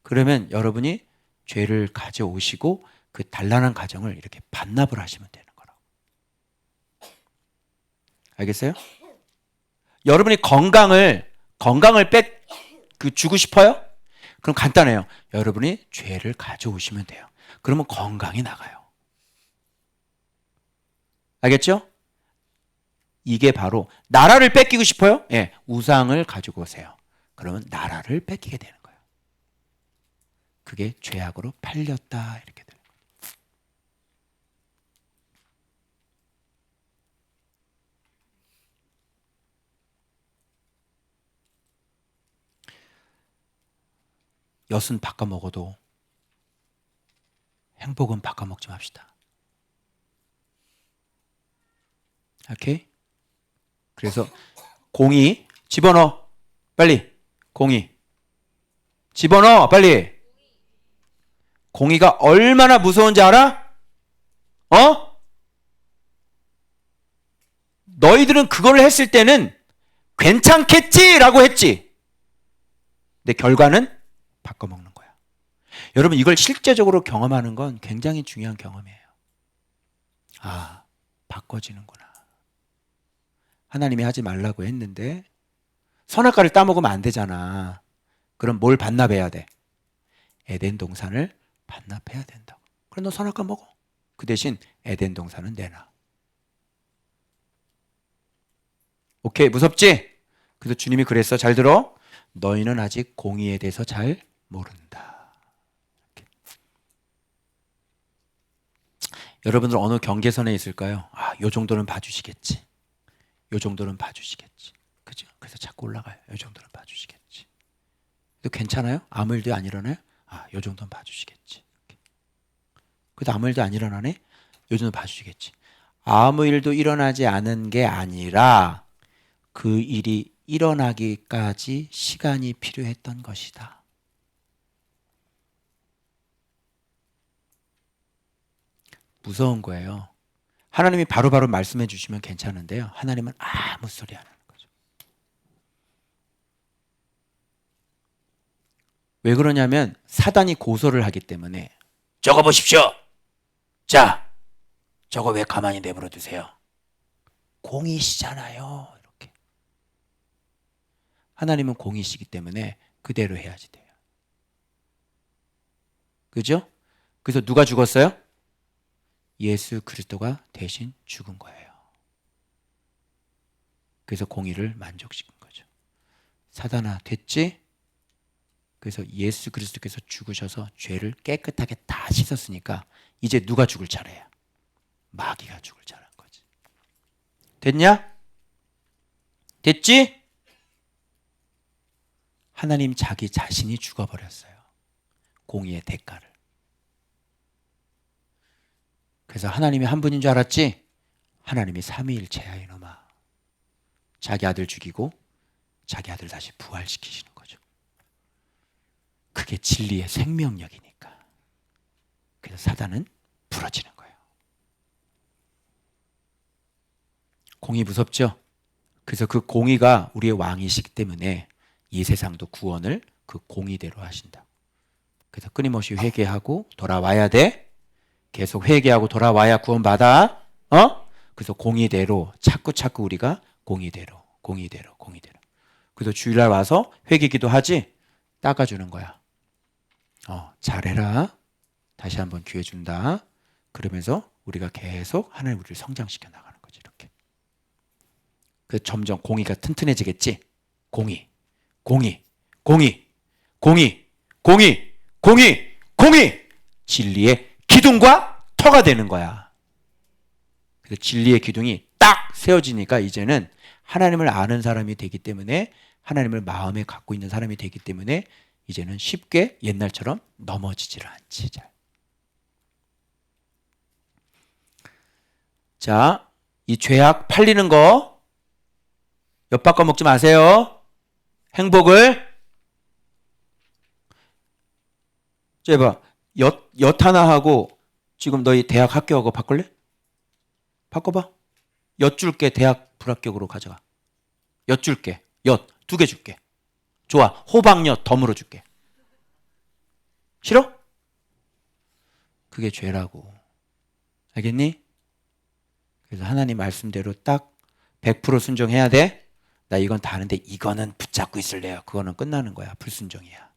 그러면 여러분이 죄를 가져오시고 그 단란한 가정을 이렇게 반납을 하시면 되는 거라고. 알겠어요? 여러분이 건강을 주고 싶어요? 그럼 간단해요. 여러분이 죄를 가져오시면 돼요. 그러면 건강이 나가요. 알겠죠? 이게 바로 나라를 뺏기고 싶어요? 예, 우상을 가지고 오세요. 그러면 나라를 뺏기게 되는 거예요. 그게 죄악으로 팔렸다 이렇게 되는 거예요. 엿은 바꿔 먹어도 행복은 바꿔 먹지 맙시다. 오케이? 그래서 공이 집어넣어. 빨리. 공이 집어넣어. 빨리. 공이가 얼마나 무서운지 알아? 너희들은 그걸 했을 때는 괜찮겠지라고 했지. 근데 결과는 바꿔먹는 거야. 여러분, 이걸 실제적으로 경험하는 건 굉장히 중요한 경험이에요. 아, 바꿔지는구나. 하나님이 하지 말라고 했는데 선악과를 따먹으면 안 되잖아. 그럼 뭘 반납해야 돼? 에덴 동산을 반납해야 된다고. 그럼 너 선악과 먹어. 그 대신 에덴 동산은 내놔. 오케이, 무섭지? 그래서 주님이 그랬어. 잘 들어. 너희는 아직 공의에 대해서 잘 모른다. 이렇게. 여러분들 어느 경계선에 있을까요? 요 정도는 봐주시겠지. 요 정도는 봐주시겠지. 그죠? 그래서 자꾸 올라가요. 요 정도는 봐주시겠지. 괜찮아요? 아무 일도 안 일어나요? 요 정도는 봐주시겠지. 그래도 아무 일도 안 일어나네? 요 정도는 봐주시겠지. 아무 일도 일어나지 않은 게 아니라 그 일이 일어나기까지 시간이 필요했던 것이다. 무서운 거예요. 하나님이 바로바로 말씀해 주시면 괜찮은데요. 하나님은 아무 소리 안 하는 거죠. 왜 그러냐면 사단이 고소를 하기 때문에. 저거 보십시오. 자, 저거 왜 가만히 내버려 두세요? 공이시잖아요. 이렇게. 하나님은 공이시기 때문에 그대로 해야지 돼요. 그죠? 그래서 누가 죽었어요? 예수 그리스도가 대신 죽은 거예요. 그래서 공의를 만족시킨 거죠. 사단아, 됐지? 그래서 예수 그리스도께서 죽으셔서 죄를 깨끗하게 다 씻었으니까 이제 누가 죽을 차례야? 마귀가 죽을 차례인 거지. 됐냐? 됐지? 하나님 자기 자신이 죽어버렸어요. 공의의 대가를. 그래서 하나님이 한 분인 줄 알았지? 하나님이 삼위일체야 이놈아. 자기 아들 죽이고 자기 아들 다시 부활시키시는 거죠. 그게 진리의 생명력이니까. 그래서 사단은 부러지는 거예요. 공의 무섭죠? 그래서 그 공의가 우리의 왕이시기 때문에 이 세상도 구원을 그 공의대로 하신다. 그래서 끊임없이 회개하고 돌아와야 돼. 계속 회개하고 돌아와야 구원받아. 그래서 공의대로 자꾸 우리가 공의대로. 그래서 주일날 와서 회개기도 하지. 닦아주는 거야. 잘해라. 다시 한번 기회 준다. 그러면서 우리가 계속 하나님 우리를 성장시켜 나가는 거지. 이렇게. 그 점점 공의가 튼튼해지겠지. 공의. 진리의 기둥과 터가 되는 거야. 그래서 진리의 기둥이 딱 세워지니까 이제는 하나님을 아는 사람이 되기 때문에, 하나님을 마음에 갖고 있는 사람이 되기 때문에 이제는 쉽게 옛날처럼 넘어지질 않지. 자, 이 죄악 팔리는 거 엿바꿔 먹지 마세요. 행복을. 자, 봐. 엿 하나 하고 지금 너희 대학 합격하고 바꿀래? 바꿔봐. 엿 줄게. 대학 불합격으로 가져가. 엿 줄게. 엿 2개 줄게. 좋아. 호박엿 덤으로 줄게. 싫어? 그게 죄라고. 알겠니? 그래서 하나님 말씀대로 딱 100% 순종해야 돼. 나 이건 다 아는데 이거는 붙잡고 있을래요. 그거는 끝나는 거야. 불순종이야.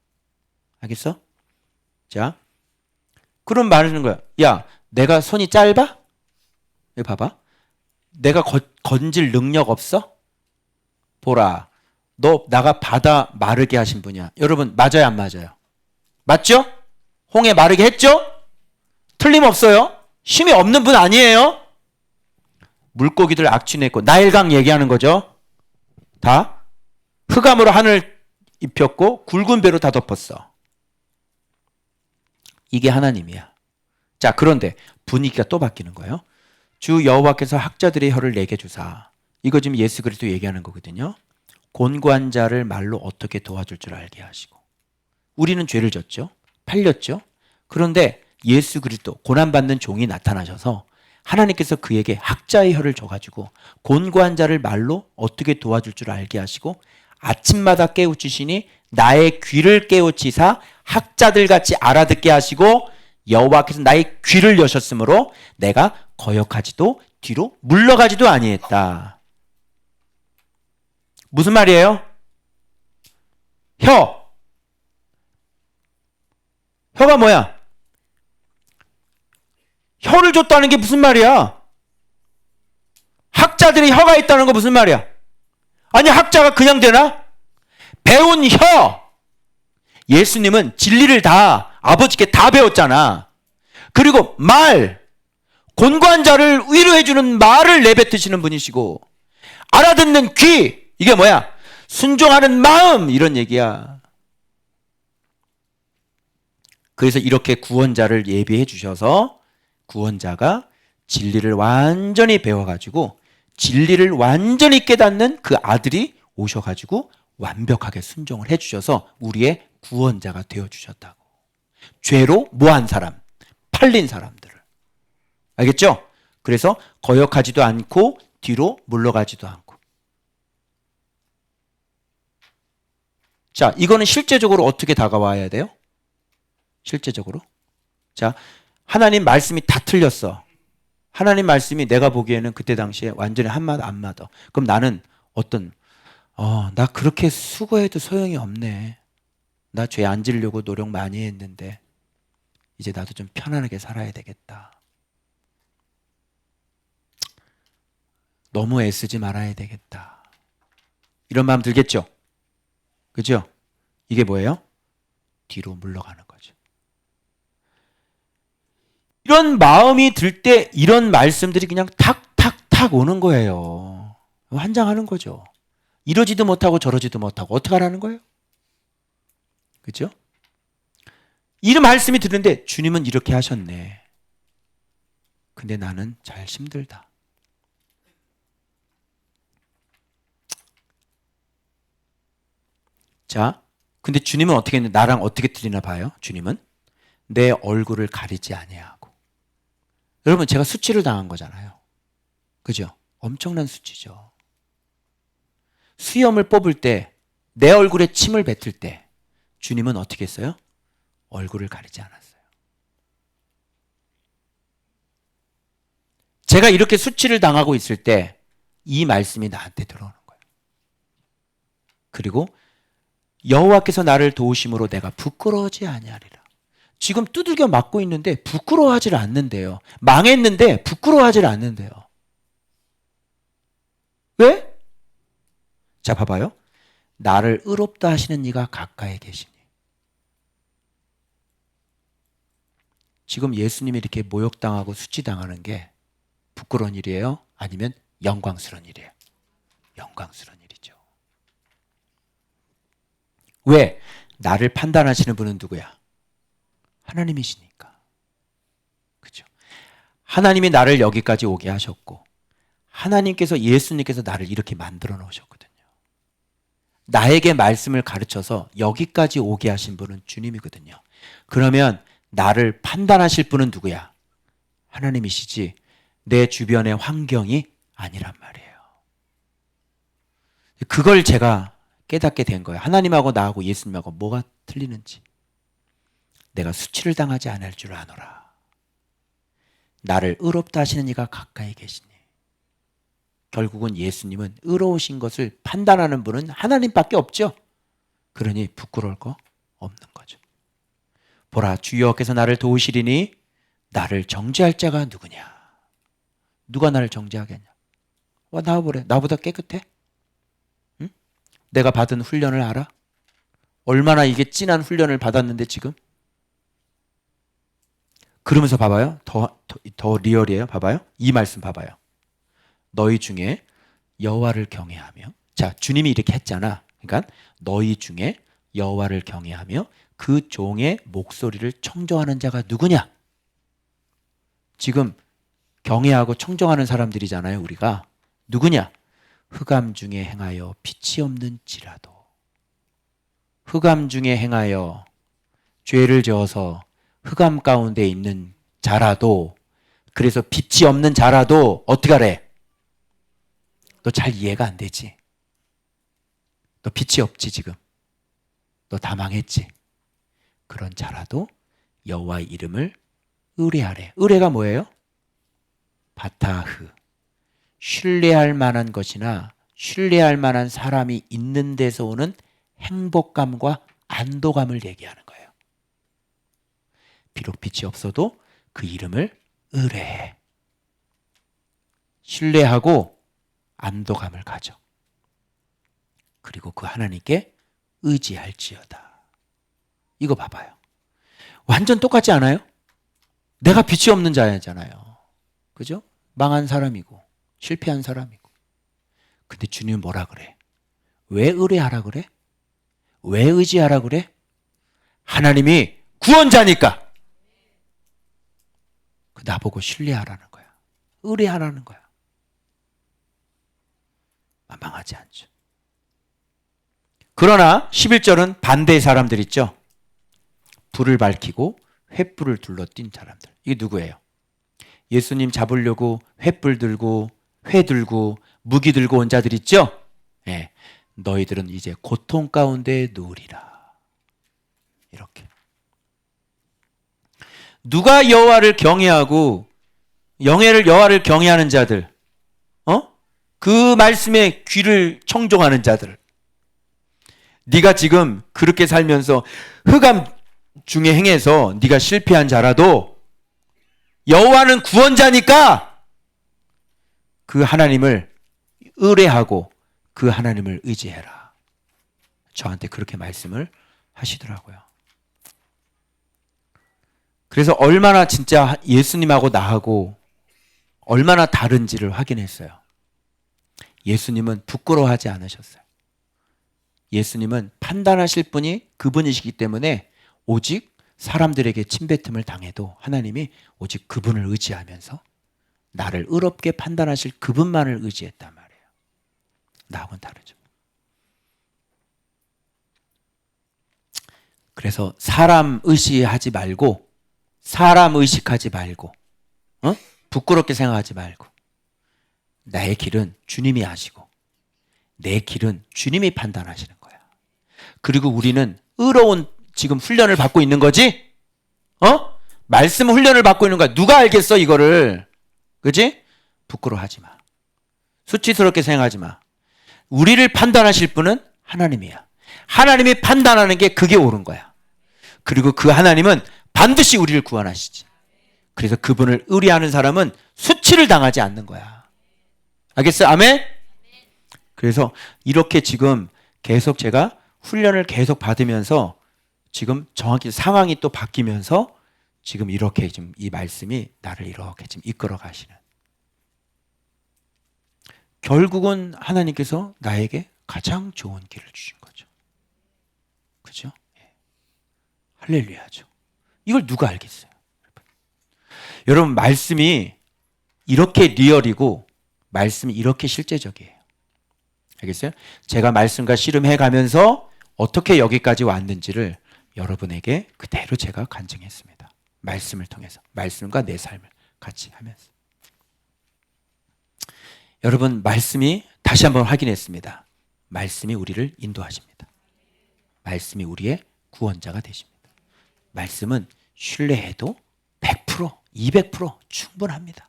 알겠어? 자, 그럼 말하는 거야. 야, 내가 손이 짧아? 여기 봐봐. 내가 건질 능력 없어? 보라. 너 나가 바다 마르게 하신 분이야. 여러분 맞아요, 안 맞아요? 맞죠? 홍해 마르게 했죠? 틀림없어요. 힘이 없는 분 아니에요? 물고기들 악취냈고 나일강 얘기하는 거죠. 다 흑암으로 하늘 입혔고 굵은 배로 다 덮었어. 이게 하나님이야. 자, 그런데 분위기가 또 바뀌는 거예요. 주 여호와께서 학자들의 혀를 내게 주사. 이거 지금 예수 그리스도 얘기하는 거거든요. 곤고한 자를 말로 어떻게 도와줄 줄 알게 하시고. 우리는 죄를 졌죠. 팔렸죠. 그런데 예수 그리스도 고난받는 종이 나타나셔서 하나님께서 그에게 학자의 혀를 줘가지고 곤고한 자를 말로 어떻게 도와줄 줄 알게 하시고 아침마다 깨우치시니 나의 귀를 깨우치사 학자들 같이 알아듣게 하시고 여호와께서 나의 귀를 여셨으므로 내가 거역하지도 뒤로 물러가지도 아니했다. 무슨 말이에요? 혀가 뭐야? 혀를 줬다는 게 무슨 말이야? 학자들이 혀가 있다는 거 무슨 말이야? 아니, 학자가 그냥 되나? 배운 혀. 예수님은 진리를 다 아버지께 다 배웠잖아. 그리고 말, 곤고한 자를 위로해주는 말을 내뱉으시는 분이시고, 알아듣는 귀, 이게 뭐야? 순종하는 마음, 이런 얘기야. 그래서 이렇게 구원자를 예비해 주셔서 구원자가 진리를 완전히 배워가지고 진리를 완전히 깨닫는 그 아들이 오셔가지고 완벽하게 순종을 해주셔서 우리의 구원자가 되어주셨다고. 죄로 뭐한 사람? 팔린 사람들을. 알겠죠? 그래서 거역하지도 않고 뒤로 물러가지도 않고. 자, 이거는 실제적으로 어떻게 다가와야 돼요? 실제적으로. 자, 하나님 말씀이 다 틀렸어. 하나님 말씀이 내가 보기에는 그때 당시에 완전히 한마디 안 맞아. 그럼 나는 나 그렇게 수고해도 소용이 없네. 나 죄 안 지려고 노력 많이 했는데 이제 나도 좀 편안하게 살아야 되겠다. 너무 애쓰지 말아야 되겠다. 이런 마음 들겠죠? 그죠? 이게 뭐예요? 뒤로 물러가는 거죠. 이런 마음이 들 때 이런 말씀들이 그냥 탁탁탁 오는 거예요. 환장하는 거죠. 이러지도 못하고 저러지도 못하고 어떻게 하라는 거예요? 그죠? 이 말씀이 들는데 주님은 이렇게 하셨네. 근데 나는 잘 힘들다. 자, 근데 주님은 어떻게 했는데 나랑 어떻게 틀리나 봐요. 주님은 내 얼굴을 가리지 아니하고. 여러분 제가 수치를 당한 거잖아요. 그죠? 엄청난 수치죠. 수염을 뽑을 때 내 얼굴에 침을 뱉을 때 주님은 어떻게 했어요? 얼굴을 가리지 않았어요. 제가 이렇게 수치를 당하고 있을 때 이 말씀이 나한테 들어오는 거예요. 그리고 여호와께서 나를 도우심으로 내가 부끄러워하지 아니하리라. 지금 두들겨 맞고 있는데 부끄러워하지 않는데요. 망했는데 부끄러워하지 않는데요. 왜? 자, 봐봐요. 나를 의롭다 하시는 이가 가까이 계시니. 지금 예수님이 이렇게 모욕당하고 수치당하는 게 부끄러운 일이에요? 아니면 영광스러운 일이에요? 영광스러운 일이죠. 왜? 나를 판단하시는 분은 누구야? 하나님이시니까. 그죠? 하나님이 나를 여기까지 오게 하셨고 하나님께서 예수님께서 나를 이렇게 만들어 놓으셨거든요. 나에게 말씀을 가르쳐서 여기까지 오게 하신 분은 주님이거든요. 그러면 나를 판단하실 분은 누구야? 하나님이시지 내 주변의 환경이 아니란 말이에요. 그걸 제가 깨닫게 된 거예요. 하나님하고 나하고 예수님하고 뭐가 틀리는지. 내가 수치를 당하지 않을 줄 아노라. 나를 의롭다 하시는 이가 가까이 계시니. 결국은 예수님은 의로우신 것을 판단하는 분은 하나님밖에 없죠. 그러니 부끄러울 거 없는 거죠. 보라, 주 여호와께서 나를 도우시리니 나를 정죄할 자가 누구냐? 누가 나를 정죄하겠냐? 와, 나와보래. 나보다 깨끗해? 응? 내가 받은 훈련을 알아? 얼마나 이게 진한 훈련을 받았는데 지금? 그러면서 봐봐요. 더 리얼이에요. 봐봐요. 이 말씀 봐봐요. 너희 중에 여호와를 경외하며, 자, 주님이 이렇게 했잖아. 그러니까 너희 중에 여호와를 경외하며 그 종의 목소리를 청정하는 자가 누구냐? 지금 경외하고 청정하는 사람들이잖아요. 우리가 누구냐? 흑암 중에 행하여 빛이 없는지라도, 흑암 중에 행하여 죄를 저어서 흑암 가운데 있는 자라도, 그래서 빛이 없는 자라도 어떻게 하래? 너 잘 이해가 안 되지? 너 빛이 없지 지금? 너 다 망했지? 그런 자라도 여호와의 이름을 의뢰하래. 의뢰가 뭐예요? 바타흐. 신뢰할 만한 것이나 신뢰할 만한 사람이 있는 데서 오는 행복감과 안도감을 얘기하는 거예요. 비록 빛이 없어도 그 이름을 의뢰해. 신뢰하고 안도감을 가져. 그리고 그 하나님께 의지할지어다. 이거 봐봐요. 완전 똑같지 않아요? 내가 빛이 없는 자잖아요. 그죠? 망한 사람이고 실패한 사람이고. 근데 주님은 뭐라 그래? 왜 의뢰하라 그래? 왜 의지하라 그래? 하나님이 구원자니까. 나보고 신뢰하라는 거야. 의뢰하라는 거야. 망하지 않죠. 그러나 11절은 반대의 사람들 있죠. 불을 밝히고 횃불을 둘러띈 사람들. 이게 누구예요? 예수님 잡으려고 횃불 들고 회 들고 무기 들고 온 자들 있죠. 네. 너희들은 이제 고통 가운데 누우리라. 이렇게. 누가 여호와를 경외하고 여호와를 경외하는 자들, 그 말씀에 귀를 청종하는 자들. 네가 지금 그렇게 살면서 흑암 중에 행해서 네가 실패한 자라도 여호와는 구원자니까 그 하나님을 의뢰하고 그 하나님을 의지해라. 저한테 그렇게 말씀을 하시더라고요. 그래서 얼마나 진짜 예수님하고 나하고 얼마나 다른지를 확인했어요. 예수님은 부끄러워하지 않으셨어요. 예수님은 판단하실 분이 그분이시기 때문에 오직 사람들에게 침뱉음을 당해도 하나님이 오직 그분을 의지하면서 나를 의롭게 판단하실 그분만을 의지했단 말이에요. 나하고는 다르죠. 그래서 사람 의식하지 말고 사람 의식하지 말고 부끄럽게 생각하지 말고 나의 길은 주님이 하시고 내 길은 주님이 판단하시는 거야. 그리고 우리는 의로운 지금 훈련을 받고 있는 거지? 말씀 훈련을 받고 있는 거야. 누가 알겠어 이거를? 그지? 부끄러워하지 마. 수치스럽게 생각하지 마. 우리를 판단하실 분은 하나님이야. 하나님이 판단하는 게 그게 옳은 거야. 그리고 그 하나님은 반드시 우리를 구원하시지. 그래서 그분을 의뢰하는 사람은 수치를 당하지 않는 거야. 알겠어요? 아멘? 그래서 이렇게 지금 계속 제가 훈련을 계속 받으면서 지금 정확히 상황이 또 바뀌면서 지금 이렇게 지금 이 말씀이 나를 이렇게 지금 이끌어 가시는. 결국은 하나님께서 나에게 가장 좋은 길을 주신 거죠. 그죠? 할렐루야죠. 이걸 누가 알겠어요? 여러분, 말씀이 이렇게 리얼이고 말씀이 이렇게 실제적이에요. 알겠어요? 제가 말씀과 씨름해 가면서 어떻게 여기까지 왔는지를 여러분에게 그대로 제가 간증했습니다. 말씀을 통해서. 말씀과 내 삶을 같이 하면서. 여러분, 말씀이 다시 한번 확인했습니다. 말씀이 우리를 인도하십니다. 말씀이 우리의 구원자가 되십니다. 말씀은 신뢰해도 100%, 200% 충분합니다.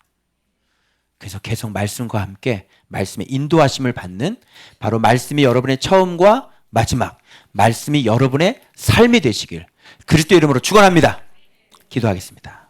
그래서 계속 말씀과 함께 말씀의 인도하심을 받는 바로 말씀이 여러분의 처음과 마지막, 말씀이 여러분의 삶이 되시길 그리스도 이름으로 축원합니다. 기도하겠습니다.